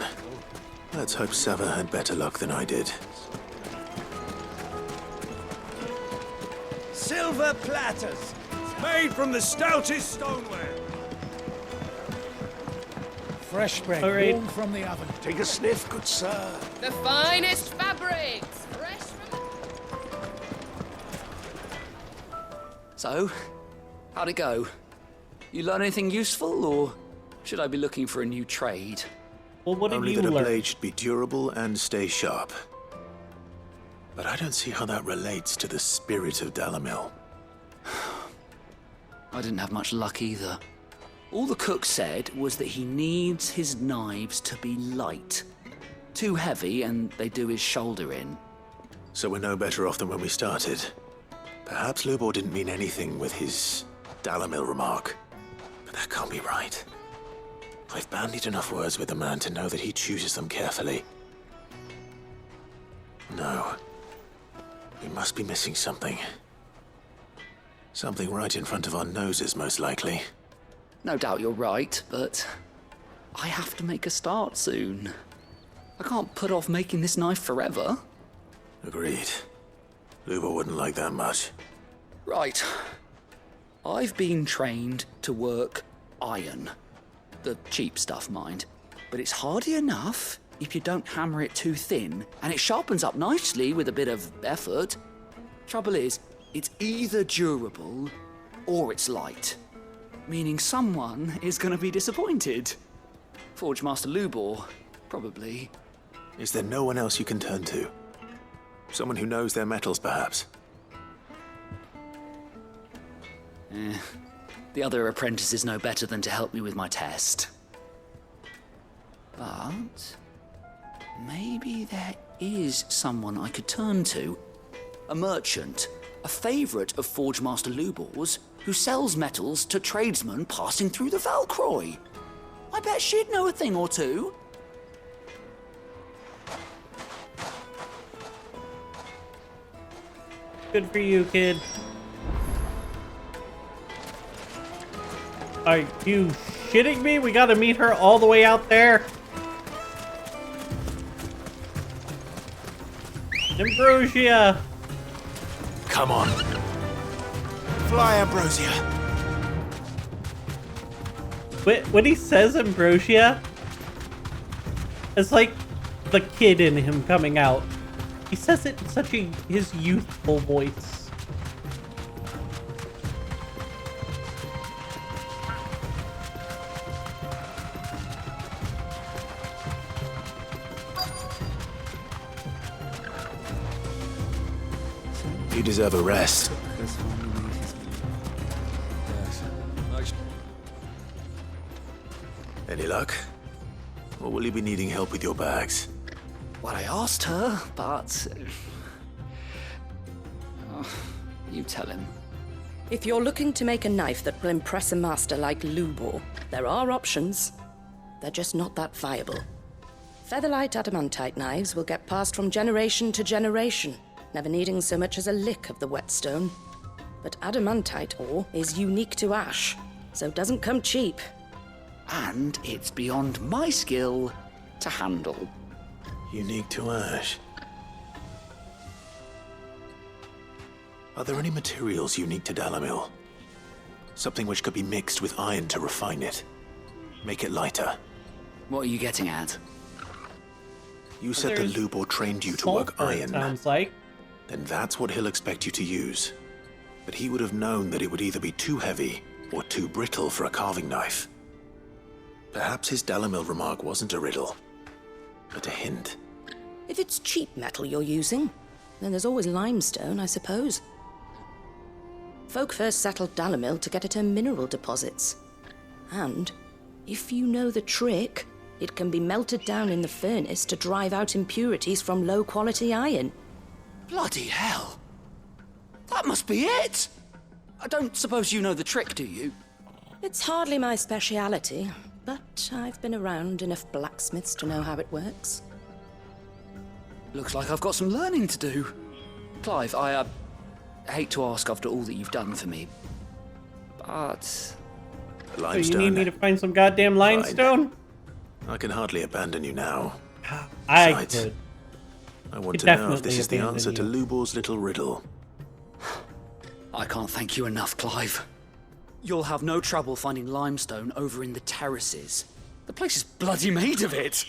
Let's hope Sava had better luck than I did. Silver platters, made from the stoutest stoneware. Fresh bread, warm from the oven. Take a sniff, good sir. The finest fabrics, fresh from... So, how'd it go? You learn anything useful, or should I be looking for a new trade? Well, what Only that a blade should be durable and stay sharp. But I don't see how that relates to the spirit of Dalamil. I didn't have much luck either. All the cook said was that he needs his knives to be light. Too heavy and they do his shoulder in. So we're no better off than when we started. Perhaps Lubor didn't mean anything with his Dalamil remark. But that can't be right. I've bandied enough words with the man to know that he chooses them carefully. No. We must be missing something. Something right in front of our noses, most likely. No doubt you're right, but I have to make a start soon. I can't put off making this knife forever. Agreed. Lubor wouldn't like that much. Right. I've been trained to work iron. The cheap stuff, mind. But it's hardy enough if you don't hammer it too thin, and it sharpens up nicely with a bit of effort. Trouble is, it's either durable or it's light. Meaning someone is going to be disappointed. Forge Master Lubor, probably. Is there no one else you can turn to? Someone who knows their metals, perhaps? The other apprentices know better than to help me with my test. But maybe there is someone I could turn to. A merchant, a favourite of Forge Master Lubor's, who sells metals to tradesmen passing through the Valcroy. I bet she'd know a thing or two. Good for you, kid. Are you shitting me? We gotta meet her all the way out there? Ambrosia! Come on. Fly, Ambrosia. When he says Ambrosia, it's like the kid in him coming out. He says it in such his youthful voice. You deserve a rest. Any luck? Or will you be needing help with your bags? Well, I asked her, but... you tell him. If you're looking to make a knife that will impress a master like Lubor, there are options. They're just not that viable. Featherlight adamantite knives will get passed from generation to generation, never needing so much as a lick of the whetstone. But adamantite ore is unique to ash, so doesn't come cheap. And it's beyond my skill to handle. Unique to ash. Are there any materials unique to Dalimil? Something which could be mixed with iron to refine it. Make it lighter. What are you getting at? You said the Lubor trained you to work iron. Sounds like. Then that's what he'll expect you to use. But he would have known that it would either be too heavy or too brittle for a carving knife. Perhaps his Dalimil remark wasn't a riddle, but a hint. If it's cheap metal you're using, then there's always limestone, I suppose. Folk first settled Dalimil to get at her mineral deposits. And, if you know the trick, it can be melted down in the furnace to drive out impurities from low-quality iron. Bloody hell! That must be it! I don't suppose you know the trick, do you? It's hardly my speciality, but I've been around enough blacksmiths to know how it works. Looks like I've got some learning to do. Clive, I hate to ask after all that you've done for me, but... So you need me to find some goddamn limestone? I can hardly abandon you now. I could. I want to know if this is the answer to Lubor's little riddle. I can't thank you enough, Clive. You'll have no trouble finding limestone over in the terraces. The place is bloody made of it.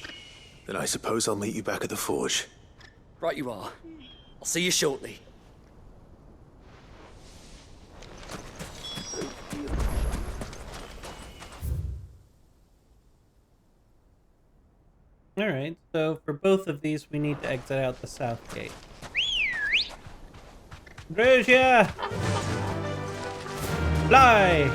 Then I suppose I'll meet you back at the forge. Right you are. I'll see you shortly. Alright, so for both of these, we need to exit out the south gate. Gruzia! Fly!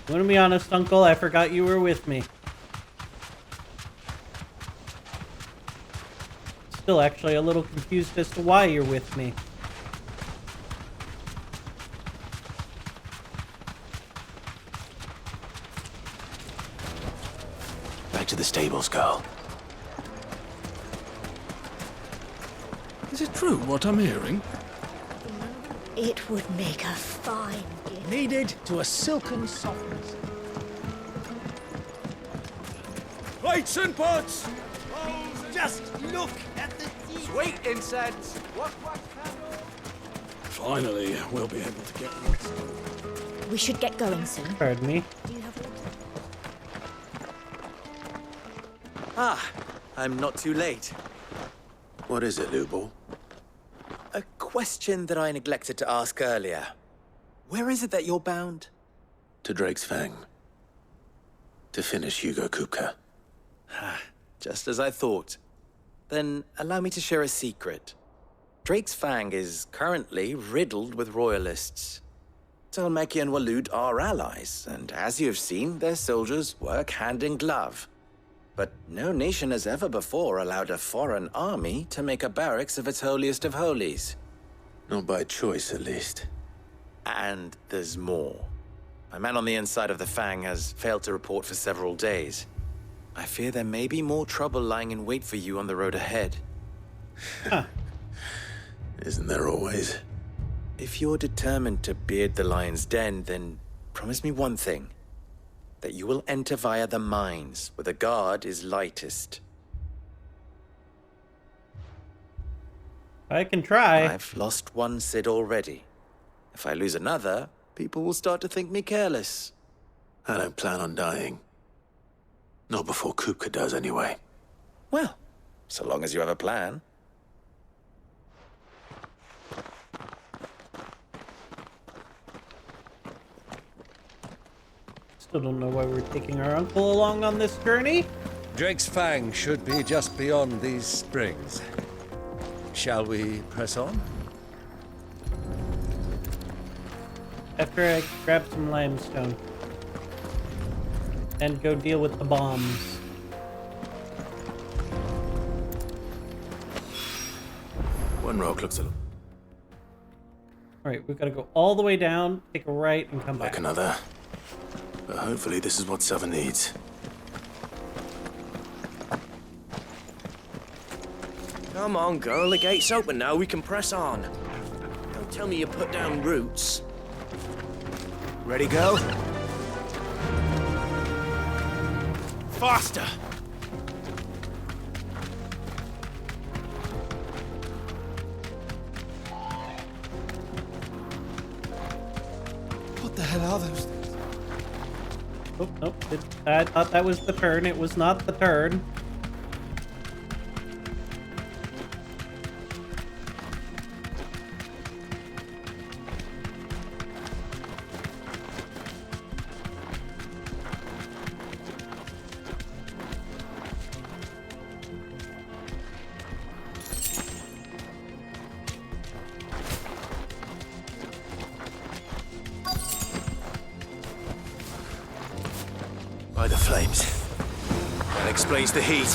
I'm gonna be honest, Uncle, I forgot you were with me. Still actually a little confused as to why you're with me. Back to the stables, girl. Is it true what I'm hearing? It would make a fine gift. Kneaded to a silken softness. Plates and pots! Just look at the Sweet incense! What candle? Finally, we'll be able to get one. We should get going soon. Pardon me. Ah, I'm not too late. What is it, Lubor? A question that I neglected to ask earlier. Where is it that you're bound? To Drake's Fang. To finish Hugo Kupka. Just as I thought. Then allow me to share a secret. Drake's Fang is currently riddled with royalists. Talmeki and Walud are allies, and as you have seen, their soldiers work hand in glove. But no nation has ever before allowed a foreign army to make a barracks of its holiest of holies. Not by choice, at least. And there's more. A man on the inside of the Fang has failed to report for several days. I fear there may be more trouble lying in wait for you on the road ahead. Isn't there always? If you're determined to beard the lion's den, then promise me one thing. That you will enter via the mines, where the guard is lightest. I can try. I've lost one Cid already. If I lose another, people will start to think me careless. I don't plan on dying. Not before Kupka does, anyway. Well, so long as you have a plan. Still don't know why we're taking our uncle along on this journey. Drake's Fang should be just beyond these springs. Shall we press on? After I grab some limestone. And go deal with the bombs. One rock looks a... Alright, we've got to go all the way down, take a right, and come like back. another. But hopefully this is what Sava needs. Come on, girl. The gate's open now. We can press on. Don't tell me you put down roots. Ready, go? Faster! What the hell are those things? Oh, nope. I thought that was the turn. It was not the turn. By the flames. That explains the heat.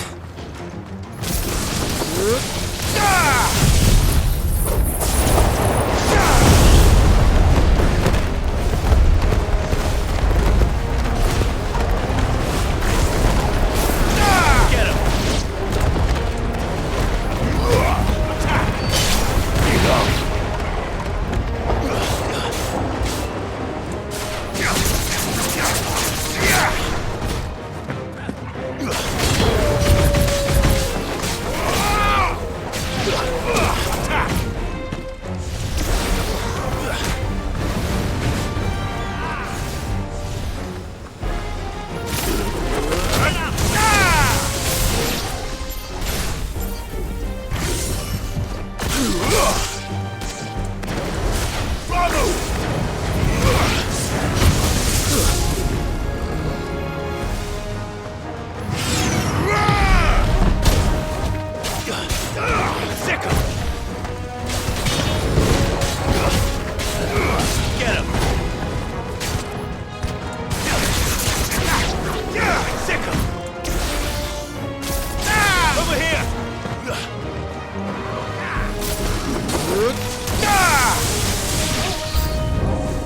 Get him!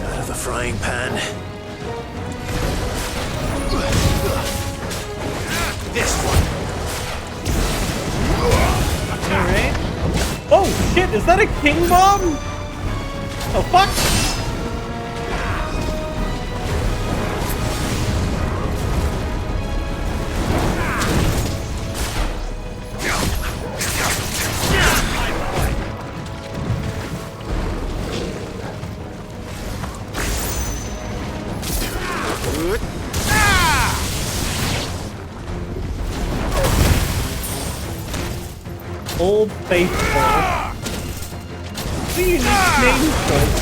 Out of the frying pan. This one! Alright. Oh shit, is that a king bomb? Oh fuck! Old Faithful. What a unique name choice.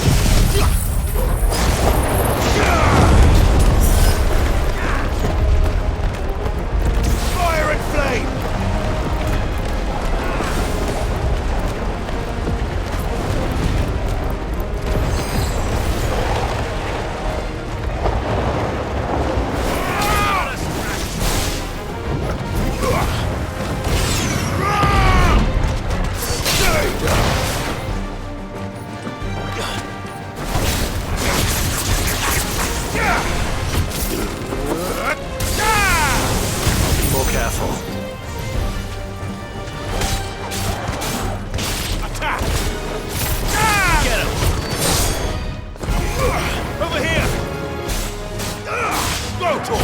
Fire and flame! More careful. Attack! Get him! Over here! Rotor!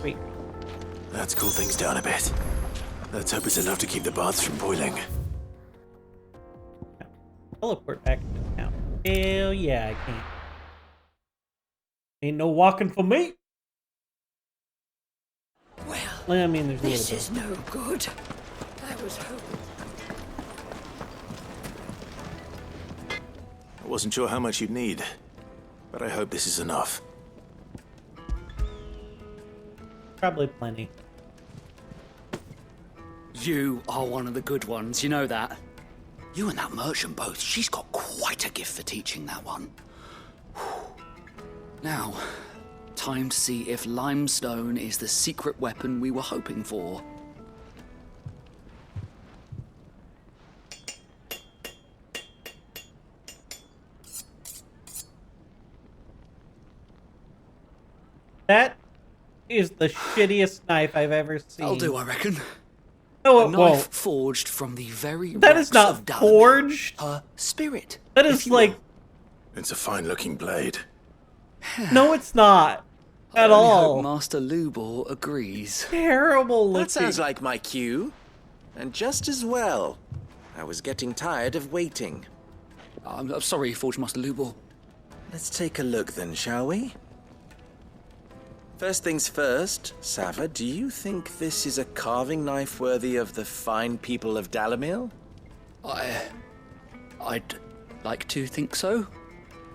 Wait. Let's cool things down a bit. Let's hope it's enough to keep the baths from boiling. Teleport back to the town. Hell yeah, I can. Ain't no walking for me. Well, I mean, there's a This little bit. is no good. I was hoping. I wasn't sure how much you'd need. but I hope this is enough. Probably plenty. You are one of the good ones, you know that. You and that merchant both, she's got quite a gift for teaching, that one. Now, time to see if limestone is the secret weapon we were hoping for. That is the shittiest knife I've ever seen. I'll do, I reckon. No, a it knife won't. forged from the very That rocks is not of Dalamir. forged. Her spirit. That is like... It's a fine-looking blade. No, it's not. At I only all. hope Master Lubor agrees. Terrible looking. That sounds like my cue. And just as well. I was getting tired of waiting. I'm sorry, Forge Master Lubor. Let's take a look then, shall we? First things first, Sava, do you think this is a carving knife worthy of the fine people of Dalamil? I'd like to think so.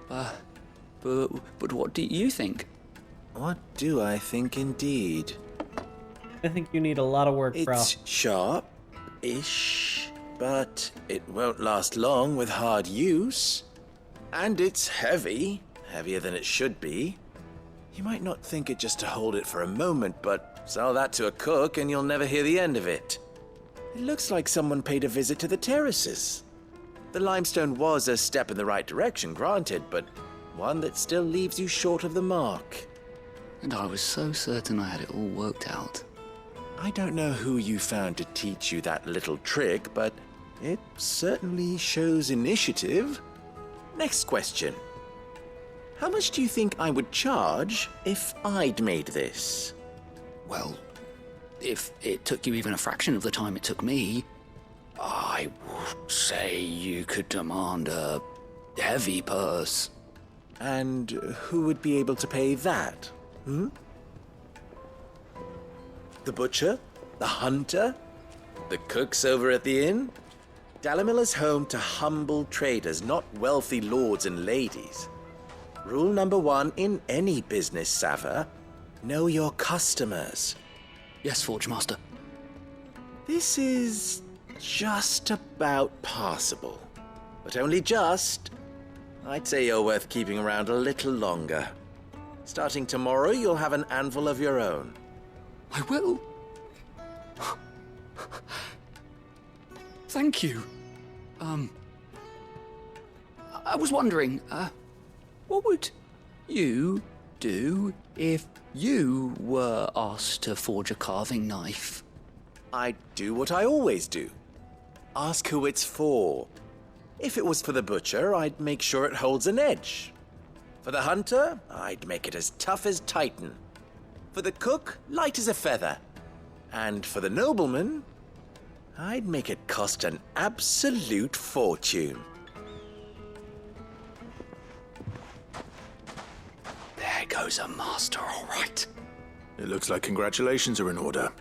But what do you think? What do I think indeed? I think you need a lot of work, bro. It's sharp-ish, but it won't last long with hard use. And it's heavy, heavier than it should be. You might not think it just to hold it for a moment, but sell that to a cook and you'll never hear the end of it. It looks like someone paid a visit to the terraces. The limestone was a step in the right direction, granted, but one that still leaves you short of the mark. And I was so certain I had it all worked out. I don't know who you found to teach you that little trick, but it certainly shows initiative. Next question. How much do you think I would charge if I'd made this? Well, if it took you even a fraction of the time it took me, I would say you could demand a heavy purse. And who would be able to pay that? The butcher? The hunter? The cooks over at the inn? Dalamil is home to humble traders, not wealthy lords and ladies. Rule number 1 in any business, Sava. Know your customers. Yes, Forge Master. This is just about passable. But only just. I'd say you're worth keeping around a little longer. Starting tomorrow, you'll have an anvil of your own. I will. Thank you. I was wondering, what would you do if you were asked to forge a carving knife? I'd do what I always do. Ask who it's for. If it was for the butcher, I'd make sure it holds an edge. For the hunter, I'd make it as tough as Titan. For the cook, light as a feather. And for the nobleman, I'd make it cost an absolute fortune. There goes a master, all right. It looks like congratulations are in order.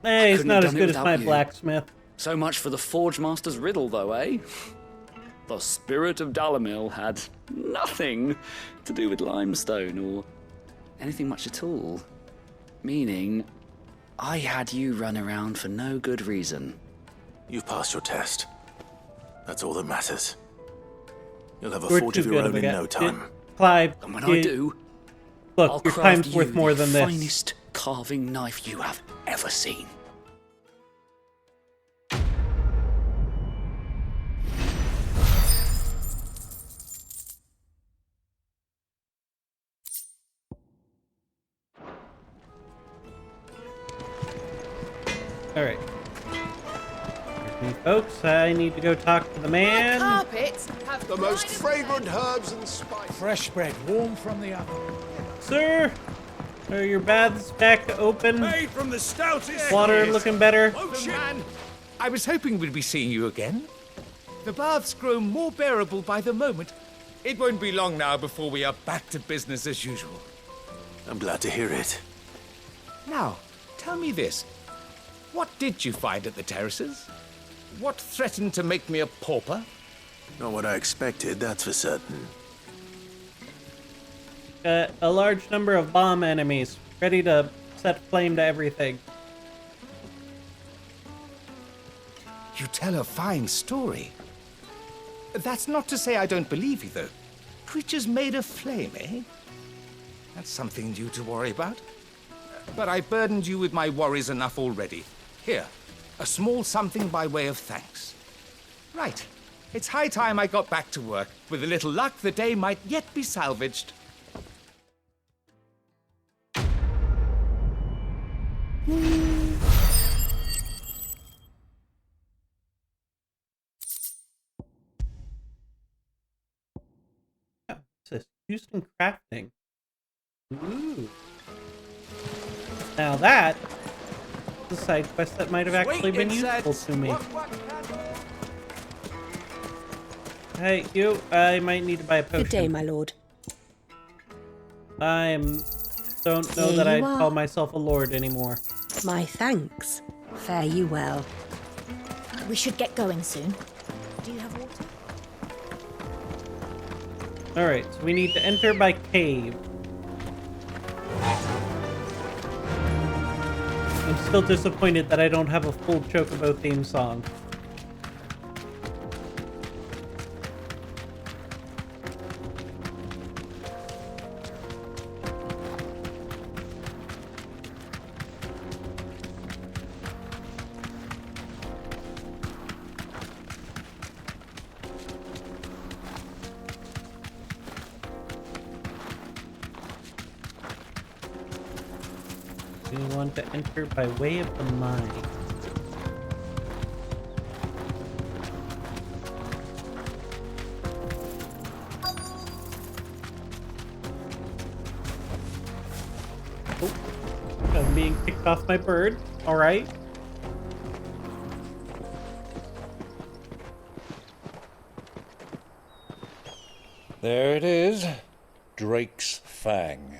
Hey, he's not as good as my blacksmith. So much for the Forge Master's riddle, though, eh? The spirit of Dalamil had nothing to do with limestone or anything much at all. Meaning, I had you run around for no good reason. You've passed your test. That's all that matters. You'll have a We're forge too of your good own of a in guy. no time. Clive, And when I do, look, I'll your craft time's you worth more the than this. finest carving knife you have ever seen. Alright. Folks, I need to go talk to the man. Carpets have The most fragrant herbs and spices. Fresh bread, warm from the oven. Sir, are your baths back open? Made from the stoutest. Water looking better? Man, I was hoping we'd be seeing you again. The baths grow more bearable by the moment. It won't be long now before we are back to business as usual. I'm glad to hear it. Now, tell me this. What did you find at the terraces? What threatened to make me a pauper? Not what I expected, that's for certain. a large number of bomb enemies, ready to set flame to everything. You tell a fine story. That's not to say I don't believe you, though. Creatures made of flame, eh? That's something new to worry about. But I burdened you with my worries enough already. Here, a small something by way of thanks. Right. It's high time I got back to work. With a little luck, the day might yet be salvaged. It says Houston Crafting. Ooh. Now that is a side quest that might have actually been useful to me. Hey, you, I might need to buy a potion. Good day, my lord. Don't know that I'd call myself a lord anymore. My thanks. Fare you well. We should get going soon. Do you have water? Alright, so we need to enter by cave. I'm still disappointed that I don't have a full Chocobo theme song. We want to enter by way of the mine. Oh, I'm being kicked off my bird. All right. There it is. Drake's Fang.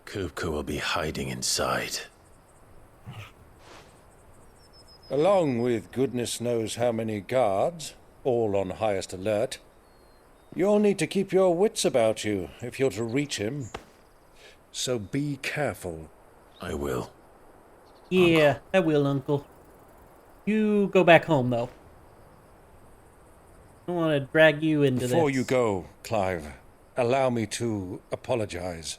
Kupka will be hiding inside. Along with goodness knows how many guards, all on highest alert. You'll need to keep your wits about you if you're to reach him. So be careful. I will. Yeah, I will, Uncle. You go back home, though. I don't want to drag you into this. Before you go, Clive, allow me to apologize.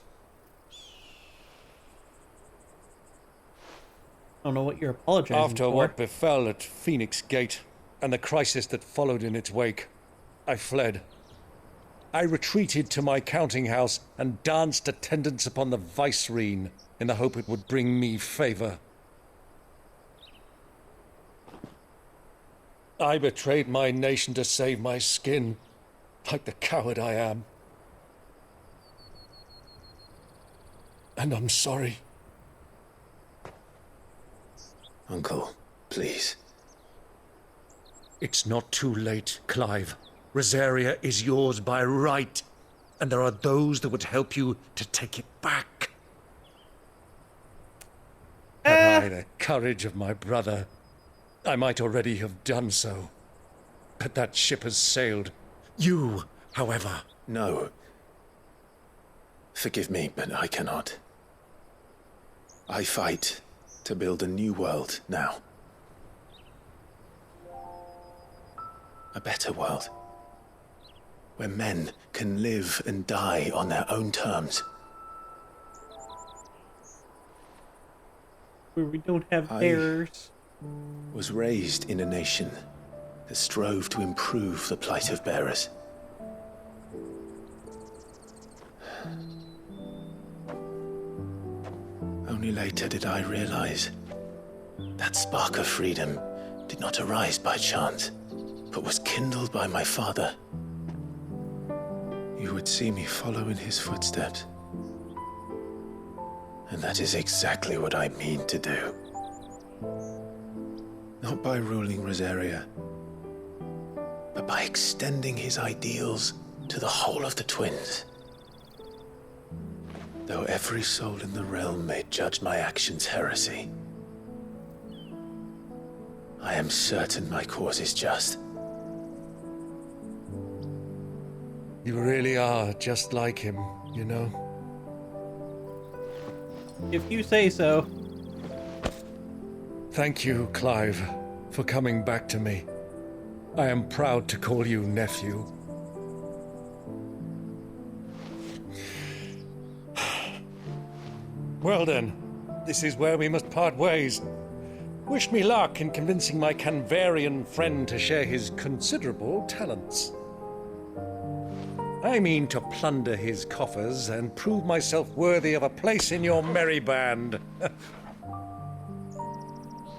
I don't know what you're apologizing After for. what befell at Phoenix Gate and the crisis that followed in its wake, I fled. I retreated to my counting house and danced attendance upon the Vicereine in the hope it would bring me favor. I betrayed my nation to save my skin, like the coward I am. And I'm sorry. Uncle, please. It's not too late, Clive. Rosaria is yours by right, and there are those that would help you to take it back. Had I the courage of my brother, I might already have done so. But that ship has sailed. You, however... No. Forgive me, but I cannot. I fight to build a new world now. A better world. Where men can live and die on their own terms. Where we don't have errors. Was raised in a nation that strove to improve the plight of bearers. Only later did I realize that spark of freedom did not arise by chance, but was kindled by my father. You would see me follow in his footsteps. And that is exactly what I mean to do. Not by ruling Rosaria, but by extending his ideals to the whole of the twins. Though every soul in the realm may judge my actions heresy, I am certain my cause is just. You really are just like him, you know? If you say so. Thank you, Clive, for coming back to me. I am proud to call you nephew. Well then, this is where we must part ways. Wish me luck in convincing my Canvarian friend to share his considerable talents. I mean to plunder his coffers and prove myself worthy of a place in your merry band.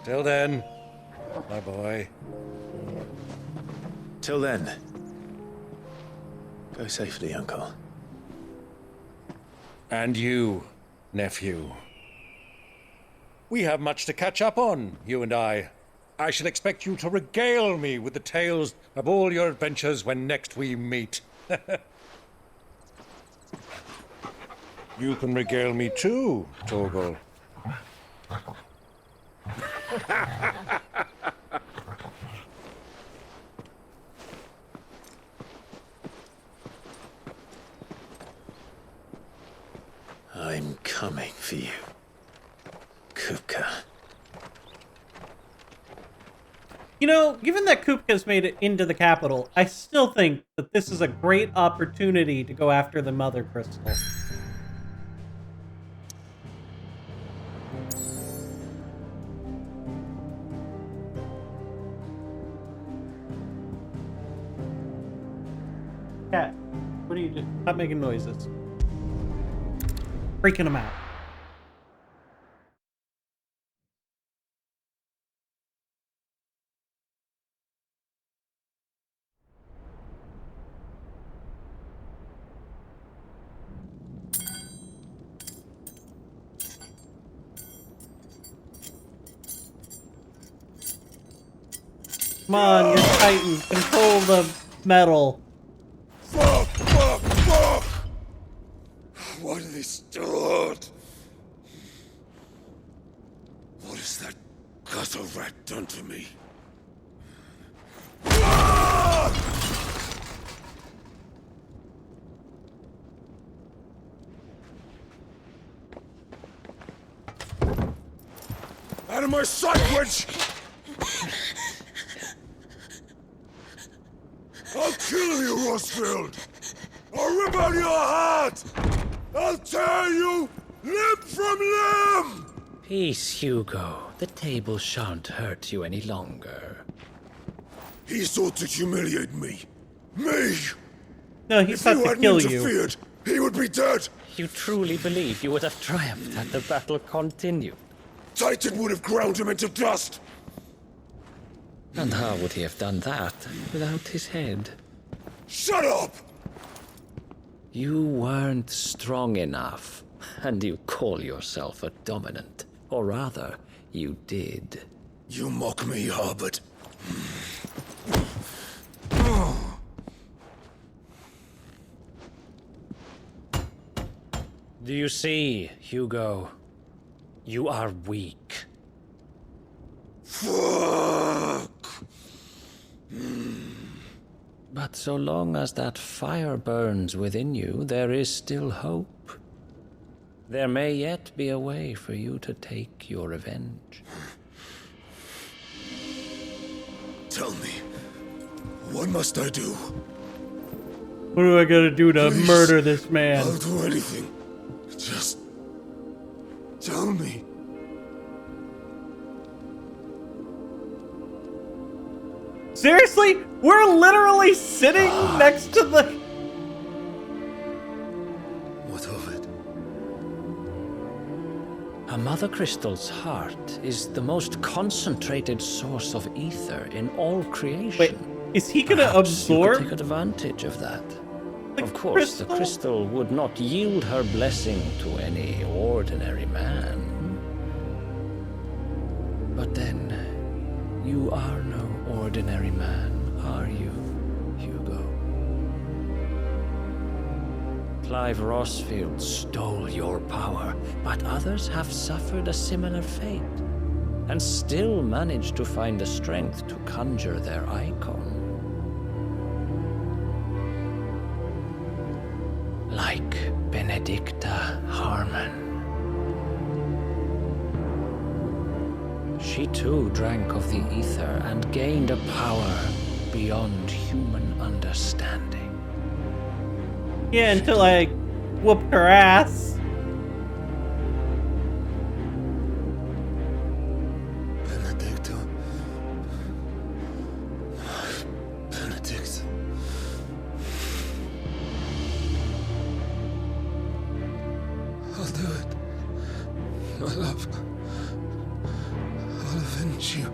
Till then, my boy. Till then, go safely, Uncle. And you, nephew. We have much to catch up on, you and I. I shall expect you to regale me with the tales of all your adventures when next we meet. You can regale me too, Torgal. I'm coming for you, Kupka. You know, given that Kupka's made it into the capital, I still think that this is a great opportunity to go after the Mother Crystal. Cat, what are you doing? Stop making noises. Freaking them out. Come on, you're Titan. Control the metal. Fuck! Fuck! Fuck! Why do they start? What has that gutter rat done to me? Out of my sight, witch! I'll kill you, Rosfield! I'll rip out your heart! I'll tear you limb from limb! Peace, Hugo. The table shan't hurt you any longer. He sought to humiliate me. Me! No, he sought to kill you. If you hadn't interfered, he would be dead! You truly believe you would have triumphed had the battle continued? Titan would have ground him into dust! And how would he have done that without his head? Shut up! You weren't strong enough, and you call yourself a dominant. Or rather, you did. You mock me, Harbert. Do you see, Hugo? You are weak. Fuck! But so long as that fire burns within you, there is still hope. There may yet be a way for you to take your revenge. Tell me, what must I do? What do I gotta do to murder this man? I'll do anything. Just tell me. Seriously? We're literally sitting next to the... What of it? A Mother Crystal's heart is the most concentrated source of ether in all creation. Wait, is he gonna Perhaps absorb? you could take advantage of that. Of course, the crystal would not yield her blessing to any ordinary man. But then, you are no ordinary man, are you, Hugo? Clive Rosfield stole your power, but others have suffered a similar fate. and still managed to find the strength to conjure their icon. Like Benedicta Harmon. She too drank of the ether and gained a power beyond human understanding. Yeah, until I whooped her ass. Benedicta. Benedict. I'll do it. My love. I'll avenge you.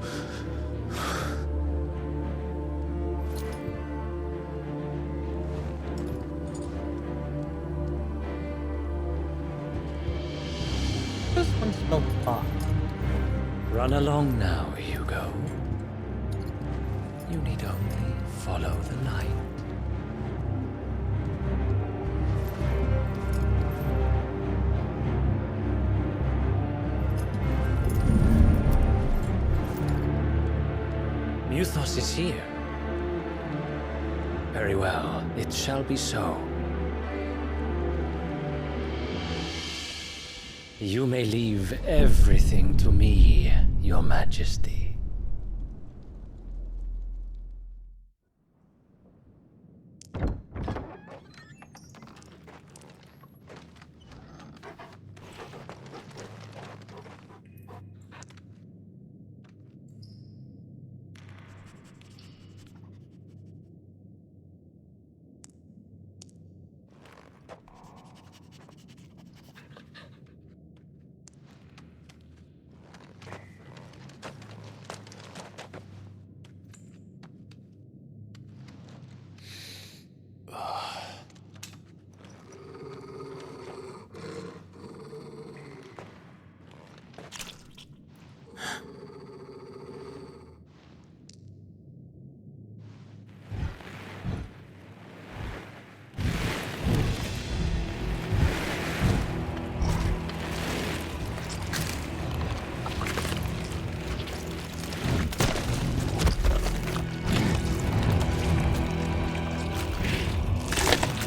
This one smells hot. Run along now, Hugo. You need only follow the light. Muthos is here. Very well, it shall be so. You may leave everything to me, Your Majesty.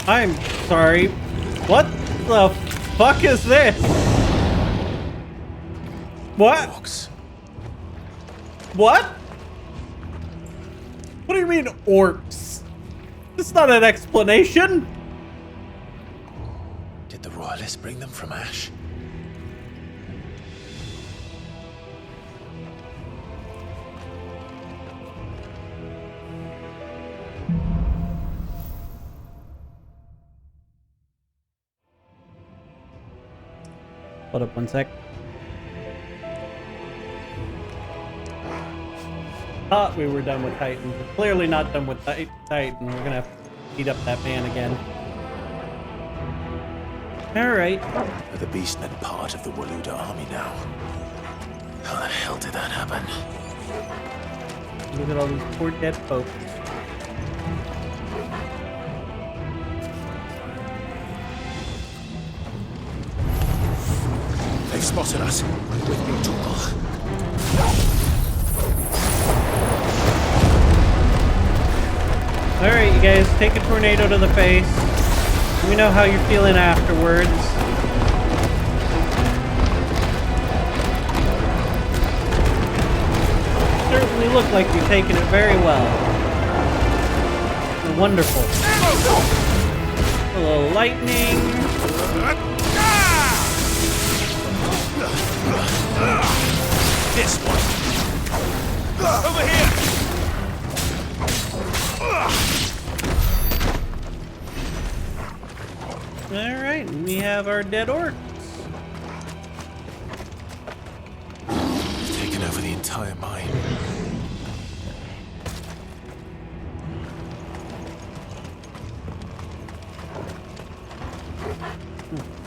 I'm sorry. What the fuck is this? What? Orcs. What? What do you mean, orcs? It's not an explanation. Did the royalists bring them from Ash? Hold up one sec. Thought we were done with Titan. We're clearly not done with Titan. We're gonna have to beat up that man again. Alright. Are the Beastmen part of the Waluda army now? How the hell did that happen? Look at all these poor dead folks. They've spotted us. With me, Torgal. Alright, you guys, take a tornado to the face. Let me know how you're feeling afterwards. Certainly look like you're taking it very well. Wonderful. A little lightning. This one. Over here. Alright, we have our dead orcs. We've taken over the entire mine.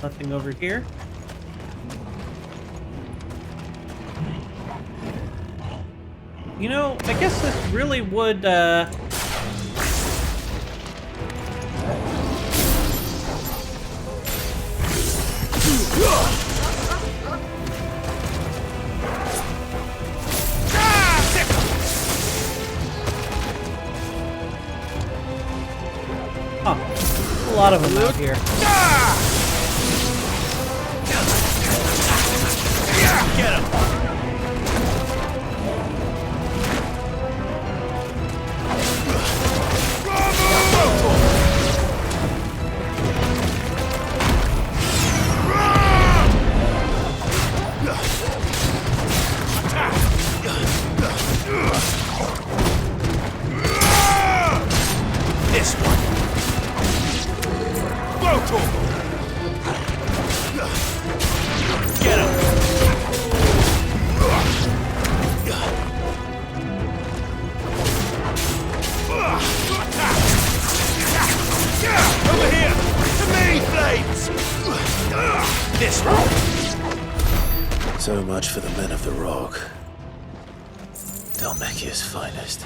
Nothing over here. You know, I guess this really would, A lot of them out here. Get him! This one. Brutal. Get him. Over here! To me, Blades! This one! So much for the men of the Rock. Dhalmekia's finest.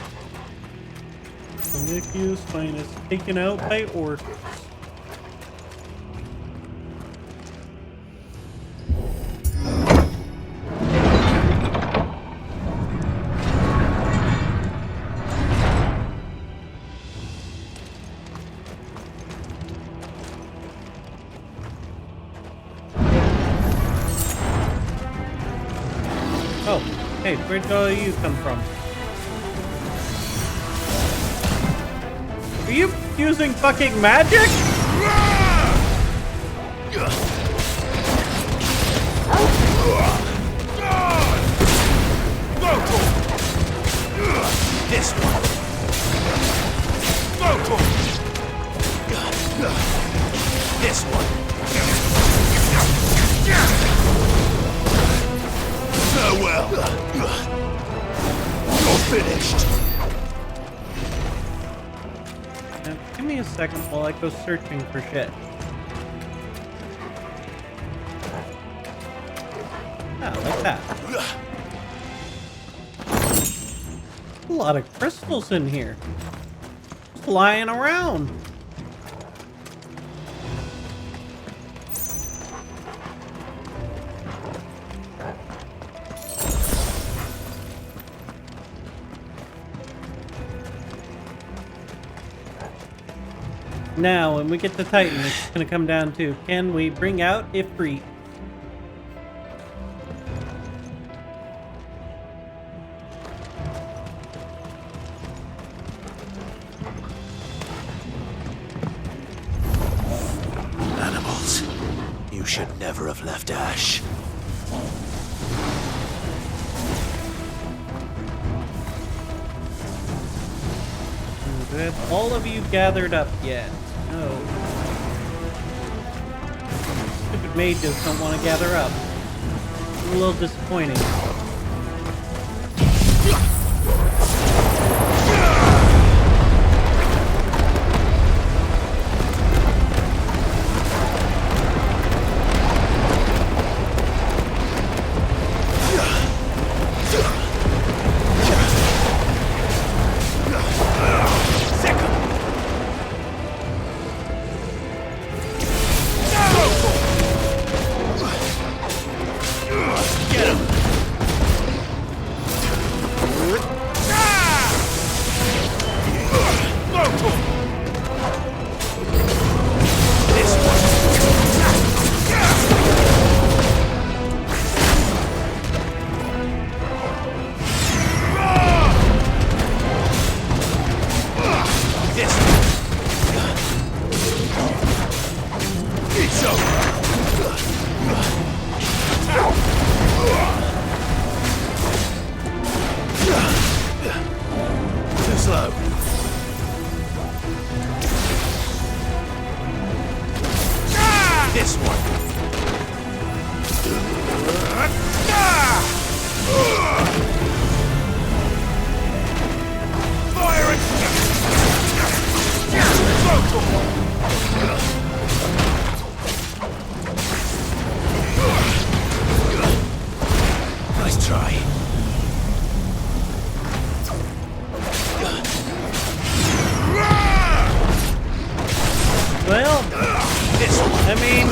Dhalmekia's finest, taken out by orcs. Oh, hey, where'd all you come from? Are you using fucking magic? This one. This one. Farewell. You're finished. Now, give me a second while I go searching for shit. Ah, like that. A lot of crystals in here. Flying around. Now, when we get to Titan, it's going to come down to, can we bring out Ifrit? Animals. You should never have left Ash. Do I have all of you gathered up yet? No. Stupid mages don't want to gather up. It's a little disappointing. This one. Fire it! Nice try. Well, I mean...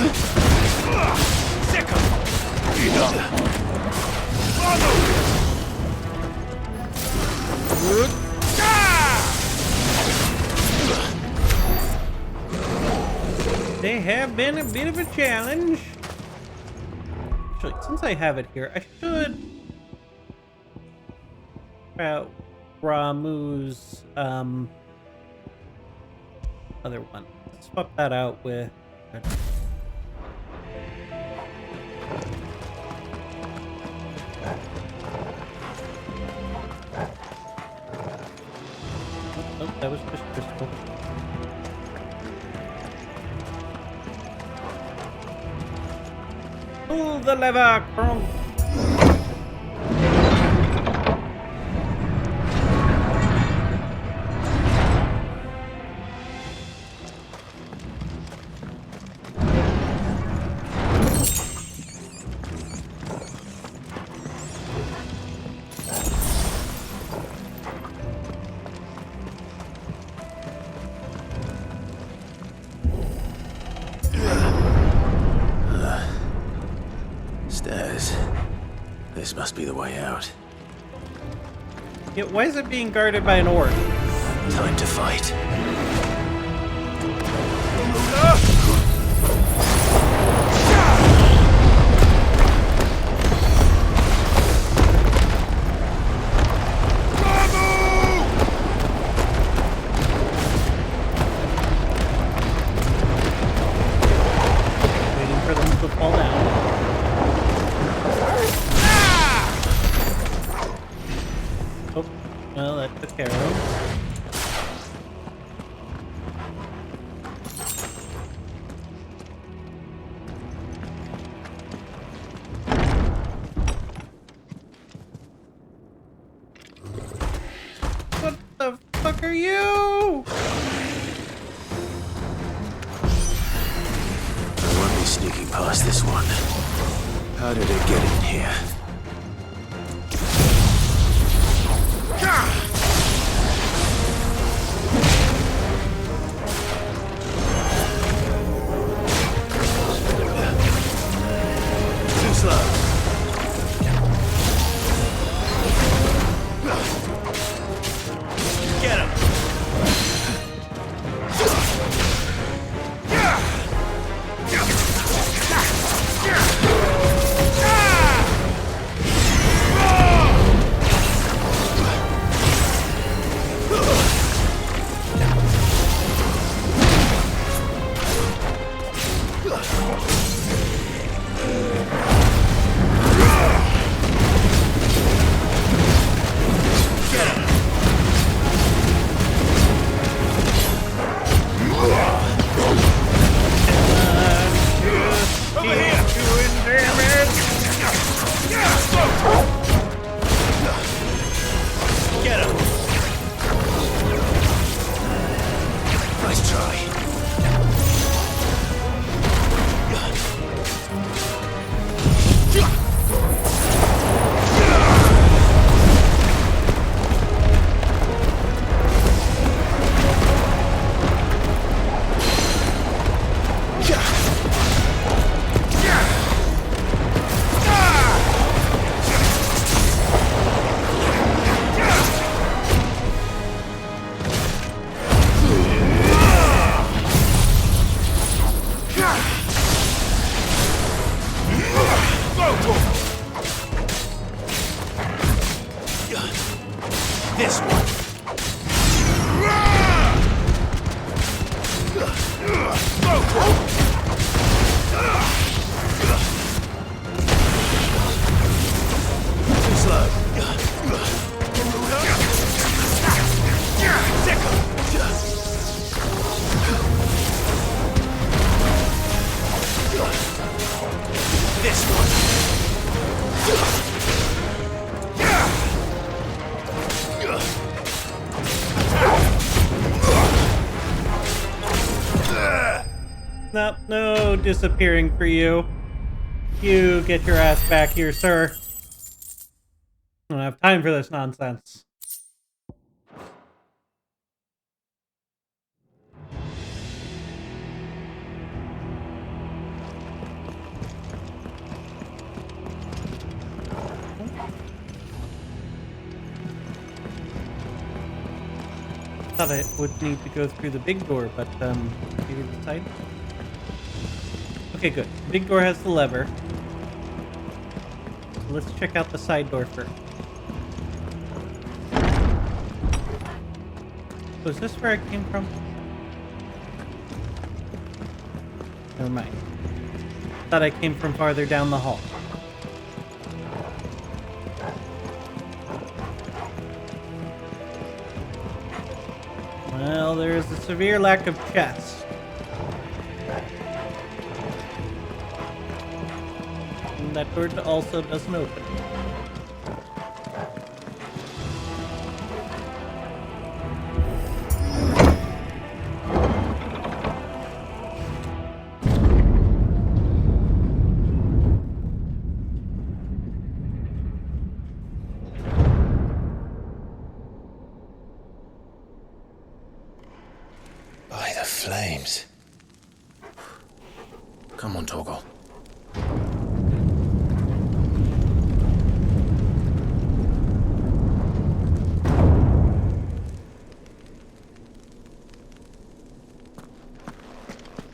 They have been a bit of a challenge. Actually, since I have it here, I should try out Ramuh's other one. Swap that out with. Oh, that was just crystal. Pull the lever, Kronk. Stairs. This must be the way out. Yeah, why is it being guarded by an orc? Time to fight. Waiting for them to fall down. Oh, well, that took care of him. What the fuck are you? I won't be sneaking past this one. How did it get in here? Too slow. Get him! Get him! Nice try. This one. Too slow. This one. Nope, no disappearing for you. You get your ass back here, sir. I don't have time for this nonsense. Thought I would need to go through the big door, but you decide. Okay, good. Big door has the lever. So let's check out the side door first. Was this where I came from? Never mind. Thought I came from farther down the hall. Well, there is a severe lack of chests. And that door also doesn't open. By the flames. Come on, Torgal.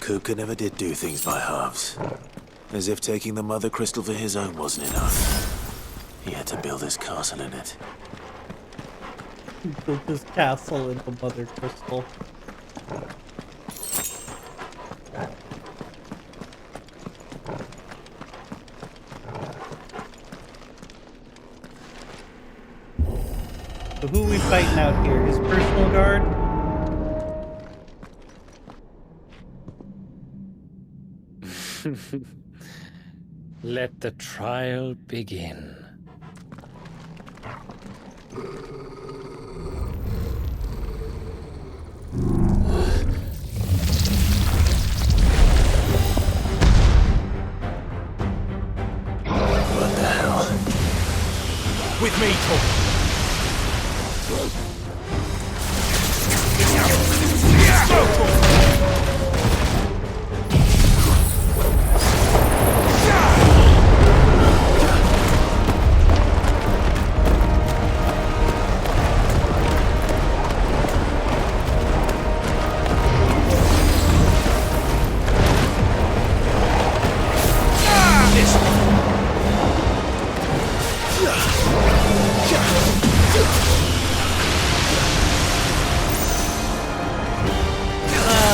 Kuka never did do things by halves. As if taking the Mother Crystal for his own wasn't enough. He had to build his castle in it. He built his castle in the Mother Crystal. So who are we fighting out here? His personal guard? Let the trial begin. What the hell? With me, Torgal.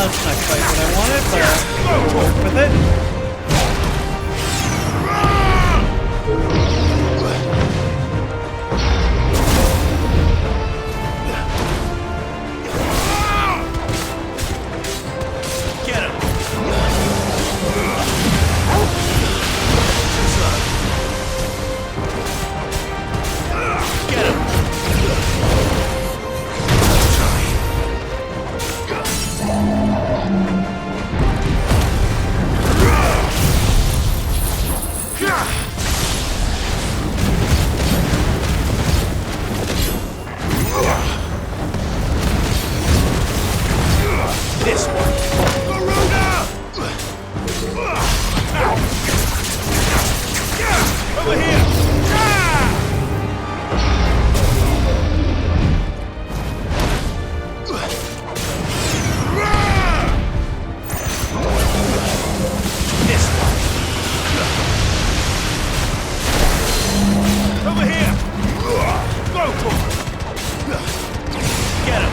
That's not quite what I wanted, but I'll work with it. This one. Garuda! Over here! This one. Over here! Go for it! Get him!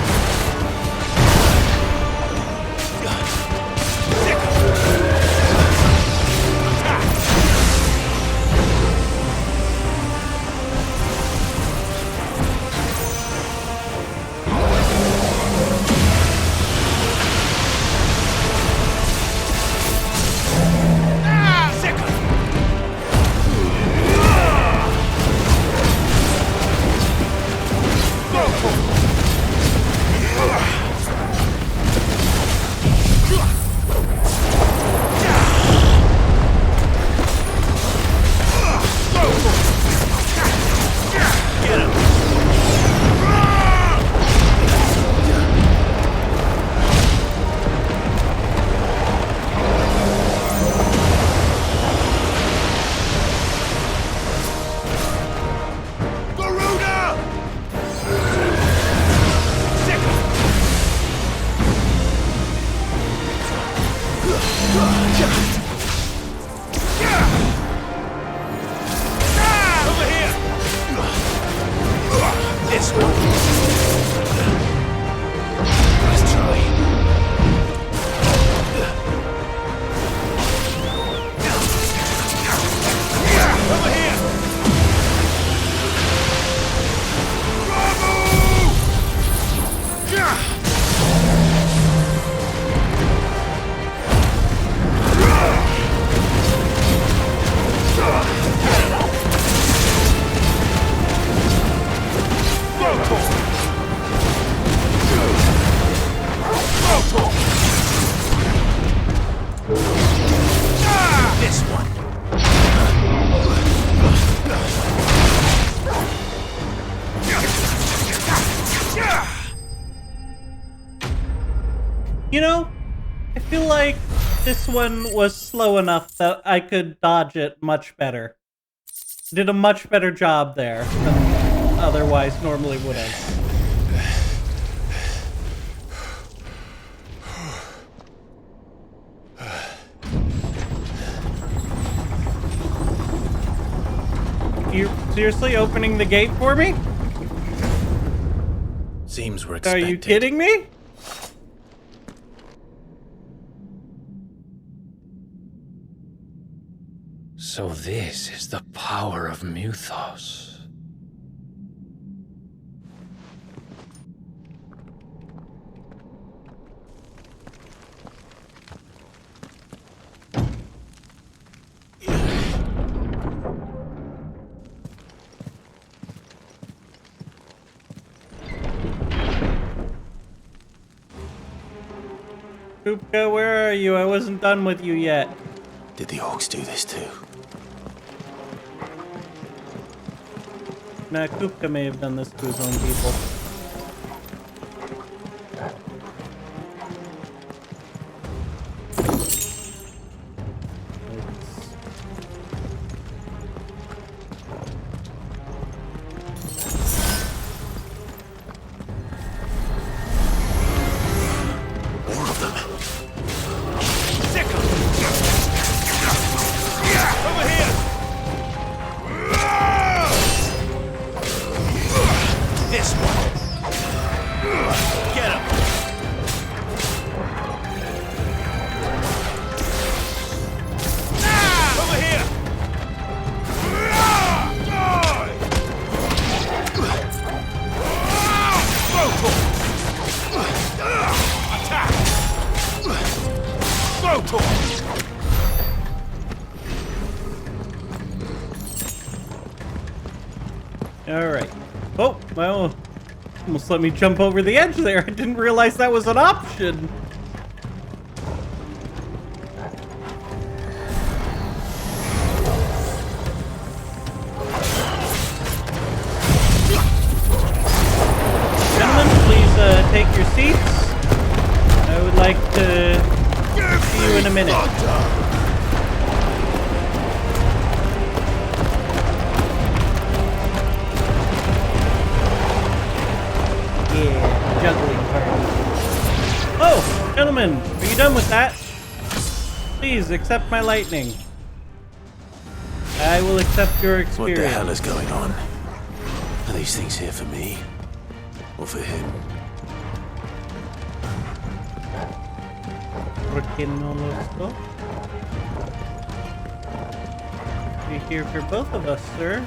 sword. Let's try. Over here! This one. You know, I feel like this one was slow enough that I could dodge it much better. Did a much better job there than otherwise normally would have. You seriously opening the gate for me? Seems we're Are expected. you kidding me? So this is the power of Muthos. Kupka, where are you? I wasn't done with you yet. Did the orcs do this too? Nah, Kupka may have done this to his own people. Alright. Oh, well, almost let me jump over the edge there. I didn't realize that was an option. Gentlemen, please take your seats. I would like to see you in a minute. Juggling party. Oh, gentlemen, are you done with that? Please accept my lightning. I will accept your experience. What the hell is going on? Are these things here for me? Or for him? ¿Por qué no lo esto? We're here for both of us, sir.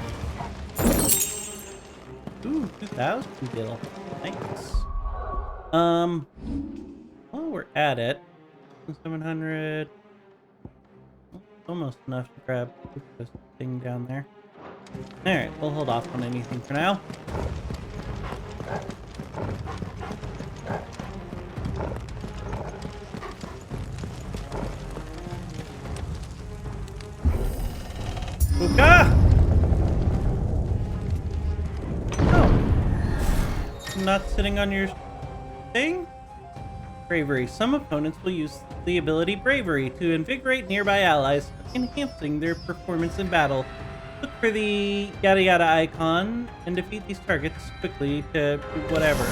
Ooh, 2,000 bill. Thanks. While we're at it, 700. Almost enough to grab this thing down there. Alright, we'll hold off on anything for now. Kupka! Oh. Not sitting on your thing? Bravery. Some opponents will use the ability Bravery to invigorate nearby allies, enhancing their performance in battle. Look for the yada yada icon and defeat these targets quickly to whatever.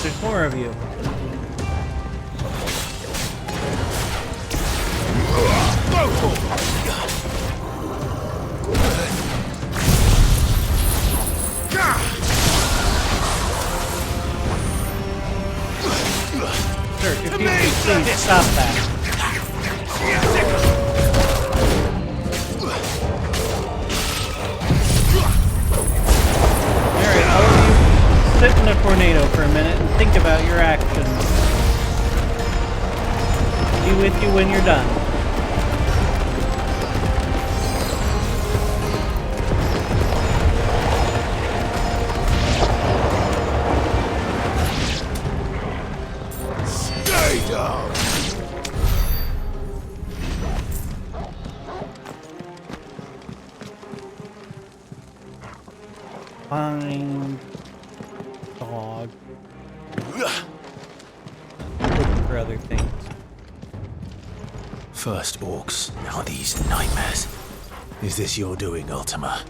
there's more of you. Sir, if you could please stop that. Alright, all of you sit in a tornado for a minute and think about your actions. Be with you when you're done. Stay down! Fine. Dog. Looking for other things. First orcs, now these nightmares. Is this your doing, Ultima?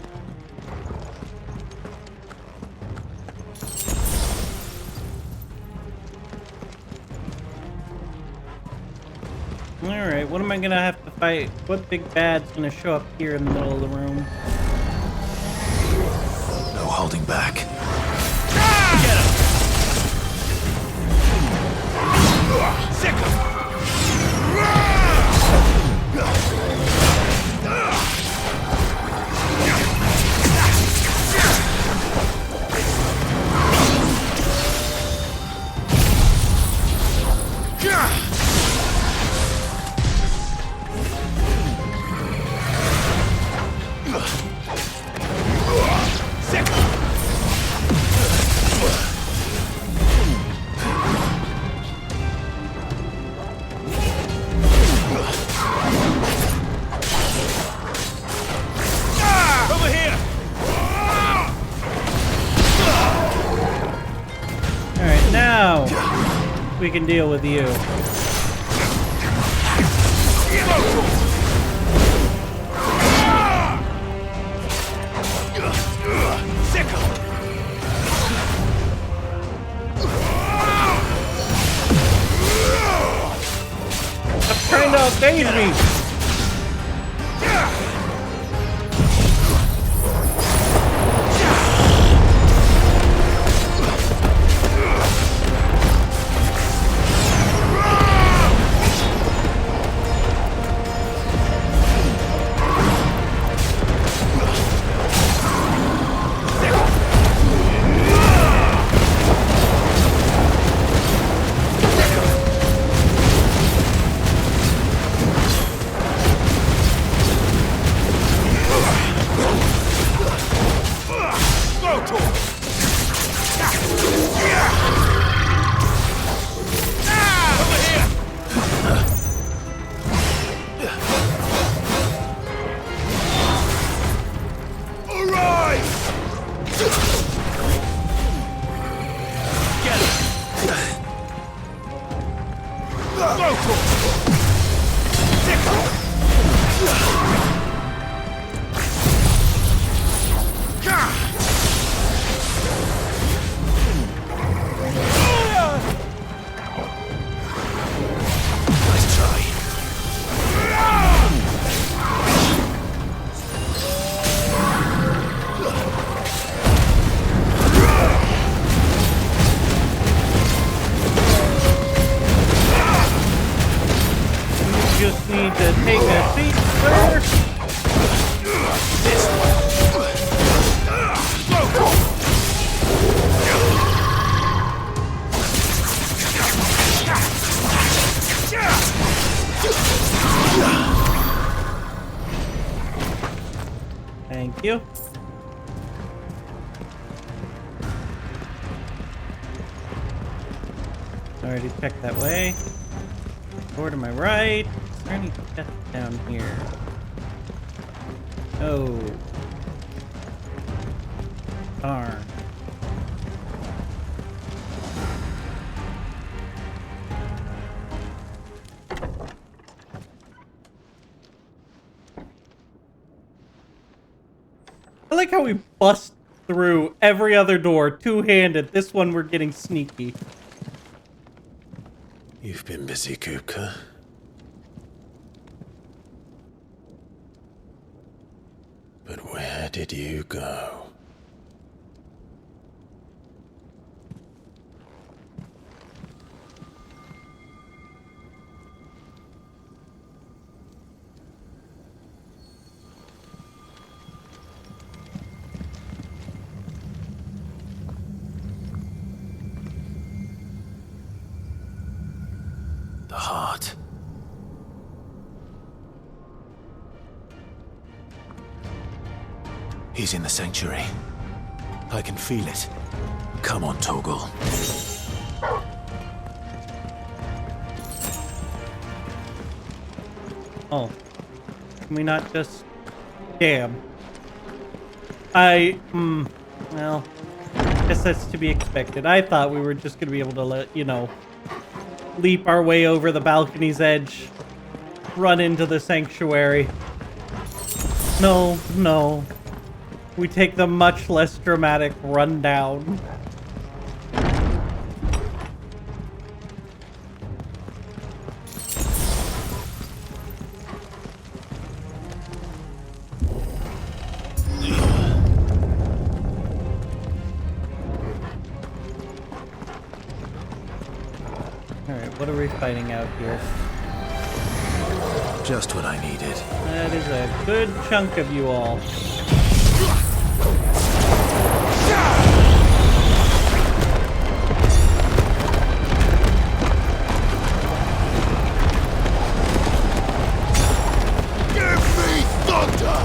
Alright, what am I gonna have to fight? What big bad's gonna show up here in the middle of the room? No holding back. Sick him! Alright, now we can deal with you. Stop trying to evade me! Just need to take a seat, sir. This one. Thank you. Already checked that way. Door to my right. Is there any death down here? Oh. Darn. I like how we bust through every other door two-handed. This one we're getting sneaky. You've been busy, Kupka. But where did you go? The heart. He's in the sanctuary. I can feel it. Come on, Torgal. Oh. Can we not just... Damn. Well, I guess that's to be expected. I thought we were just gonna be able to let, you know, leap our way over the balcony's edge, run into the sanctuary. No, no. We take the much less dramatic run down. Alright, what are we fighting out here? Just what I needed. That is a good chunk of you all. Give me thunder!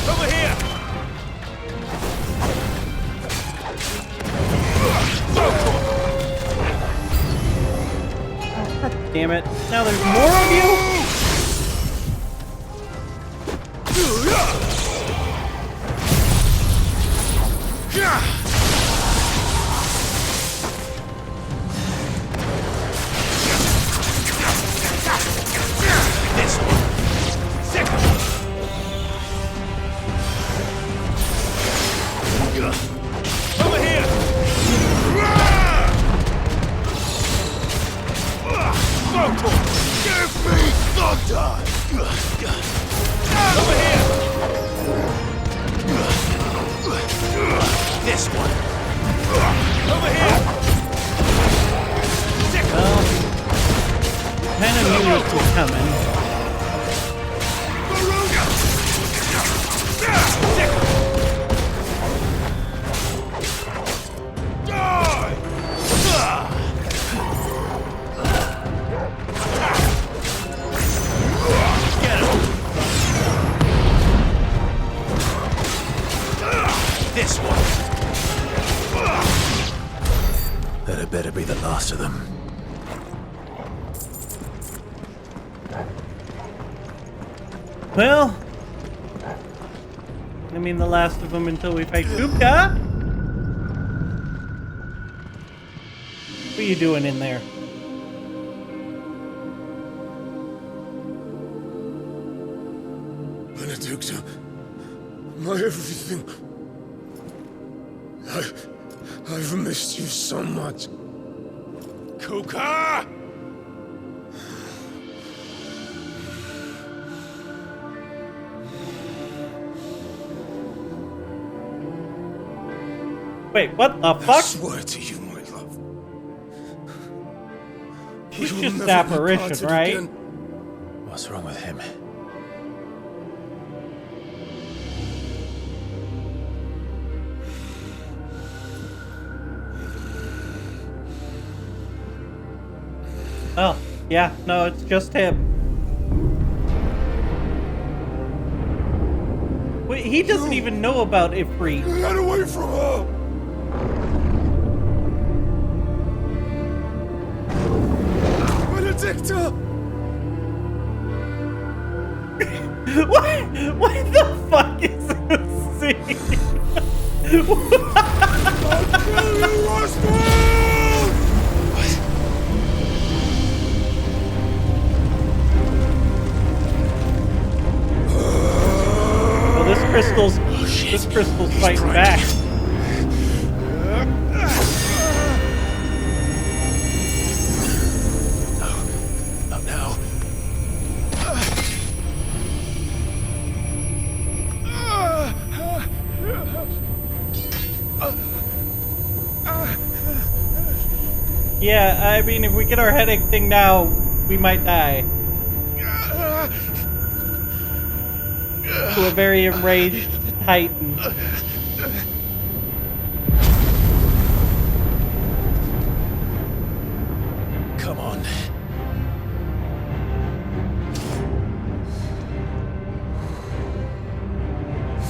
Over here! Damn it. Now there's more of you? This one. Second one. Over here! Give me thunder! Over here! This one. Over here! Well, kind of knew this was coming. This one. That had better be the last of them. Well, I mean the last of them until we fight Kupka. What are you doing in there? Benedicta, my everything. I've missed you so much. Kupka! Wait, what the fuck? I swear to you, my love. She's we will just an never be apparition, parted right? again. What's wrong with him? Oh, yeah, no, it's just him. Wait, he doesn't even know about Ifrit. Get away from her! Benedicta! What the fuck is this scene? Well, this crystal's This crystal's fighting back. Not now. Yeah, I mean, if we get our headache thing now, we might die. To a very enraged Titan. Come on.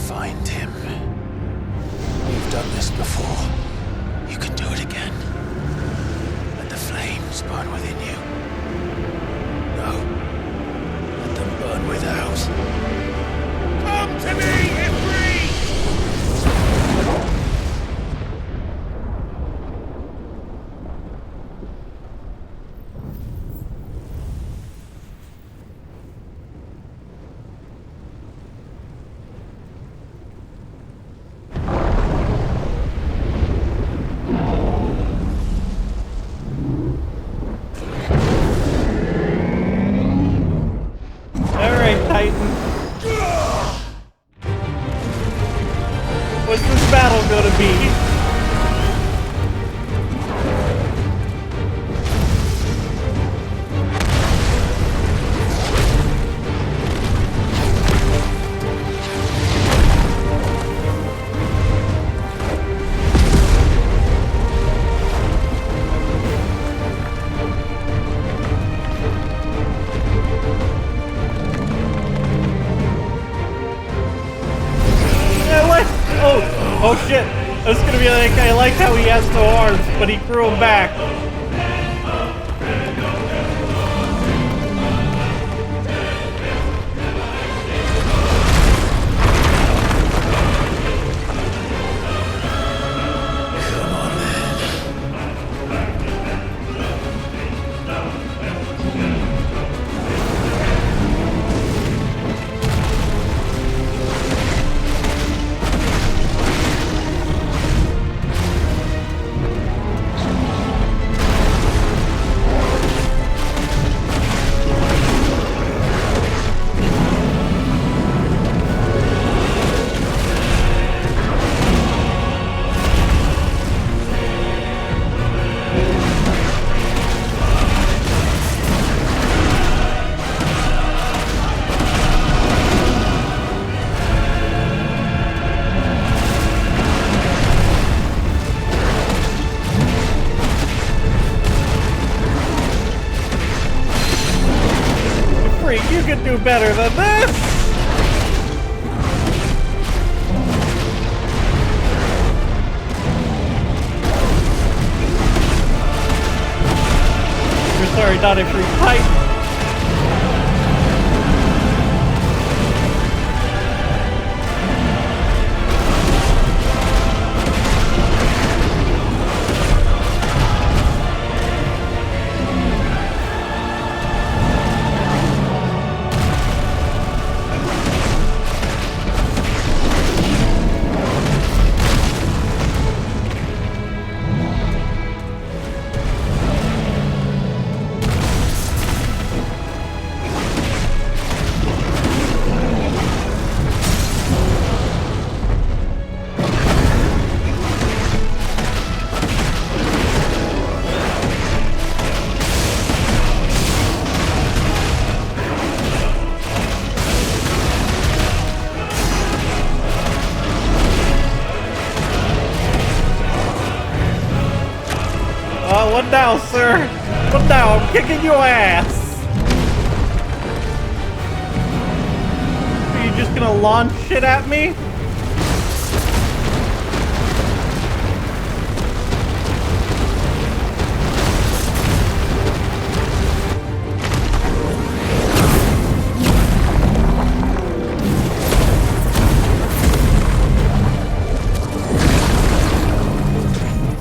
Find him. You've done this before. You can do it again. Let the flames burn within you. No. Let them burn without. Come to me, Ifrit! Alright, Titan. What's this battle gonna be? Oh shit! I was gonna be like, I like how he has no arms, but he grew them back. You can do better than this! You're sorry, not every Titan. What now, sir? What now? I'm kicking your ass! Are you just gonna launch shit at me?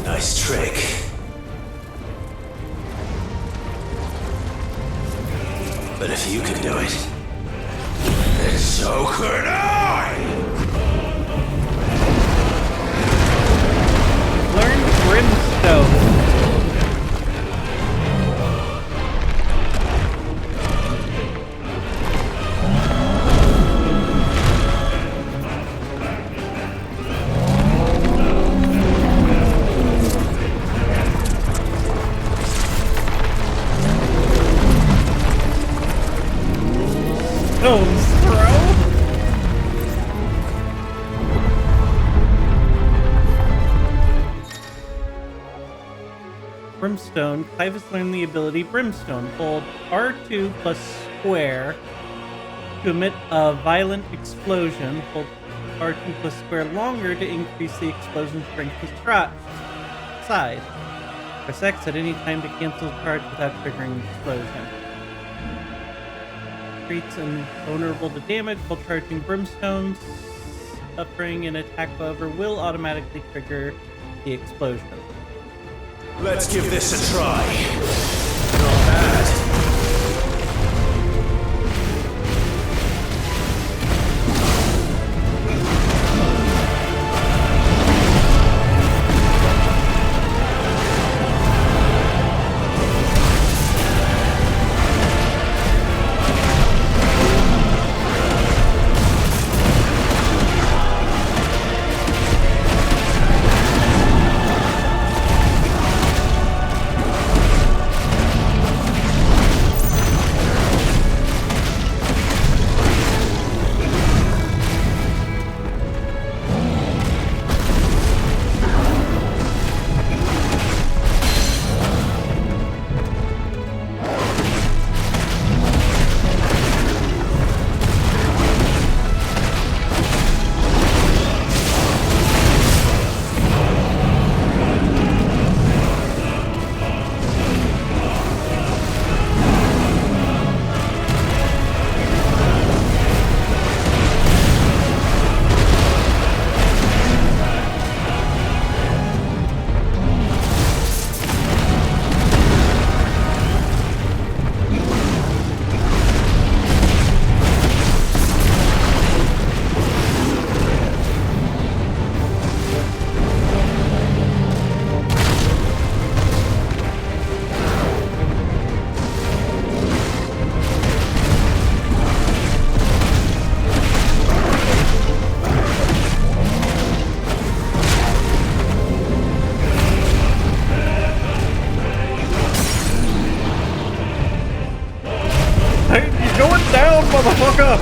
Nice trick. But if you can do it, then so could I! Brimstone, Clive has learned the ability Brimstone. Hold R2 plus square to emit a violent explosion. Hold R2 plus square longer to increase the explosion strength to side. Press X at any time to cancel the charge without triggering the explosion. Treats invulnerable to damage while charging Brimstones. Suffering an attack, however, will automatically trigger the explosion. Let's give this a try. Not bad. Motherfucker!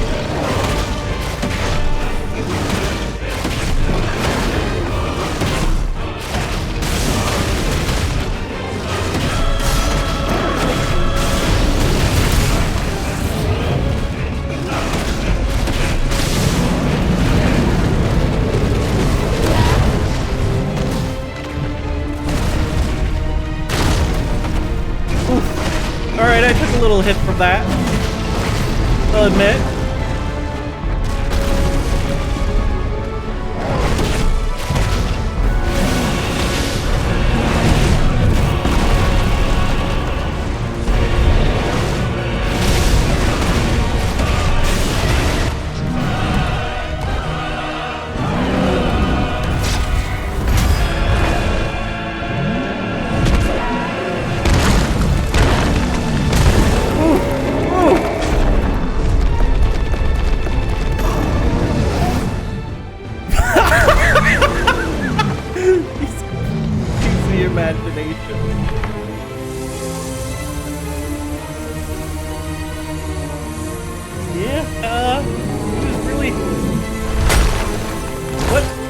Alright, I took a little hit from that. I'll admit.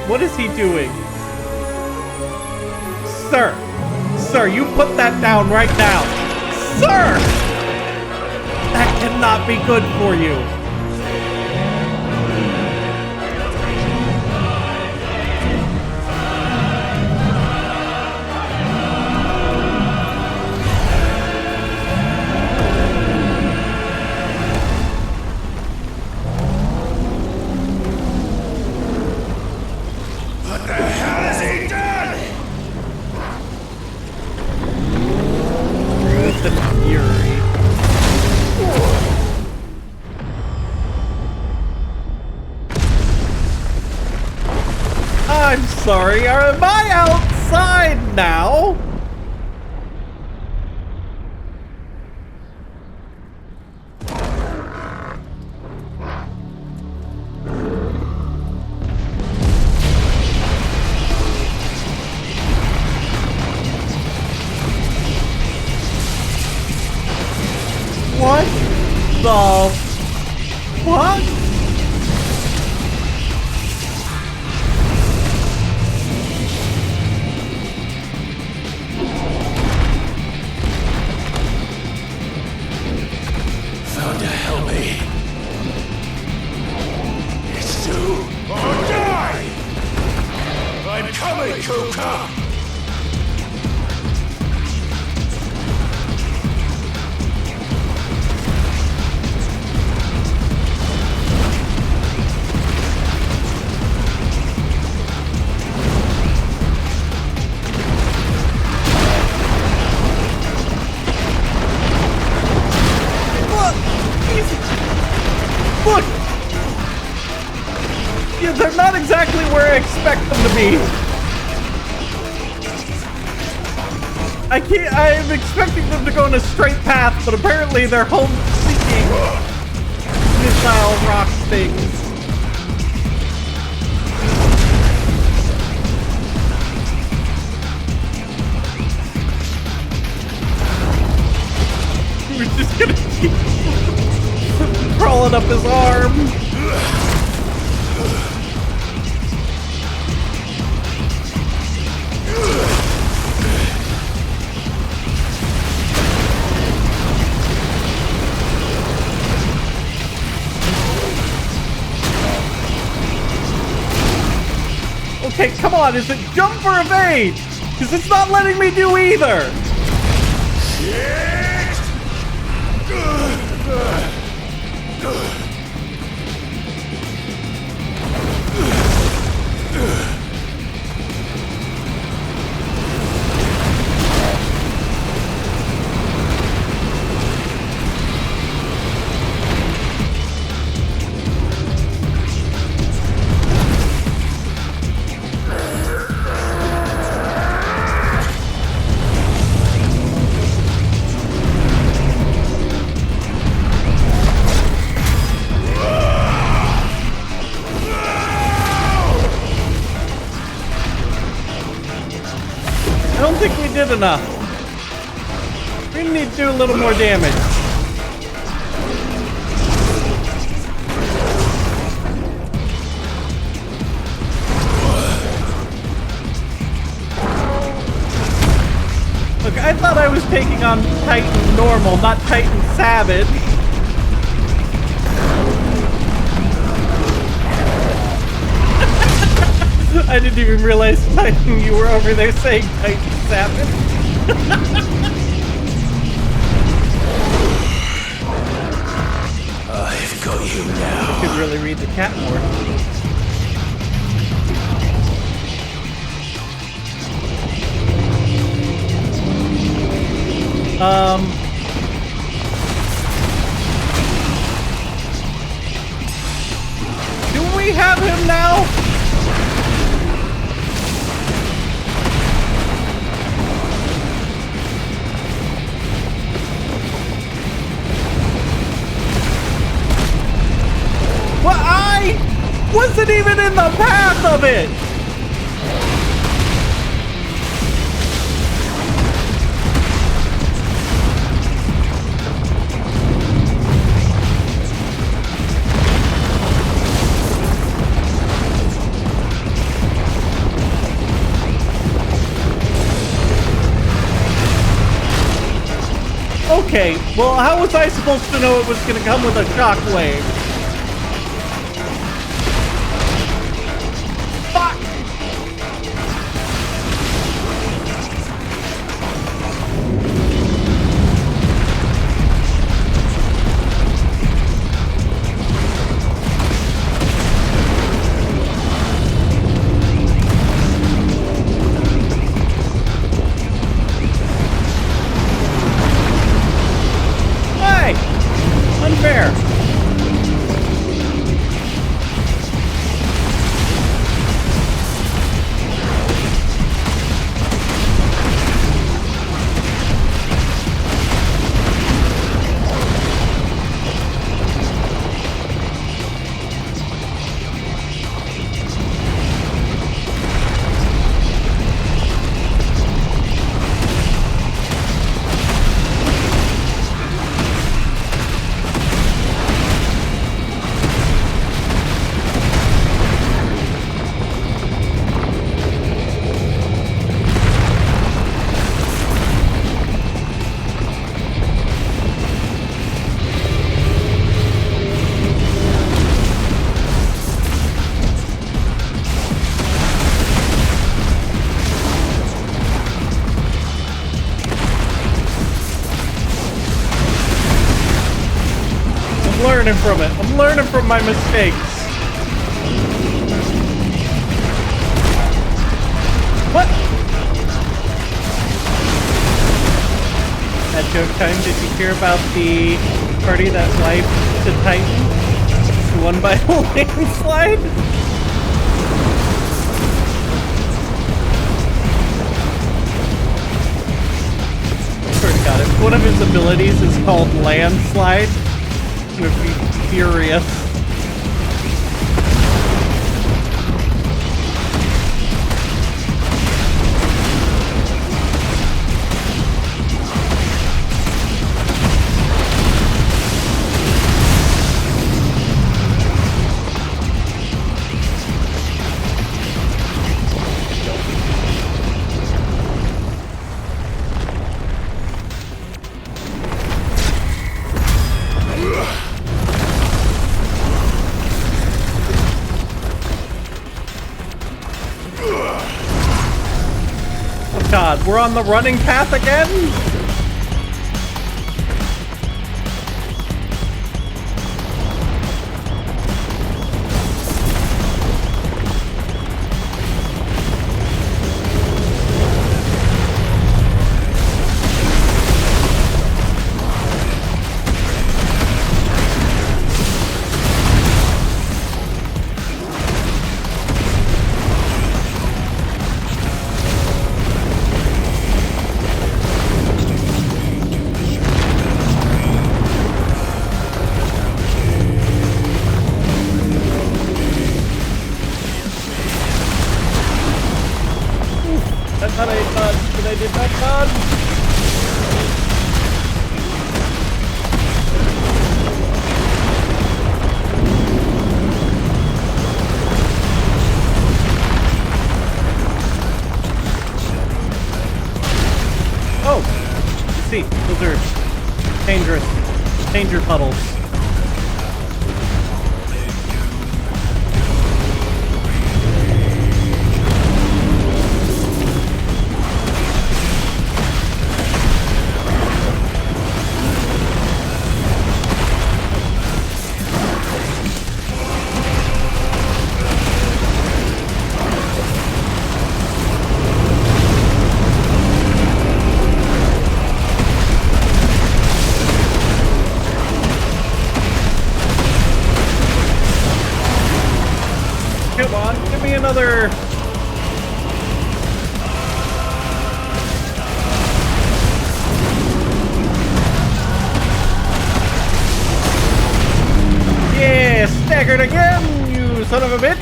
What is he doing? Sir! Sir, you put that down right now! Sir! That cannot be good for you! I'm sorry, am I outside now? What the fuck? coming, Kuka! Look! Yeah, they're not exactly where I expect them to be. I'm expecting them to go in a straight path, but apparently they're home-seeking missile rock things. We're just gonna keep crawling up his arm. Okay, come on, is it jump or evade? Because it's not letting me do either. I don't think we did enough. We need to do a little more damage. Look, I thought I was taking on Titan normal, not Titan savage. I didn't even realize, Titan, you were over there saying Titan savage. I've got you now. I could really read the cat more. Do we have him now? Well, I wasn't even in the path of it. Okay, well, how was I supposed to know it was going to come with a shockwave? Fuck! Hey! Unfair. learning from it. I'm learning from my mistakes. What? At joke time, did you hear about the party that wiped the Titan? Won by a landslide? God, if one of his abilities is called landslide, I'm gonna be furious. God, we're on the running path again? Those are danger puddles. Another. Yeah, staggered again, you son of a bitch.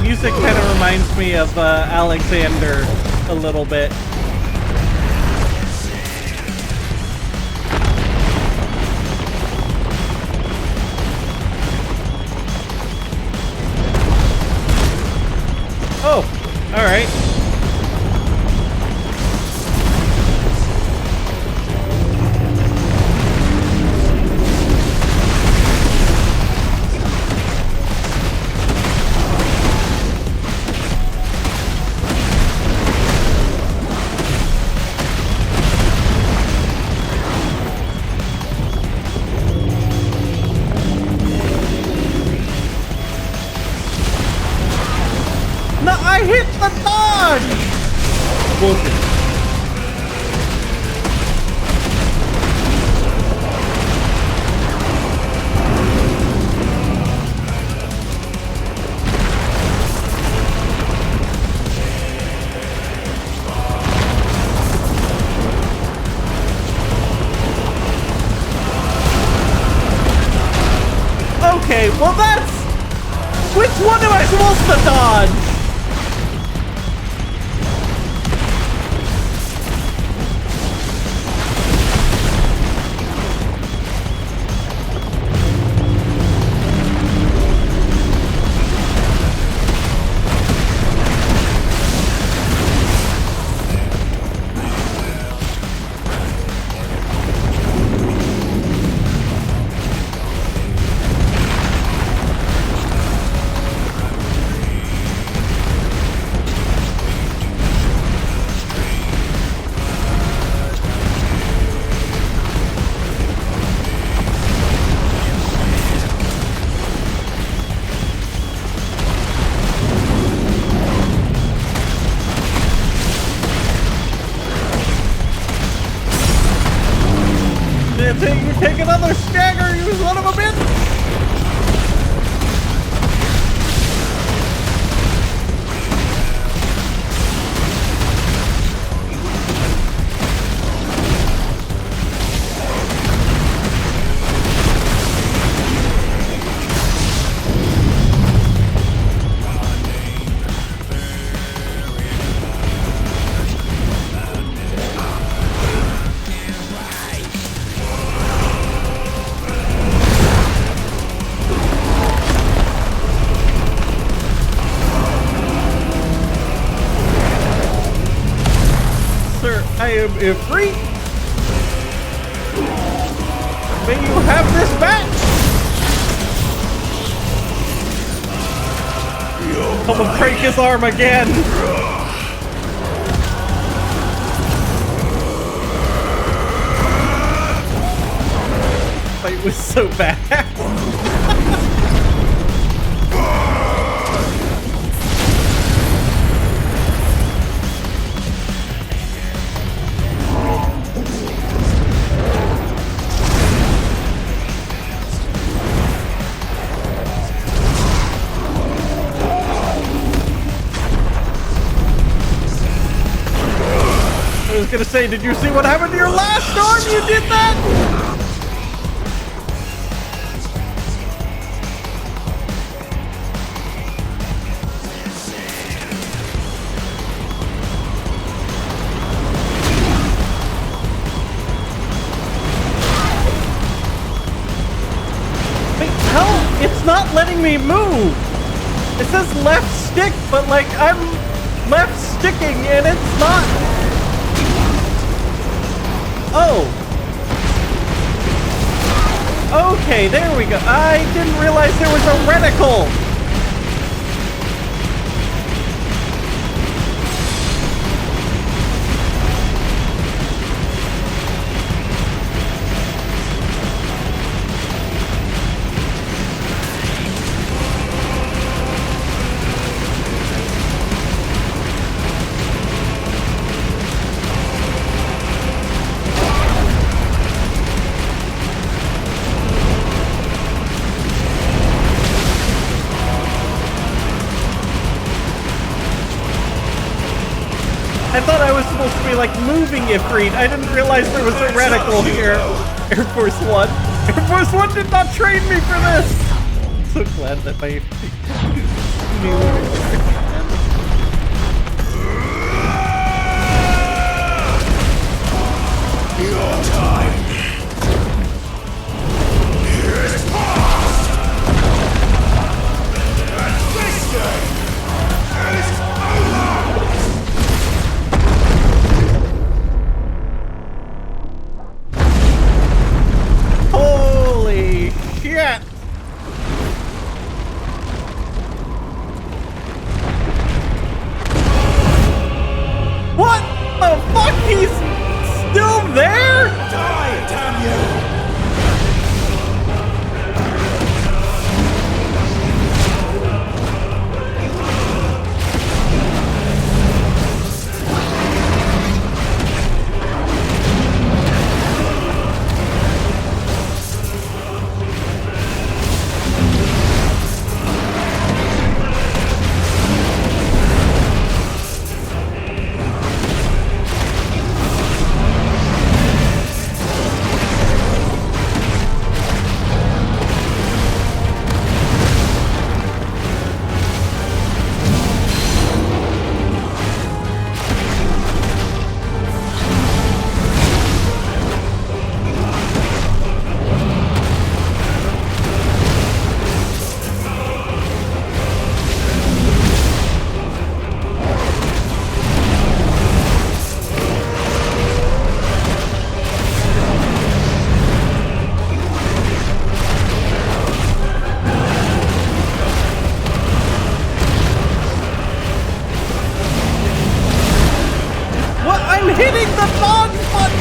Music kind of reminds me of Alexander a little bit. Oh, all right. I hit the dodge! Bullshit. Okay, well that's... Which one am I supposed to dodge? You take another stagger, you son of a bitch! I am Ifrit. May you have this back. I'm gonna break his arm again. Fight was so bad. I was gonna say, did you see what happened to your last arm? You did that? Wait, how? It's not letting me move. It says left stick, but like I'm left sticking and it's not. Oh. Okay, there we go. I didn't realize there was a reticle. I thought I was supposed to be like moving Ifrit. I didn't realize there was a reticle here. Air Force One. Air Force One did not train me for this. I'm so glad that my Your time is past. And this day is over. Holy shit! What the fuck? He's still there? Die, damn you! What? I'm hitting the dodge button!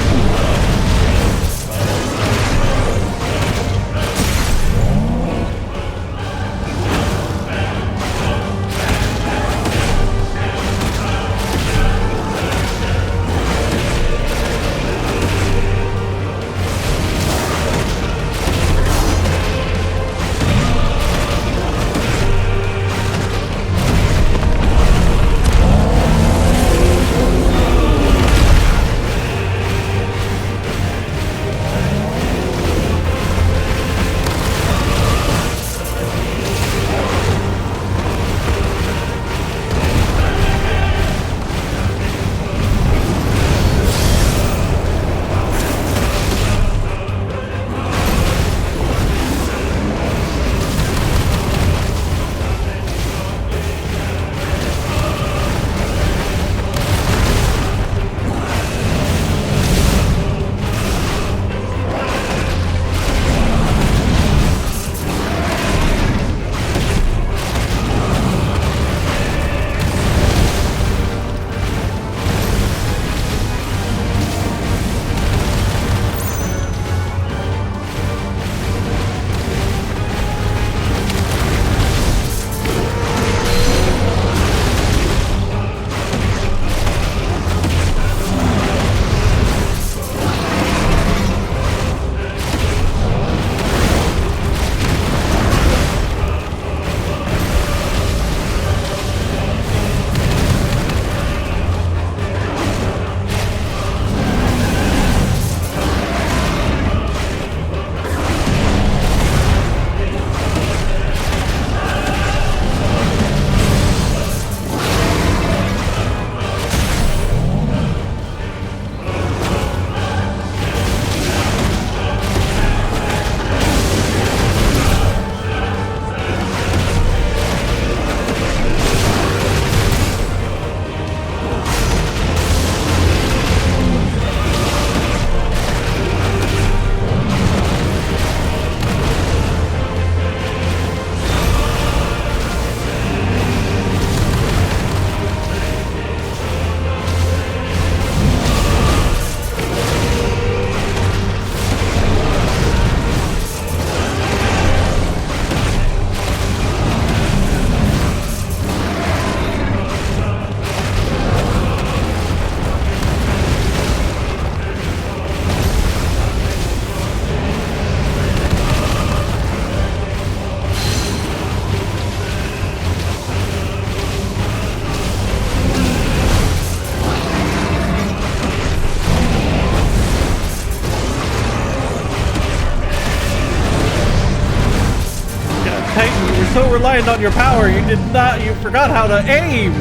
reliant on your power. You forgot how to aim.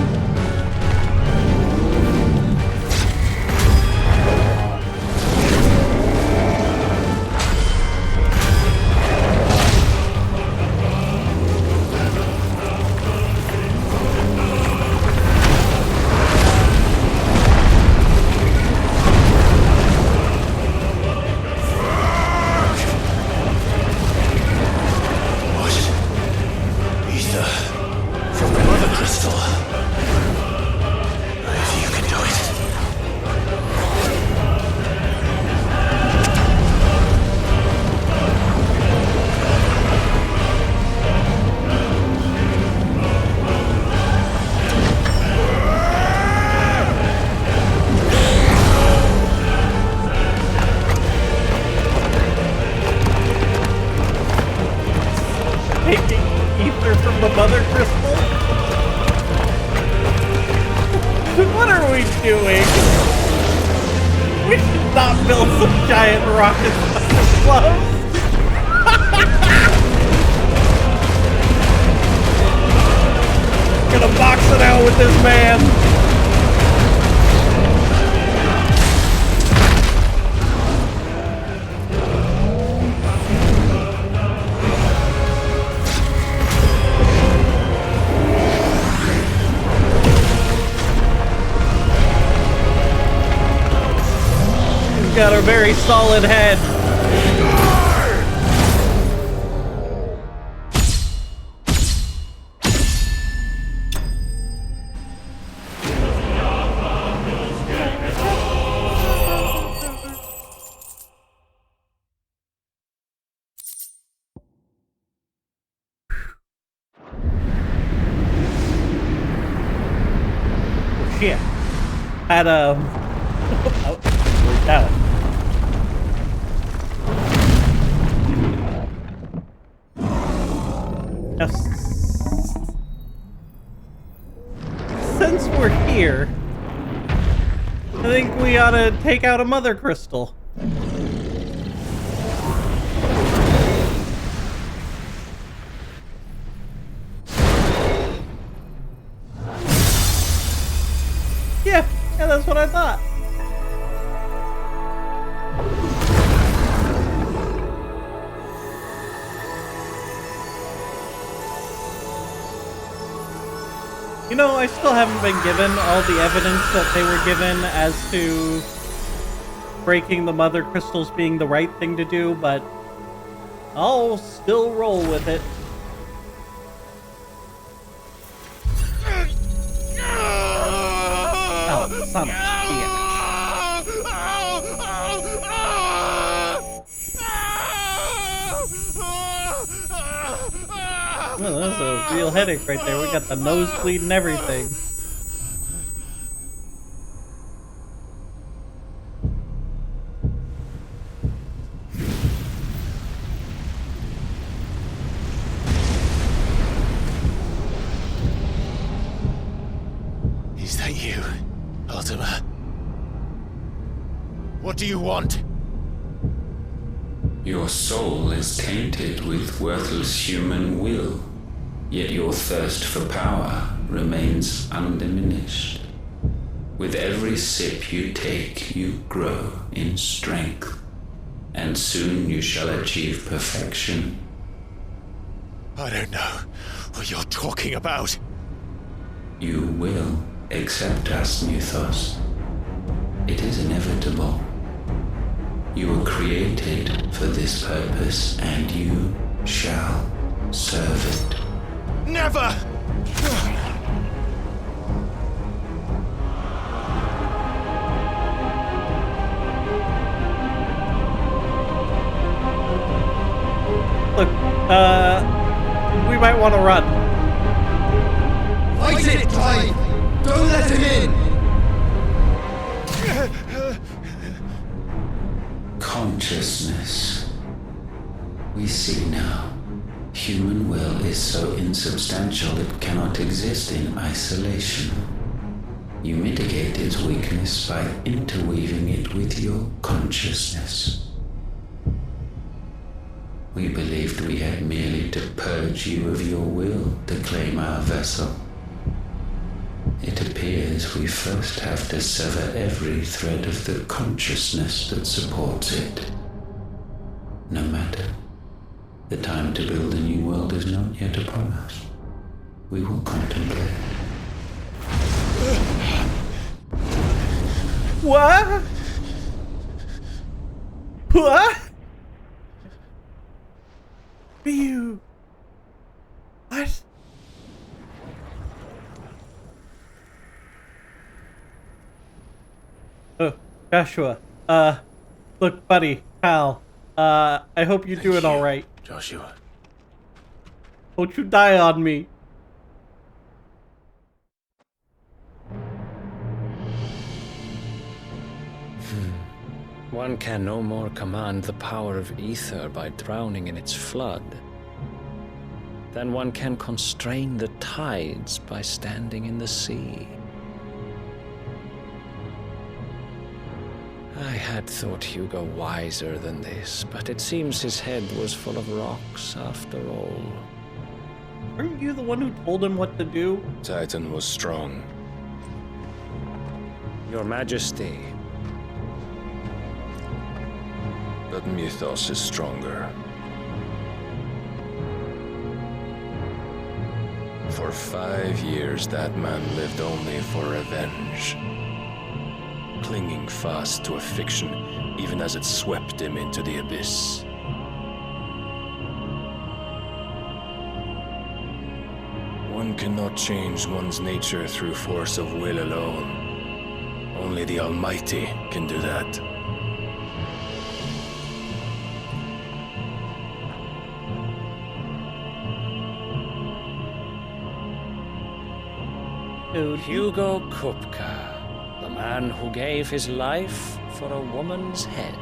Got a very solid head. Shit. Had worked out. Now, since we're here, I think we ought to take out a mother crystal. Yeah, that's what I thought. You know, I still haven't been given all the evidence that they were given as to breaking the mother crystals being the right thing to do, but I'll still roll with it. Oh, son of a bitch. Well, that's a real headache right there. We got the nosebleed and everything. Is that you, Ultima? What do you want? Your soul is tainted with worthless human will, yet your thirst for power remains undiminished. With every sip you take, you grow in strength, and soon you shall achieve perfection. I don't know what you're talking about. You will accept us, Mythos. It is inevitable. You were created for this purpose, and you shall serve it. Never! Look, we might want to run. Fight it, Clive! Don't let him in! Consciousness. We see now. Human will is so insubstantial it cannot exist in isolation. You mitigate its weakness by interweaving it with your consciousness. We believed we had merely to purge you of your will to claim our vessel. It appears we first have to sever every thread of the consciousness that supports it. No matter. The time to build a new world is not yet upon us. We will contemplate. What? What? You? What? Oh, Joshua. Look, buddy, pal. I hope you're doing all right. Joshua. Don't you die on me. One can no more command the power of ether by drowning in its flood than one can constrain the tides by standing in the sea. I had thought Hugo wiser than this, but it seems his head was full of rocks after all. Weren't you the one who told him what to do? Titan was strong. Your Majesty. But Mythos is stronger. For 5 years, that man lived only for revenge. Clinging fast to a fiction, even as it swept him into the abyss. One cannot change one's nature through force of will alone. Only the Almighty can do that. Hugo Kupka, the man who gave his life for a woman's head.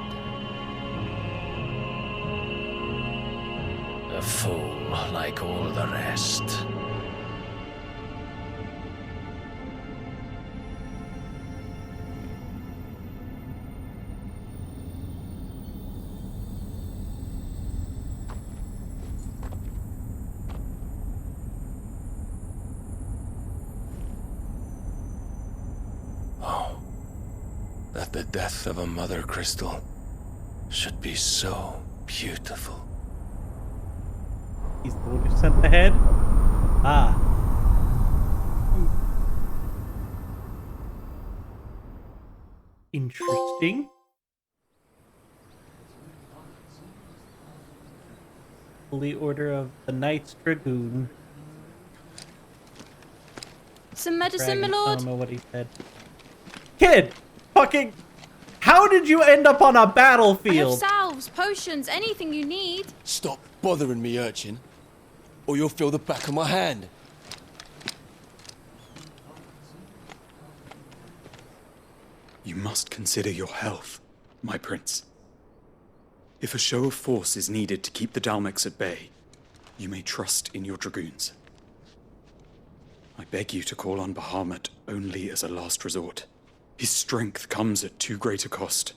A fool like all the rest. That the death of a mother crystal should be so beautiful. He's the one who sent the head? Ah. Interesting. Holy Order of the Knights Dragoon. Some medicine, my I lord? don't know what he said. Kid! Fucking... How did you end up on a I have battlefield? salves, potions, anything you need. Stop bothering me, urchin, or you'll feel the back of my hand. You must consider your health, my prince. If a show of force is needed to keep the Dalmex at bay, you may trust in your dragoons. I beg you to call on Bahamut only as a last resort. His strength comes at too great a cost.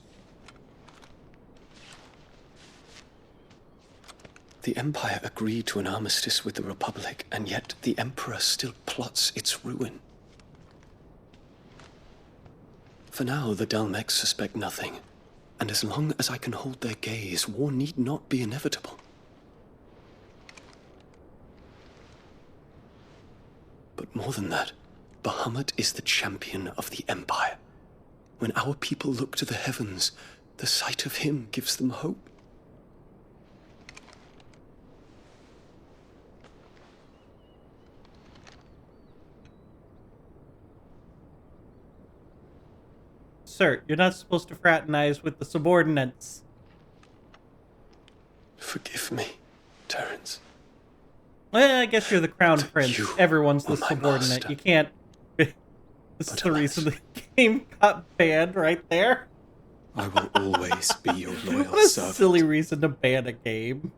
The Empire agreed to an armistice with the Republic, and yet the Emperor still plots its ruin. For now, the Dalmex suspect nothing, and as long as I can hold their gaze, war need not be inevitable. But more than that, Bahamut is the champion of the Empire. When our people look to the heavens, the sight of him gives them hope. Sir, you're not supposed to fraternize with the subordinates. Forgive me, Terence. Well, I guess you're the crown prince. Everyone's the subordinate. master. You can't... This is the reason the game got banned right there. I will always be your loyal What a servant. silly reason to ban a game.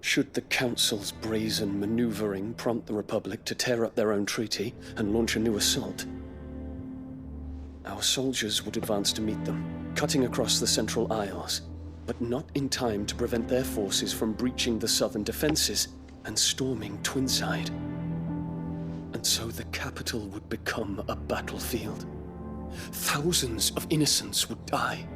Should the Council's brazen maneuvering prompt the Republic to tear up their own treaty and launch a new assault, our soldiers would advance to meet them, cutting across the Central Isles, but not in time to prevent their forces from breaching the southern defenses and storming Twinside. And so the capital would become a battlefield. Thousands of innocents would die.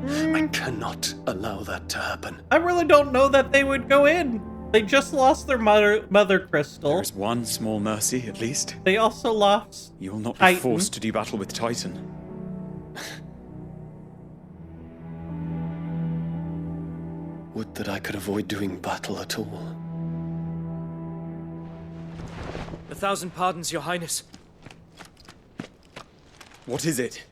I cannot allow that to happen. I really don't know that they would go in. They just lost their mother crystal. There's one small mercy, at least. They also lost You will not be Titan. forced to do battle with Titan. Would that I could avoid doing battle at all. 1,000 pardons, Your Highness. What is it?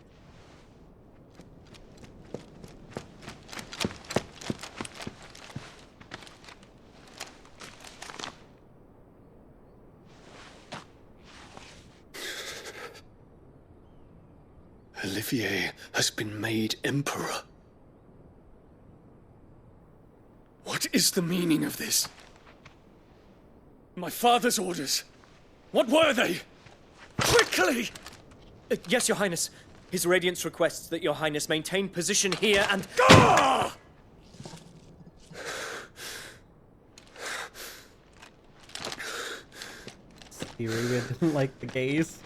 Olivier has been made Emperor. What is the meaning of this? My father's orders. What were they? Quickly! Yes, Your Highness. His Radiance requests that Your Highness maintain position here and... Ah! Theory didn't like the gaze.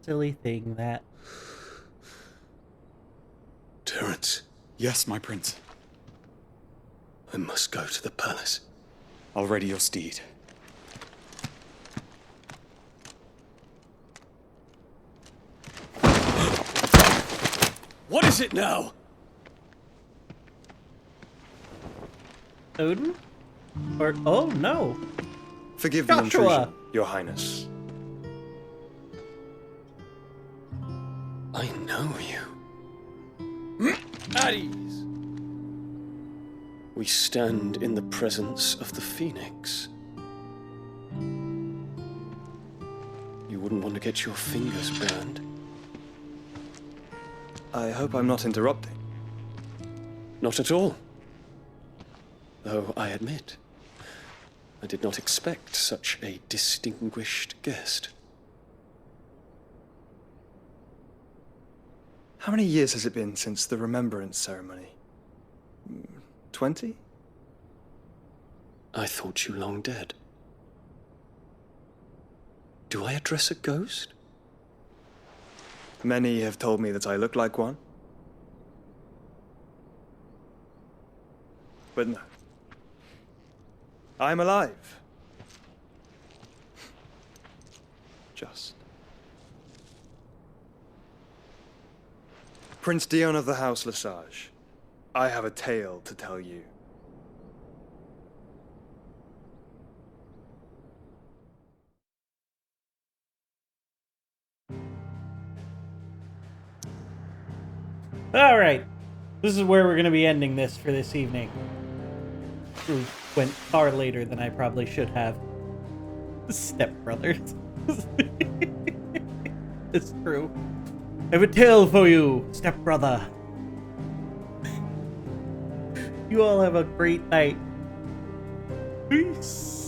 Silly thing, that. Terence. Yes, my prince. I must go to the palace. I'll ready your steed. What is it now? Odin? Or, oh no. Forgive the Joshua. intrusion, Your Highness. I know you. At ease. We stand in the presence of the Phoenix. You wouldn't want to get your fingers burned. I hope I'm not interrupting. Not at all. Though I admit, I did not expect such a distinguished guest. How many years has it been since the Remembrance ceremony? 20? I thought you long dead. Do I address a ghost? Many have told me that I look like one. But no. I'm alive. Just. Prince Dion of the House Lesage, I have a tale to tell you. All right, this is where we're going to be ending this for this evening. We went far later than I probably should have. Stepbrothers. It's true. I have a tale for you, stepbrother. You all have a great night. Peace.